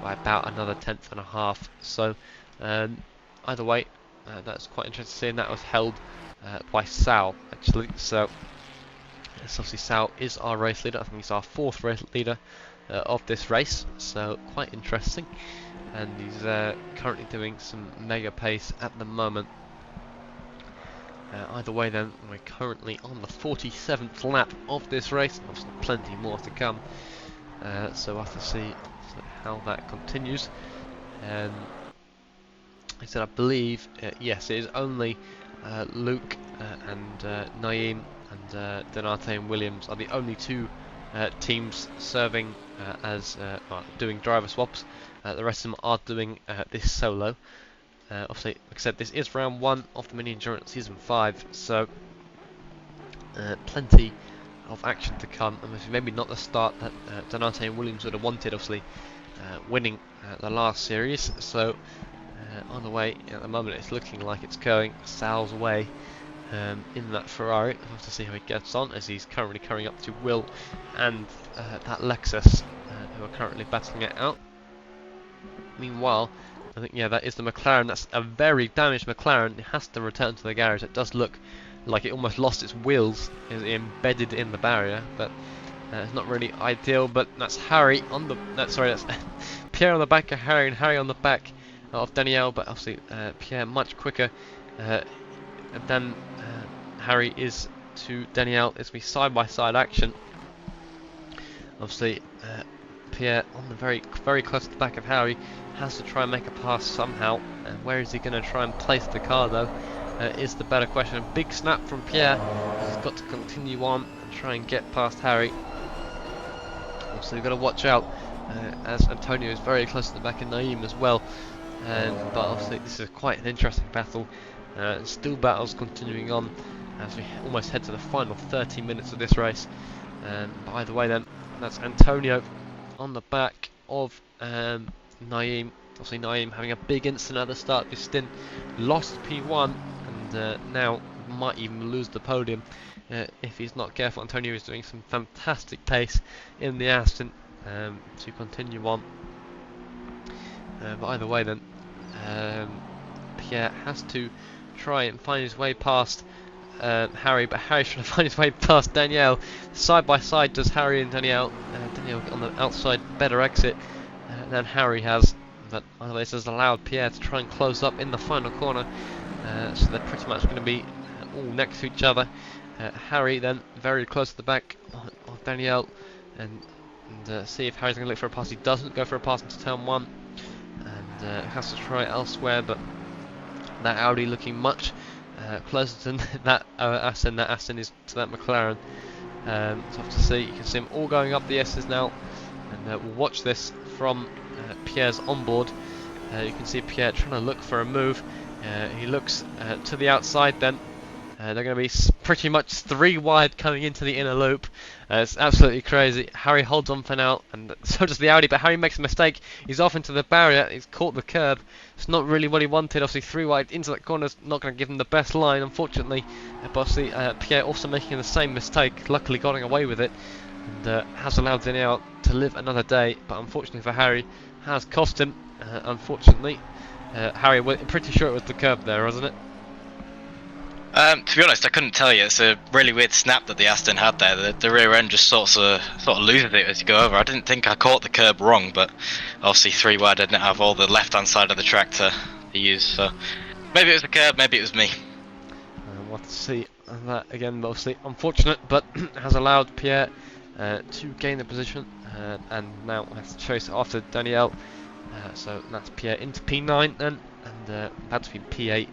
Speaker 5: by about another tenth and a half. So either way, that's quite interesting to see, and that was held by Sal actually. So obviously Sal is our race leader. I think he's our 4th race leader of this race, so quite interesting. And he's currently doing some mega pace at the moment. Either way then, we're currently on the 47th lap of this race, and obviously plenty more to come. So we'll have to see how that continues. I said I believe, yes, it is only Luke and Naeem and Donate and Williams are the only 2 teams serving as doing driver swaps. The rest of them are doing this solo. Obviously, like I said, this is round 1 of the Mini Endurance Season 5, so plenty of action to come. And maybe not the start that Donate and Williams would have wanted, obviously, winning the last series. So, on the way, at the moment, it's looking like it's going Sal's way in that Ferrari. We'll have to see how he gets on, as he's currently coming up to Will and that Lexus, who are currently battling it out. Meanwhile, I think, yeah, that is the McLaren. That's a very damaged McLaren. It has to return to the garage. It does look like it almost lost its wheels, embedded in the barrier, but it's not really ideal. But that's Harry on the... that's Pierre on the back of Harry, and Harry on the back of Danielle, but obviously Pierre much quicker than Harry is to Danielle. It's be side-by-side action. Obviously, Pierre on the very close to the back of Harry, has to try and make a pass somehow. And where is he going to try and place the car though, is the better question. A big snap from Pierre. He's got to continue on and try and get past Harry. So you've got to watch out, as Antonio is very close to the back of Naeem as well. But obviously this is quite an interesting battle. Still battles continuing on as we almost head to the final 30 minutes of this race. But either way then, that's Antonio on the back of Naeem. Obviously Naeem having a big incident at the start of his stint, lost P1, and now might even lose the podium if he's not careful. Antonio is doing some fantastic pace in the Aston to continue on. But either way then, Pierre has to try and find his way past Harry, but Harry's trying to find his way past Danielle. Side by side does Harry and Danielle. Danielle on the outside, better exit than Harry has, but this has allowed Pierre to try and close up in the final corner, so they're pretty much going to be all next to each other. Harry then very close to the back of Danielle, and see if Harry's going to look for a pass. He doesn't go for a pass into turn 1, and has to try it elsewhere, but that Audi looking much closer to that Aston. That Aston is to that McLaren. Tough to see. You can see them all going up the S's now, and we'll watch this from Pierre's onboard. You can see Pierre trying to look for a move. He looks to the outside then. They're going to be pretty much 3 wide coming into the inner loop. It's absolutely crazy. Harry holds on for now, and so does the Audi, but Harry makes a mistake. He's off into the barrier. He's caught the curb. It's not really what he wanted. Obviously 3 wide into that corner is not going to give him the best line, unfortunately. But obviously Pierre also making the same mistake, luckily getting away with it, and has allowed Danielle to live another day, but unfortunately for Harry, has cost him. Unfortunately, Harry, pretty sure it was the curb there, wasn't it?
Speaker 1: To be honest, I couldn't tell you. It's a really weird snap that the Aston had there. The rear end just sort of loses it as you go over. I didn't think I caught the curb wrong, but obviously 3 wide didn't have all the left-hand side of the track to use. So maybe it was the curb, maybe it was me.
Speaker 5: We'll have to see that again. Obviously unfortunate, but has allowed Pierre to gain the position, and now has to chase after Danielle. So that's Pierre into P9 then, and about to be P8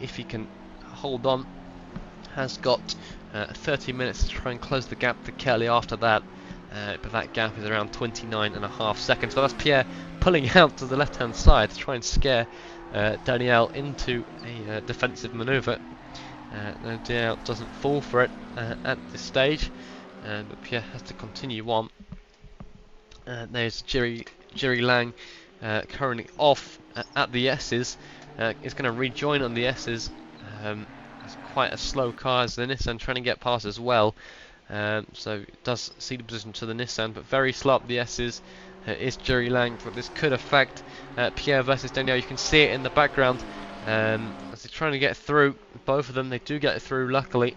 Speaker 5: if he can hold on. Has got 30 minutes to try and close the gap to Kelly after that, but that gap is around 29.5 seconds. So that's Pierre pulling out to the left hand side to try and scare Danielle into a defensive manoeuvre. No doubt doesn't fall for it at this stage, but Pierre has to continue on. There's Jerry Lang currently off at the S's. Is going to rejoin on the S's. It's quite a slow car as the Nissan trying to get past as well, so it does see the position to the Nissan, but very slow up the S's is Jerry Lang, but this could affect Pierre versus Danielle. You can see it in the background as they're trying to get through. Both of them, they do get through luckily.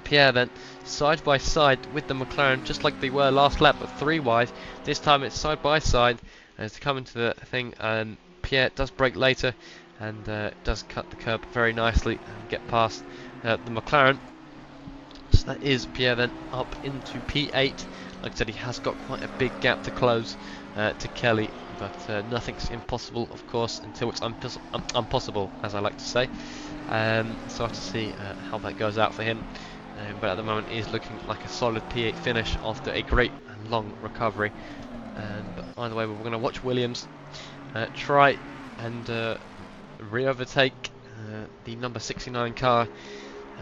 Speaker 5: Pierre then side by side with the McLaren, just like they were last lap, but 3 wide. This time it's side by side as they come into the thing, and Pierre does brake later, and does cut the curb very nicely and get past the McLaren. So that is Pierre then up into P8. Like I said, he has got quite a big gap to close to Kelly, but nothing's impossible, of course, until it's impossible, as I like to say. So I have to see how that goes out for him. But at the moment, he is looking like a solid P8 finish after a great and long recovery. But either way, we're going to watch Williams try and re-overtake the number 69 car.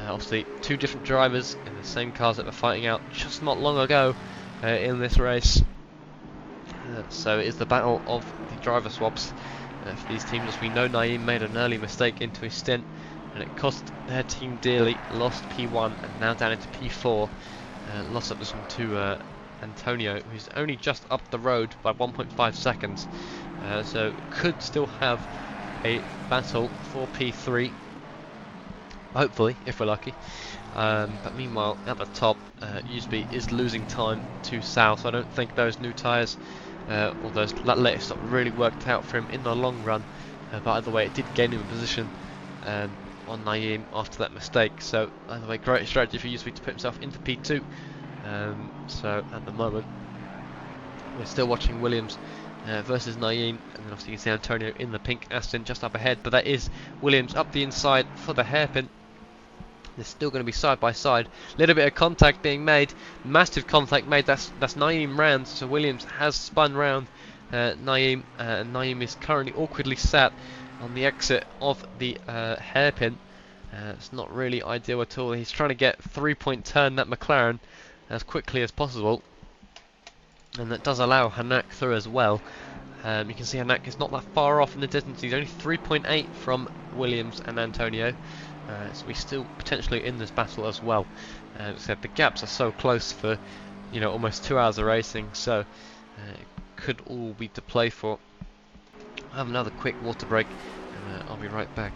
Speaker 5: Obviously 2 different drivers in the same cars that were fighting out just not long ago in this race. So it is the battle of the driver swaps for these teams. As we know, Naeem made an early mistake into his stint, and it cost their team dearly. Lost P1 and now down into P4. Lost up this one to Antonio, who's only just up the road by 1.5 seconds. So could still have a battle for P3, hopefully, if we're lucky. But meanwhile, at the top, Usby is losing time to Sal, so I don't think those new tyres or that latest stop really worked out for him in the long run. But either way, it did gain him a position on Naeem after that mistake. So either way, great strategy for Usby to put himself into P2. So at the moment, we're still watching Williams versus Naeem, and then obviously you can see Antonio in the pink Aston just up ahead, but that is Williams up the inside for the hairpin. They're still going to be side by side. Little bit of contact being made, massive contact made. That's Naeem round, so Williams has spun round Naeem, and Naeem is currently awkwardly sat on the exit of the hairpin. It's not really ideal at all. He's trying to get 3-point turn that McLaren as quickly as possible, and that does allow Hanak through as well. You can see Hanak is not that far off in the distance. He's only 3.8 from Williams and Antonio, so we're still potentially in this battle as well. So the gaps are so close for almost 2 hours of racing, so it could all be to play for. I'll have another quick water break, and I'll be right back.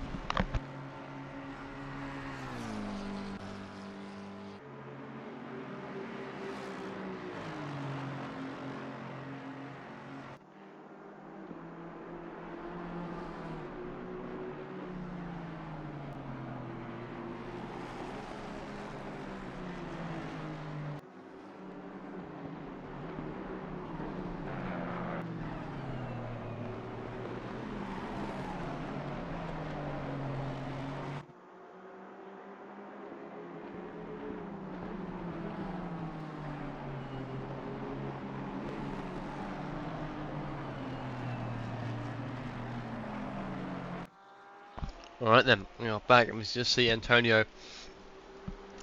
Speaker 5: Alright then, we are back and we just see Antonio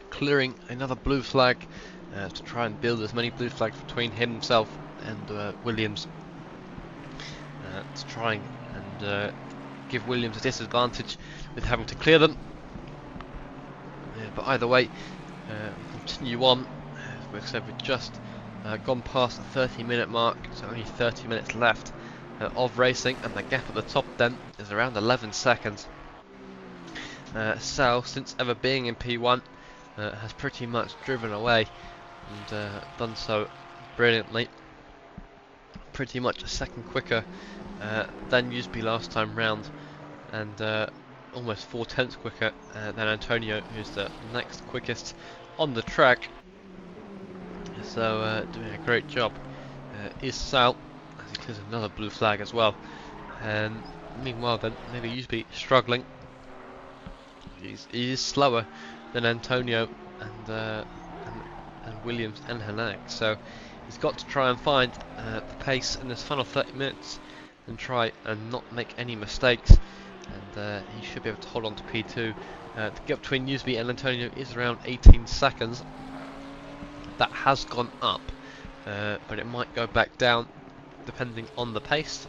Speaker 5: clearing another blue flag to try and build as many blue flags between himself and Williams to try and give Williams a disadvantage with having to clear them. But either way, we continue on. We've just gone past the 30-minute mark, so only 30 minutes left of racing, and the gap at the top then is around 11 seconds. Sal, since ever being in P1, has pretty much driven away and done so brilliantly. Pretty much a second quicker than Usby last time round, and almost 4/10 quicker than Antonio, who's the next quickest on the track. So doing a great job is Sal, as he clears another blue flag as well. And meanwhile then, maybe Usby struggling. He is slower than Antonio and Williams and Hellenic, so he's got to try and find the pace in this final 30 minutes and try and not make any mistakes, and he should be able to hold on to P2. The gap between Usby and Antonio is around 18 seconds. That has gone up, but it might go back down depending on the pace.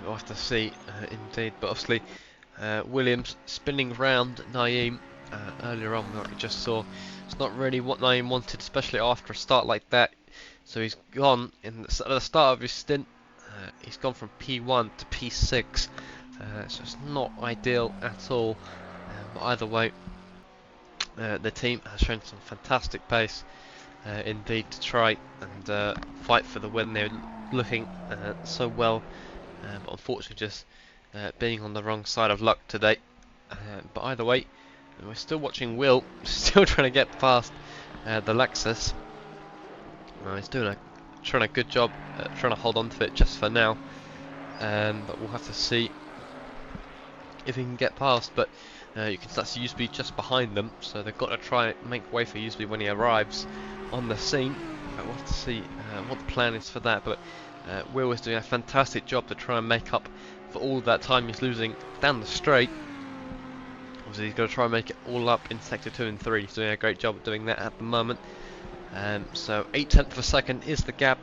Speaker 5: We'll have to see indeed, but obviously Williams spinning round Naeem earlier on, what we just saw. It's not really what Naeem wanted, especially after a start like that. So he's gone, at the start of his stint, he's gone from P1 to P6. So it's not ideal at all. But either way, the team has shown some fantastic pace indeed to try and fight for the win. They're looking so well, but unfortunately just being on the wrong side of luck today. But either way, we're still watching Will, still trying to get past the Lexus. He's trying a good job trying to hold on to it just for now, but we'll have to see if he can get past. But you can start to Usby just behind them, so they've got to try and make way for Usby when he arrives on the scene. We'll have to see what the plan is for that, but Will is doing a fantastic job to try and make up for all that time he's losing down the straight. Obviously he's going to try and make it all up in sector 2 and 3. He's doing a great job of doing that at the moment. So 0.8 of a second is the gap,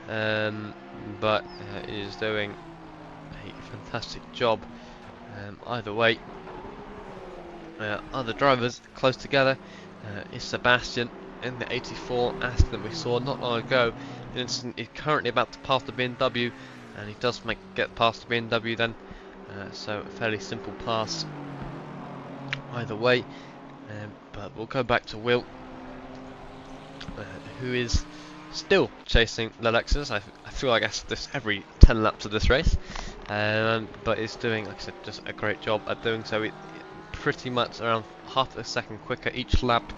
Speaker 5: but he is doing a fantastic job. Either way, other drivers close together is Sebastian in the 84 Aston that we saw not long ago. He's currently about to pass the BMW, and he does get past the BMW then, so a fairly simple pass either way. But we'll go back to Will, who is still chasing the Lexus. I feel like I ask this every 10 laps of this race, but is doing, like I said, just a great job at doing so. Pretty much around half a second quicker each lap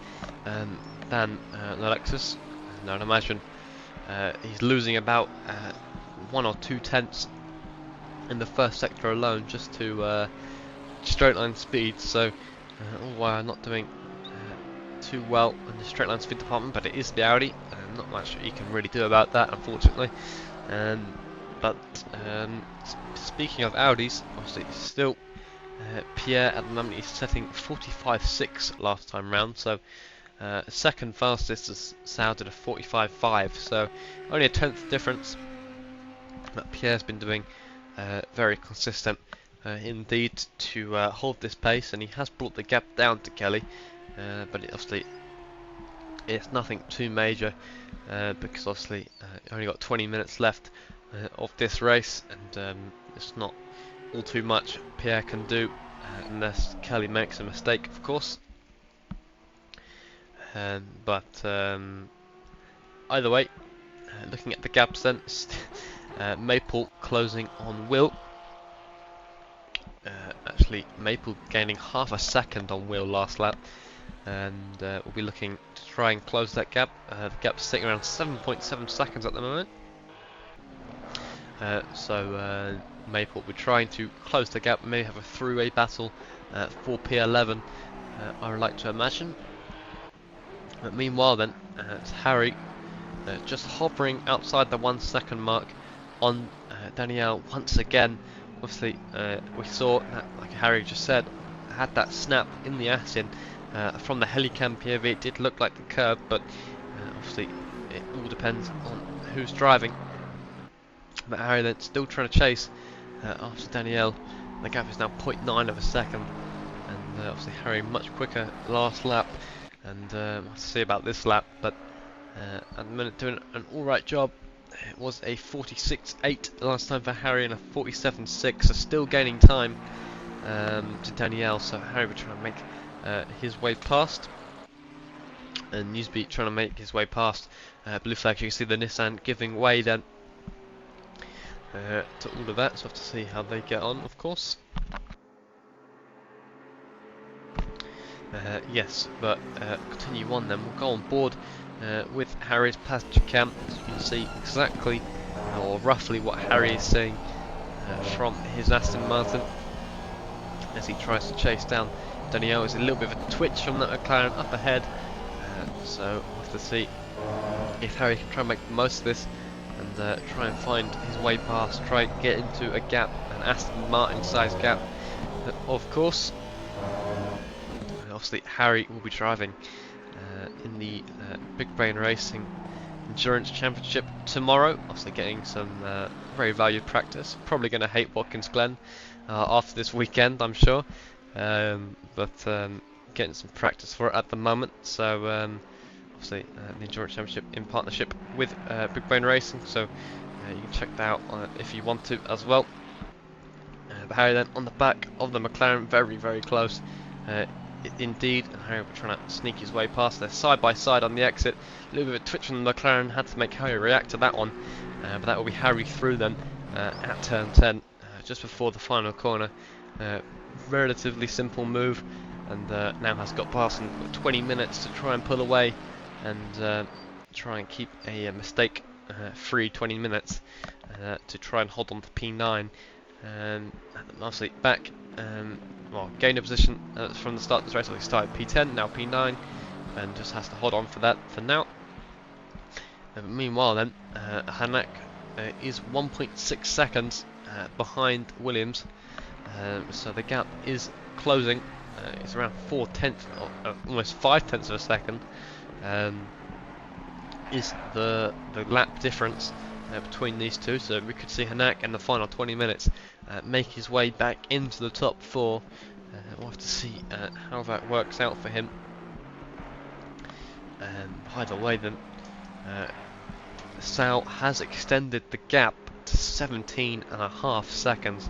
Speaker 5: than the Lexus. And I'd imagine he's losing about 1 or 2 tenths in the first sector alone just to straight line speed. So all while not doing too well in the straight line speed department, but it is the Audi, and not much he can really do about that, unfortunately. But speaking of Audis, obviously still Pierre at the moment is setting 45.6 last time round, so second fastest is Sal did a 45.5, so only a tenth difference. But Pierre's been doing very consistent indeed to hold this pace, and he has brought the gap down to Kelly, but obviously it's nothing too major, because obviously only got 20 minutes left of this race, and it's not all too much Pierre can do unless Kelly makes a mistake, of course. But either way, looking at the gaps then, Maple closing on Will. Actually, Maple gaining half a second on Will last lap, and we'll be looking to try and close that gap. The gap's sitting around 7.7 seconds at the moment. So Maple will be trying to close the gap, maybe have a three-way battle for P11, I would like to imagine. But meanwhile then, it's Harry just hovering outside the 1 second mark on Danielle once again, obviously we saw that, like Harry just said, had that snap in the Aston. From the helicam POV it did look like the curb, but obviously it all depends on who's driving. But Harry then still trying to chase after Danielle. The gap is now 0.9 of a second, and obviously Harry much quicker last lap, and we'll have to see about this lap, but at the minute doing an alright job. It was a 46.8 last time for Harry and a 47.6, so still gaining time to Danielle, so Harry will try and make his way past, and Newsbeat trying to make his way past Blue Flag. You can see the Nissan giving way then to all of that, so we'll have to see how they get on, of course. Yes, but continue on then. We'll go on board with Harry's passenger cam, so you can see exactly or roughly what Harry is seeing from his Aston Martin as he tries to chase down Danielle. There's a little bit of a twitch from that McLaren up ahead, so we'll have to see if Harry can try and make the most of this and try and find his way past, try and get into a gap, an Aston Martin sized gap, of course. Obviously Harry will be driving in the Big Brain Racing Endurance Championship tomorrow, obviously getting some very valued practice. Probably going to hate Watkins Glen after this weekend, I'm sure, but getting some practice for it at the moment. So obviously the Endurance Championship in partnership with Big Brain Racing, so you can check that out if you want to as well. But Harry then on the back of the McLaren, very, very close. Indeed, and Harry will trying to sneak his way past there, side by side on the exit. A little bit of a twitch from the McLaren, had to make Harry react to that one, but that will be Harry through then at turn 10, just before the final corner. Relatively simple move, and now has got past in 20 minutes to try and pull away and try and keep a mistake free 20 minutes to try and hold on to P9. Obviously back. Well, gained a position from the start of this race. He started P10, now P9, and just has to hold on for that for now. But meanwhile then, Hanak is 1.6 seconds behind Williams, so the gap is closing. It's around 4/10, almost 5/10 of a second, is the lap difference between these two. So we could see Hanak in the final 20 minutes make his way back into the top 4. We'll have to see how that works out for him. By the way then, Sal has extended the gap to 17.5 seconds.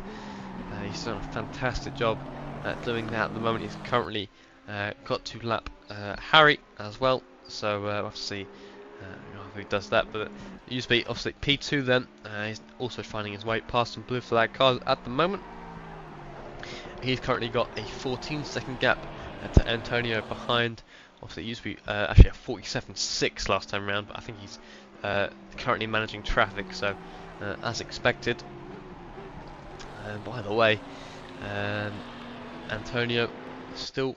Speaker 5: He's done a fantastic job at doing that at the moment. He's currently got to lap Harry as well, so we'll have to see if he does that. But Newsbeat obviously P2 then, he's also finding his way past some Blue Flag cars at the moment. He's currently got a 14-second gap to Antonio behind. Obviously it used to be actually a 47.6 last time round, but I think he's currently managing traffic, so as expected. By the way, Antonio still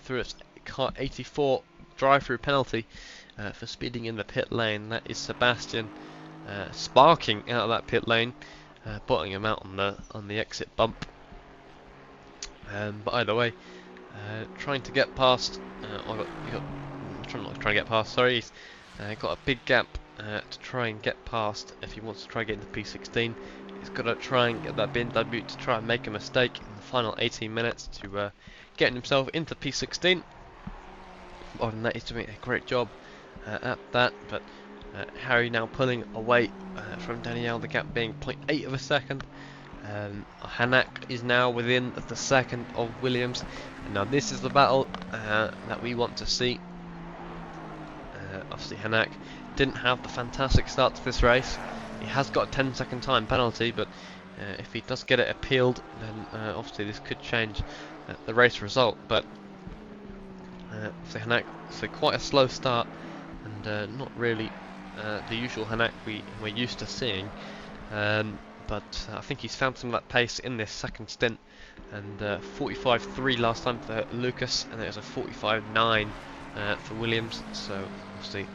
Speaker 5: through its car 84 drive-through penalty for speeding in the pit lane. That is Sebastian sparking out of that pit lane, bottoming him out on the exit bump. But either way, trying to get past. Not trying to get past. Sorry, he's got a big gap to try and get past if he wants to try and get into P16. He's got to try and get that BMW to try and make a mistake in the final 18 minutes to get himself into P16. Other than that, he's doing a great job at that. But Harry now pulling away from Danielle, the gap being 0.8 of a second. Hanak is now within the second of Williams, and now this is the battle that we want to see. Obviously Hanak didn't have the fantastic start to this race. He has got a 10-second time penalty, but if he does get it appealed, then obviously this could change the race result. But obviously Hanak, so quite a slow start, and not really the usual Hanak we're used to seeing. But I think he's found some of that pace in this second stint, and 45.3 last time for Lucas, and it was a 45.9 for Williams, so obviously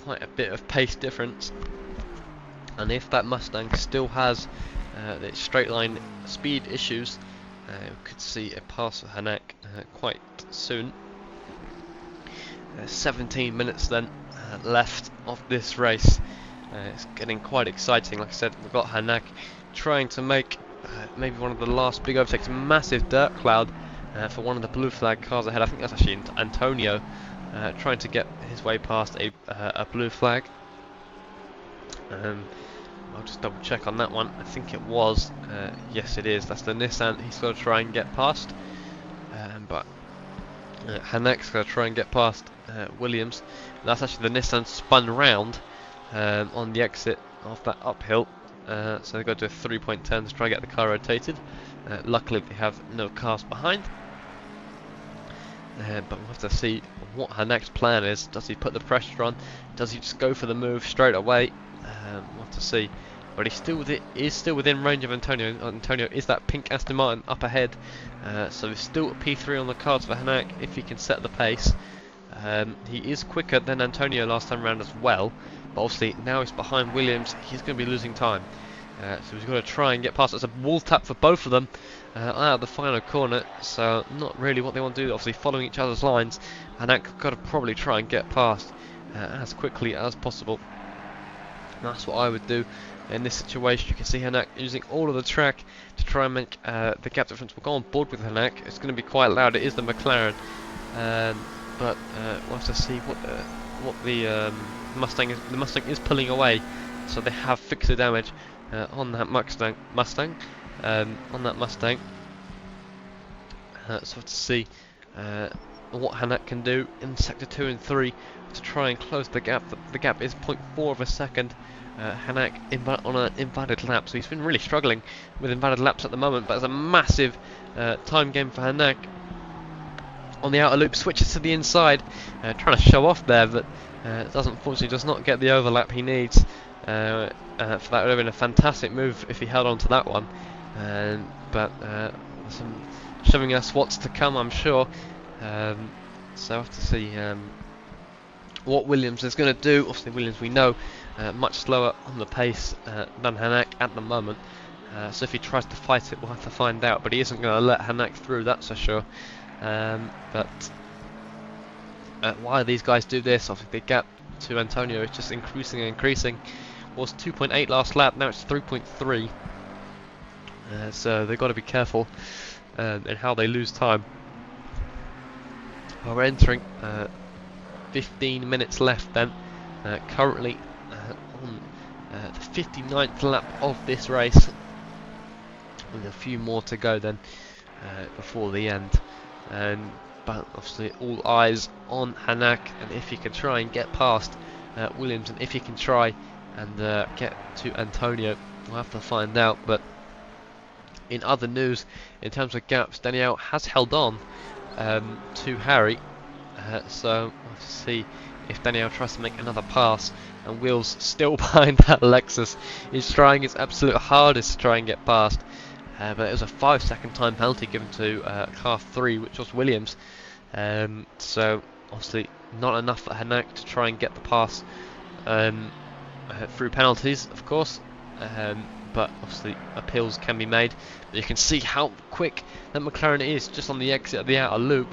Speaker 5: quite a bit of pace difference. And if that Mustang still has the straight line speed issues. We could see a pass for Hanak quite soon. 17 minutes then left of this race. It's getting quite exciting. Like I said, we've got Hanak trying to make maybe one of the last big overtakes. Massive dirt cloud for one of the blue flag cars ahead. I think that's actually Antonio trying to get his way past a blue flag. I'll just double check on that one. I think it was. Yes, it is. That's the Nissan he's got to try and get past. But Hanak's got to try and get past Williams. And that's actually the Nissan spun round on the exit of that uphill. So they've got to do a 3.10 to try and get the car rotated. Luckily, they have no cars behind. But we'll have to see what Hanak's plan is. Does he put the pressure on? Does he just go for the move straight away? We'll have to see. But he's still within range of Antonio. Antonio is that pink Aston Martin up ahead. So there's still a P3 on the cards for Hanak if he can set the pace. He is quicker than Antonio last time round as well. But obviously now he's behind Williams. He's going to be losing time. So he's got to try and get past. It's a wall tap for both of them out of the final corner. So not really what they want to do. Obviously following each other's lines. Hanak got to probably try and get past as quickly as possible. And that's what I would do in this situation. You can see Hanak using all of the track to try and make the gap difference. We'll go on board with Hanak. It's going to be quite loud. It is the McLaren, but we'll have to see what the Mustang is. The Mustang is pulling away, so they have fixed the damage on that Mustang. On that Mustang. So we'll have to see what Hanak can do in sector 2 and 3 to try and close the gap. The gap is 0.4 of a second. Hanak on an invalid lap, so he's been really struggling with invalid laps at the moment, but it's a massive time game for Hanak. On the outer loop, switches to the inside, trying to show off there, but unfortunately does not get the overlap he needs. For that would have been a fantastic move if he held on to that one, but showing us what's to come, I'm sure. So we'll have to see what Williams is going to do. Obviously Williams, we know, much slower on the pace than Hanak at the moment, so if he tries to fight it, we'll have to find out, but he isn't going to let Hanak through, that's for sure. But why these guys do this, obviously the gap to Antonio is just increasing and increasing. Was 2.8 last lap, now it's 3.3, so they've got to be careful in how they lose time. We're entering 15 minutes left then, currently on the 59th lap of this race, with a few more to go then before the end. But obviously all eyes on Hanak, and if he can try and get past Williams, and if he can try and get to Antonio, we'll have to find out. But in other news, in terms of gaps, Daniel has held on to Harry, so we'll have to see if Daniel tries to make another pass. And Will's still behind that Lexus. He's trying his absolute hardest to try and get past, but it was a 5-second time penalty given to car 3, which was Williams. So obviously not enough for Hanak to try and get the pass through penalties, of course. But obviously appeals can be made. But you can see how quick that McLaren is just on the exit of the outer loop.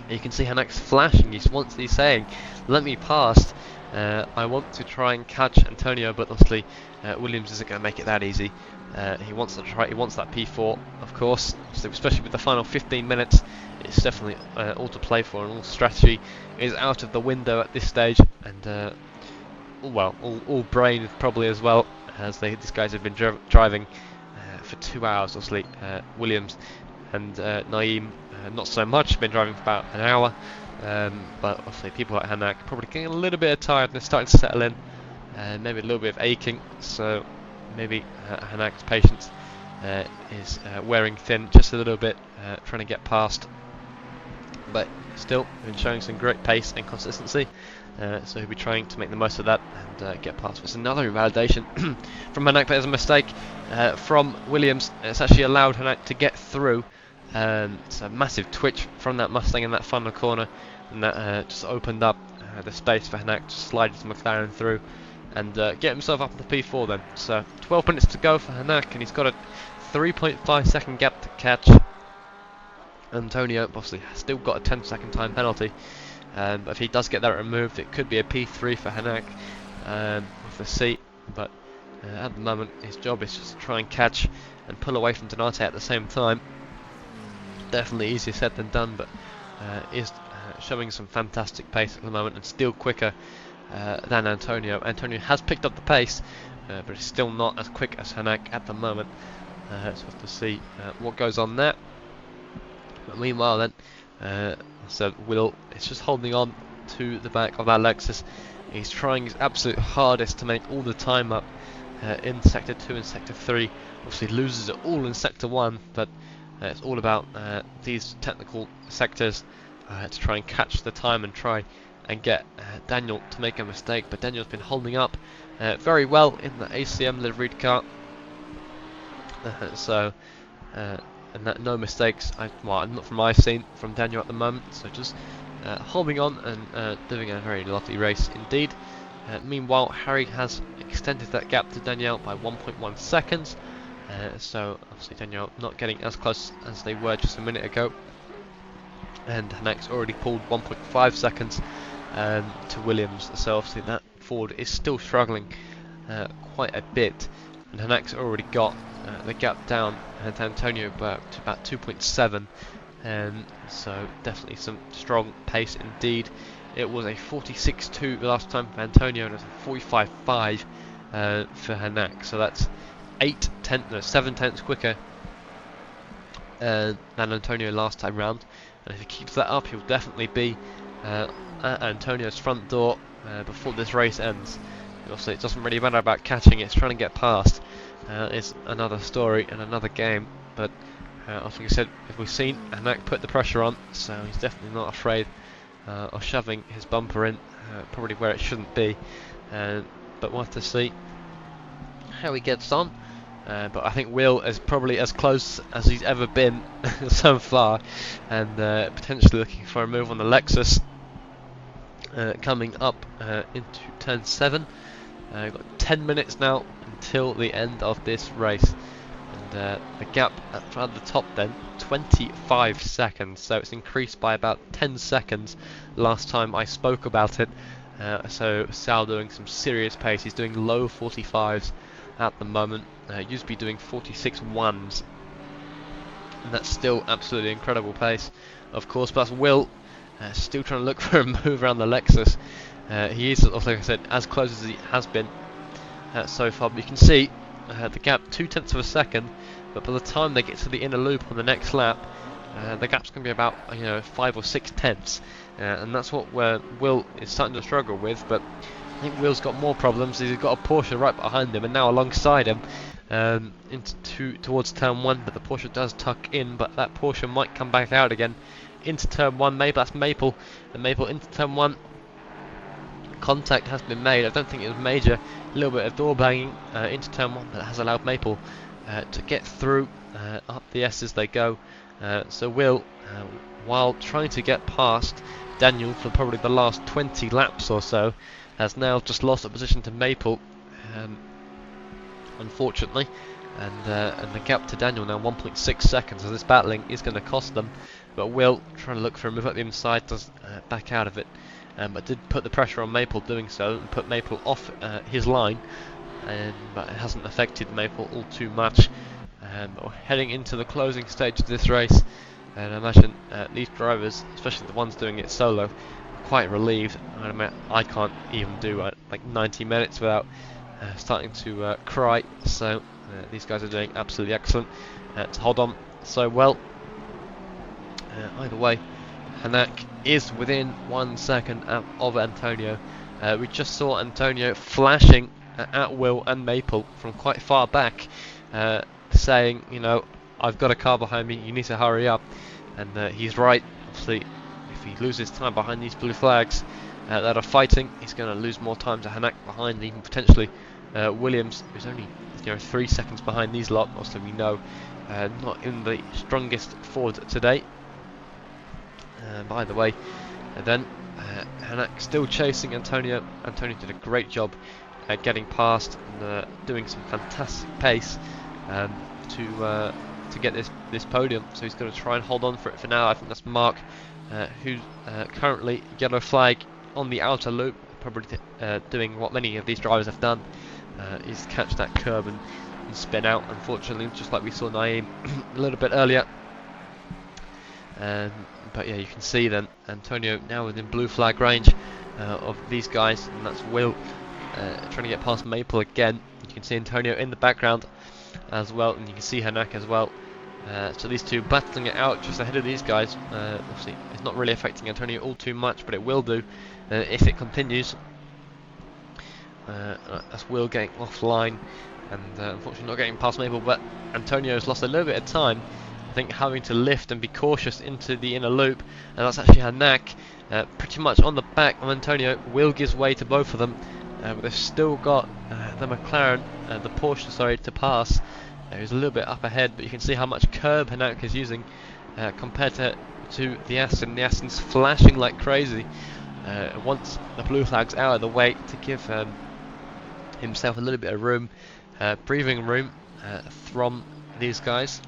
Speaker 5: You can see Hanak's flashing. He's saying, "Let me past. I want to try and catch Antonio," but obviously Williams isn't going to make it that easy. He wants to try. He wants that P4, of course. So especially with the final 15 minutes, it's definitely all to play for, and all strategy is out of the window at this stage. And well, all brain probably as well, as these guys have been driving for 2 hours. Obviously, Williams and Naeem, not so much. Been driving for about an hour. But obviously people like Hanak probably getting a little bit of tiredness starting to settle in, maybe a little bit of aching, so maybe Hanak's patience is wearing thin just a little bit, trying to get past, but still been showing some great pace and consistency, so he'll be trying to make the most of that and get past. It's another invalidation from Hanak, but there's a mistake from Williams. It's actually allowed Hanak to get through. It's a massive twitch from that Mustang in that final corner, and that just opened up the space for Hanak to slide his McLaren through. and get himself up to P4 then. So 12 minutes to go for Hanak, and he's got a 3.5 second gap to catch. Antonio obviously still got a 10-second time penalty, but if he does get that removed, it could be a P3 for Hanak with the seat. But at the moment, his job is just to try and catch and pull away from Donate at the same time. Definitely easier said than done, but is showing some fantastic pace at the moment and still quicker than Antonio. Antonio has picked up the pace, but it's still not as quick as Hanak at the moment. So we'll have to see what goes on there. But meanwhile then, so Will is just holding on to the back of that Lexus. He's trying his absolute hardest to make all the time up in Sector 2 and Sector 3. Obviously loses it all in Sector 1, but it's all about these technical sectors to try and catch the time and try and get Daniel to make a mistake. But Daniel's been holding up very well in the ACM liveried car. And that no mistakes, not from my seen from Daniel at the moment, so just holding on and doing a very lovely race indeed. Meanwhile, Harry has extended that gap to Daniel by 1.1 seconds, so obviously Daniel not getting as close as they were just a minute ago, and Hanak's already pulled 1.5 seconds to Williams, so obviously that Ford is still struggling quite a bit, and Hanak's already got the gap down to Antonio to about 2.7, so definitely some strong pace indeed. It was a 46.2 last time for Antonio, and it was a 45.5 for Hanak, so that's 7 tenths quicker than Antonio last time round. And if he keeps that up, he'll definitely be at Antonio's front door before this race ends. Also, it doesn't really matter about catching, it's trying to get past. It's another story and another game, but I think I said, if we've seen Hanak put the pressure on, so he's definitely not afraid of shoving his bumper in, probably where it shouldn't be, but we'll have to see how he gets on. But I think Will is probably as close as he's ever been so far, and potentially looking for a move on the Lexus coming up into turn 7. We've got 10 minutes now until the end of this race, and the gap at the top then 25 seconds, so it's increased by about 10 seconds last time I spoke about it. So Sal doing some serious pace, he's doing low 45s at the moment, used to be doing 46.1s, and that's still absolutely incredible pace, of course. But that's Will still trying to look for a move around the Lexus. He is, like I said, as close as he has been so far, but you can see the gap 0.2 of a second, but by the time they get to the inner loop on the next lap, the gap's going to be about 5 or 6 tenths, and that's what Will is starting to struggle with. But I think Will's got more problems. He's got a Porsche right behind him and now alongside him towards turn 1, but the Porsche does tuck in, but that Porsche might come back out again into turn 1. Maybe that's Maple, and Maple into turn 1. Contact has been made. I don't think it was major. A little bit of door banging into turn 1 that has allowed Maple to get through up the S as they go. So Will, while trying to get past Daniel for probably the last 20 laps or so, has now just lost a position to Maple, unfortunately, and the gap to Daniel now 1.6 seconds. So this battling is going to cost them. But Will, trying to look for a move up the inside, does back out of it. But did put the pressure on Maple doing so, and put Maple off his line, but it hasn't affected Maple all too much. But we're heading into the closing stage of this race, and I imagine these drivers, especially the ones doing it solo, are quite relieved. I can't even do like 90 minutes without starting to cry, so these guys are doing absolutely excellent to hold on so well. Either way, Hanak is within 1 second of Antonio. We just saw Antonio flashing at Will and Maple from quite far back, saying, I've got a car behind me, you need to hurry up. And he's right. Obviously, if he loses time behind these blue flags that are fighting, he's going to lose more time to Hanak behind, even potentially Williams, who's only 3 seconds behind these lot. Also, we know not in the strongest Ford today. By the way, then Hanak still chasing Antonio. Antonio did a great job getting past and doing some fantastic pace to get this podium. So he's going to try and hold on for it for now. I think that's Mark, who's currently yellow flag on the outer loop, probably doing what many of these drivers have done, is catch that curb and spin out, unfortunately, just like we saw Naeem a little bit earlier. But yeah, you can see then Antonio now within blue flag range of these guys, and that's Will trying to get past Maple again. You can see Antonio in the background as well, and you can see Hanak as well. So these two battling it out just ahead of these guys. Obviously, it's not really affecting Antonio all too much, but it will do if it continues. That's Will getting offline, and unfortunately not getting past Maple, but Antonio's lost a little bit of time. I think having to lift and be cautious into the inner loop, and that's actually Hanak pretty much on the back of Antonio. Will gives way to both of them, but they've still got the McLaren, the Porsche, sorry, to pass. He's a little bit up ahead, but you can see how much curb Hanak is using compared to the Aston. The Aston's flashing like crazy. Once the blue flag's out of the way to give himself a little bit of room, breathing room from these guys,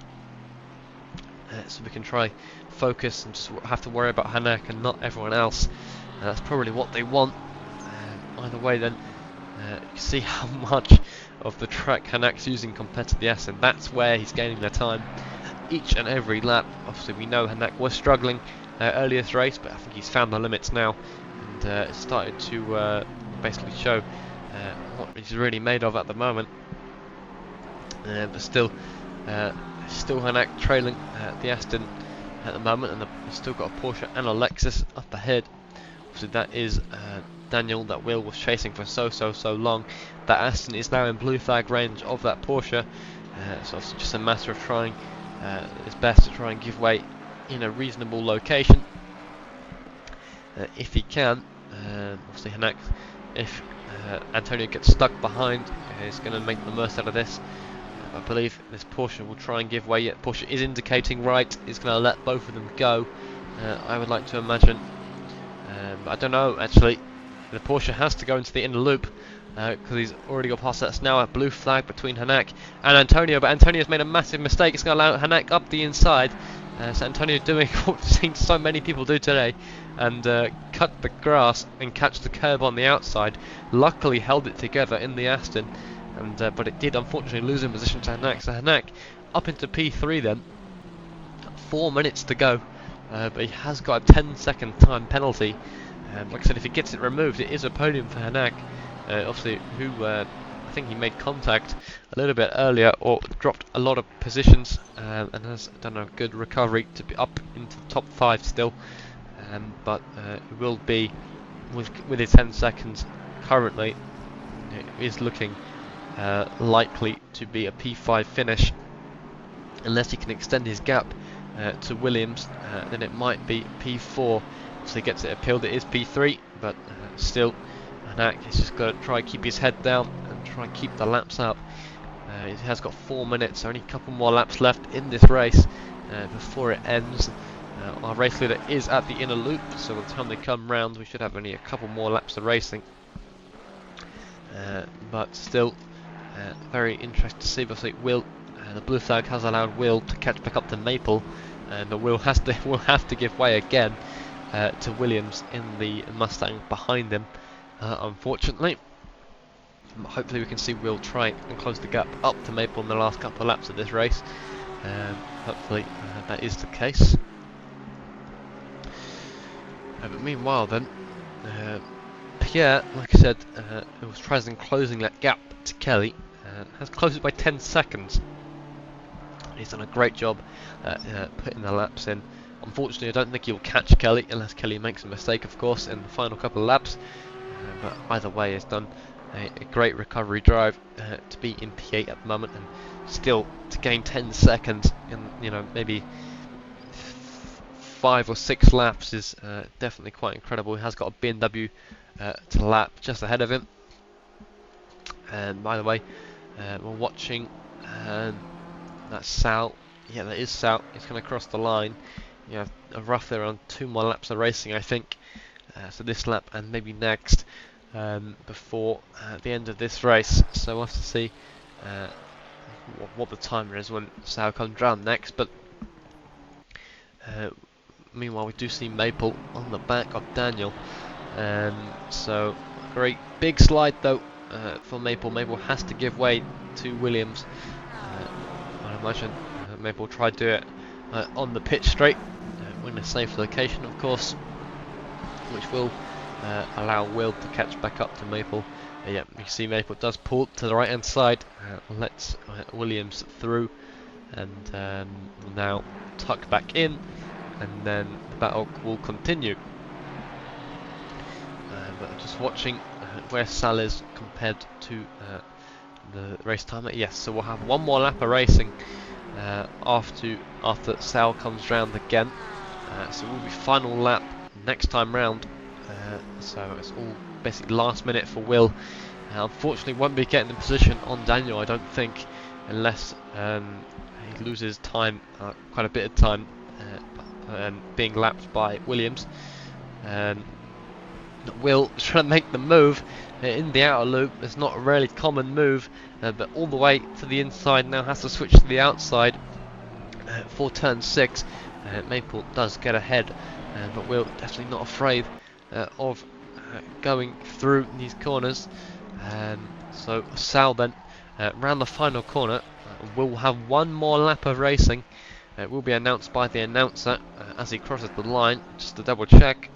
Speaker 5: so we can try focus and just have to worry about Hanak and not everyone else. That's probably what they want. Either way then, you can see how much of the track Hanak's using compared to the Aston. That's where he's gaining their time each and every lap. Obviously we know Hanak was struggling earlier this race, but I think he's found the limits now, and started to basically show what he's really made of at the moment. But still Hanak trailing the Aston at the moment, and he's still got a Porsche and a Lexus up ahead. Obviously that is Daniel that Will was chasing for so long. That Aston is now in blue flag range of that Porsche, so it's just a matter of trying his best to try and give way in a reasonable location if he can. Obviously Hanak, if Antonio gets stuck behind, is going to make the most out of this. I believe this Porsche will try and give way, yet Porsche is indicating right, it's going to let both of them go, I would like to imagine. But I don't know, actually. The Porsche has to go into the inner loop because he's already got past that. It's now a blue flag between Hanak and Antonio, but Antonio's made a massive mistake. It's going to allow Hanak up the inside. So Antonio doing what we've seen so many people do today, and cut the grass and catch the curb on the outside. Luckily held it together in the Aston, and but it did unfortunately lose in position to Hanak. So Hanak up into P3 then. 4 minutes to go, but he has got a 10-second time penalty. Like I said, if he gets it removed, it is a podium for Hanak, obviously, who I think he made contact a little bit earlier, or dropped a lot of positions, and has done a good recovery to be up into the top 5 still, but it will be, with his 10 seconds currently, it is looking likely to be a P5 finish, unless he can extend his gap to Williams. Then it might be P4. So he gets it appealed. It is P3, but still, Hanak has just got to try and keep his head down and try and keep the laps up. He has got 4 minutes, so only a couple more laps left in this race before it ends. Our race leader is at the inner loop, so by the time they come round, we should have only a couple more laps of racing. But still, very interesting to see. Obviously, Will, the blue flag has allowed Will to catch back up to Maple, but Will have to give way again to Williams in the Mustang behind him, unfortunately. Hopefully we can see Will try and close the gap up to Maple in the last couple of laps of this race. Hopefully that is the case. But meanwhile then, Pierre, like I said, was trying and closing that gap to Kelly, has closed it by 10 seconds. He's done a great job putting the laps in. Unfortunately, I don't think he'll catch Kelly, unless Kelly makes a mistake, of course, in the final couple of laps. But either way, he's done a great recovery drive to be in P8 at the moment, and still to gain 10 seconds in, maybe 5 or 6 laps is definitely quite incredible. He has got a BMW to lap just ahead of him. And by the way, we're watching, that's Sal. Yeah, that is Sal. He's going to cross the line. You have roughly around 2 more laps of racing, I think. So this lap and maybe next. before the end of this race. So we'll have to see what the timer is when Sal comes round next. But meanwhile, we do see Maple on the back of Daniel. So great big slide though for Maple. Maple has to give way to Williams. I imagine Maple tried to do it on the pitch straight, in a safe location, of course, which will allow Will to catch back up to Maple. Yeah, you see Maple does pull to the right hand side, lets Williams through, and now tuck back in, and then the battle will continue. But just watching where Sal is compared to the race timer. Yes, so we'll have one more lap of racing after Sal comes round again. So it will be final lap next time round. So it's all basically last minute for Will. Unfortunately, won't be getting the position on Daniel, I don't think, unless he loses time, quite a bit of time, being lapped by Williams. Will trying to make the move in the outer loop. It's not a really common move, but all the way to the inside now, has to switch to the outside for turn 6. Maple does get ahead, but Will definitely not afraid of going through these corners. So Sal then round the final corner will have one more lap of racing. It will be announced by the announcer as he crosses the line, just to double check.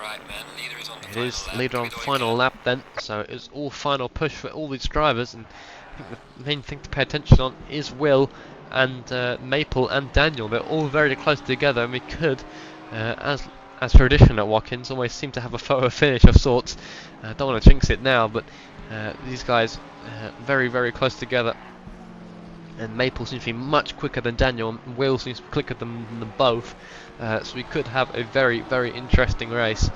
Speaker 6: Right, man. Leader is on the
Speaker 5: It
Speaker 6: final
Speaker 5: is
Speaker 6: lap.
Speaker 5: leader on final lap then, so it's all final push for all these drivers, and I think the main thing to pay attention on is Will and Maple and Daniel. They're all very close together, and we could, as tradition at Watkins, always seem to have a photo finish of sorts. Don't want to jinx it now, but these guys very, very close together. And Maple seems to be much quicker than Daniel, and Will seems to be quicker than them both. So we could have a very, very interesting race.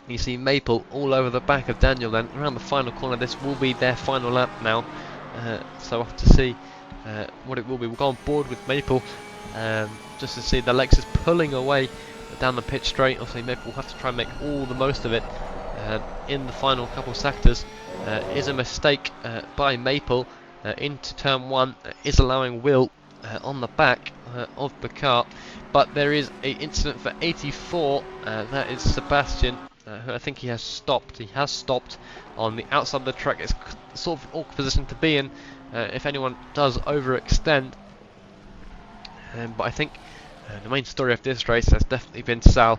Speaker 5: You see Maple all over the back of Daniel then, around the final corner. This will be their final lap now. So we'll have to see what it will be. We'll go on board with Maple just to see the Lexus pulling away down the pitch straight. Obviously Maple will have to try and make all the most of it in the final couple sectors. Is a mistake by Maple into turn 1, is allowing Will on the back of the car, but there is a incident for 84. That is Sebastian, who I think he has stopped. He has stopped on the outside of the track. It's sort of an awkward position to be in if anyone does overextend. But I think the main story of this race has definitely been Sal.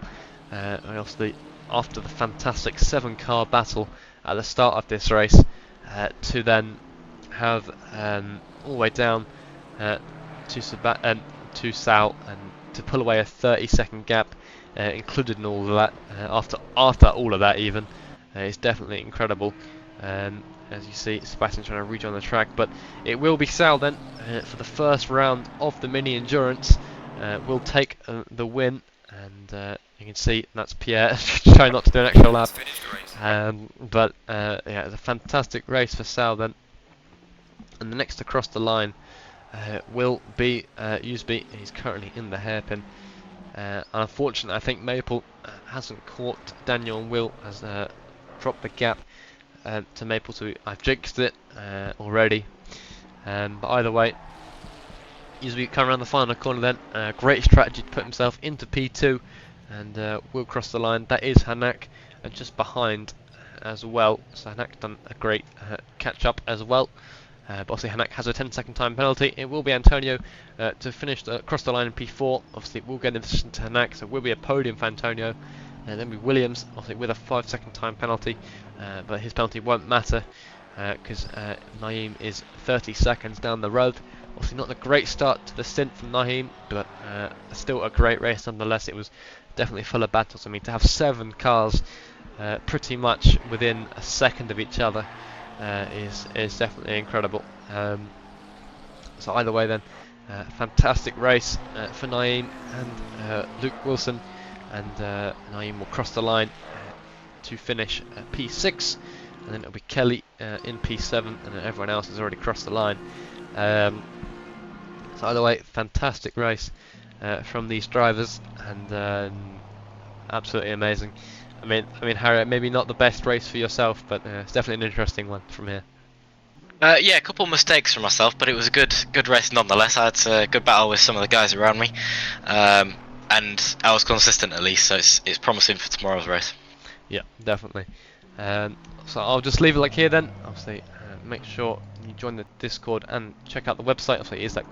Speaker 5: Obviously, after the fantastic 7-car battle at the start of this race, to then have all the way down to Sal, and to pull away a 30-second gap, included in all of that. After all of that, even, is definitely incredible. As you see, Sebastian trying to rejoin the track, but it will be Sal then for the first round of the mini endurance. Will take the win, and you can see that's Pierre trying not to do an extra lap. But yeah, it's a fantastic race for Sal then. And the next to cross the line will be Usby. He's currently in the hairpin. Unfortunately, I think Maple hasn't caught Daniel, and Will has dropped the gap to Maple. So I've jinxed it already. But either way, Usby come around the final corner then. Great strategy to put himself into P2, and will cross the line. That is Hanak just behind as well. So Hanak done a great catch up as well. But obviously Hanak has a 10-second time penalty. It will be Antonio to finish across the line in P4. Obviously it will get in position to Hanak, so it will be a podium for Antonio. And then be Williams, obviously with a 5-second time penalty, but his penalty won't matter because Naeem is 30 seconds down the road. Obviously not a great start to the stint from Naeem, but still a great race nonetheless. It was definitely full of battles. I mean, to have 7 cars pretty much within a second of each other is definitely incredible. So either way then, fantastic race for Naeem and Luke Wilson, and Naeem will cross the line to finish P6, and then it'll be Kelly in P7, and then everyone else has already crossed the line. So either way, fantastic race from these drivers, and absolutely amazing. I mean, Harriet, maybe not the best race for yourself, but it's definitely an interesting one from here.
Speaker 1: Yeah, a couple mistakes for myself, but it was a good race nonetheless. I had a good battle with some of the guys around me, and I was consistent at least, so it's promising for tomorrow's race.
Speaker 5: Yeah, definitely. So I'll just leave it like here then. Obviously, make sure you join the Discord and check out the website. Obviously, it is that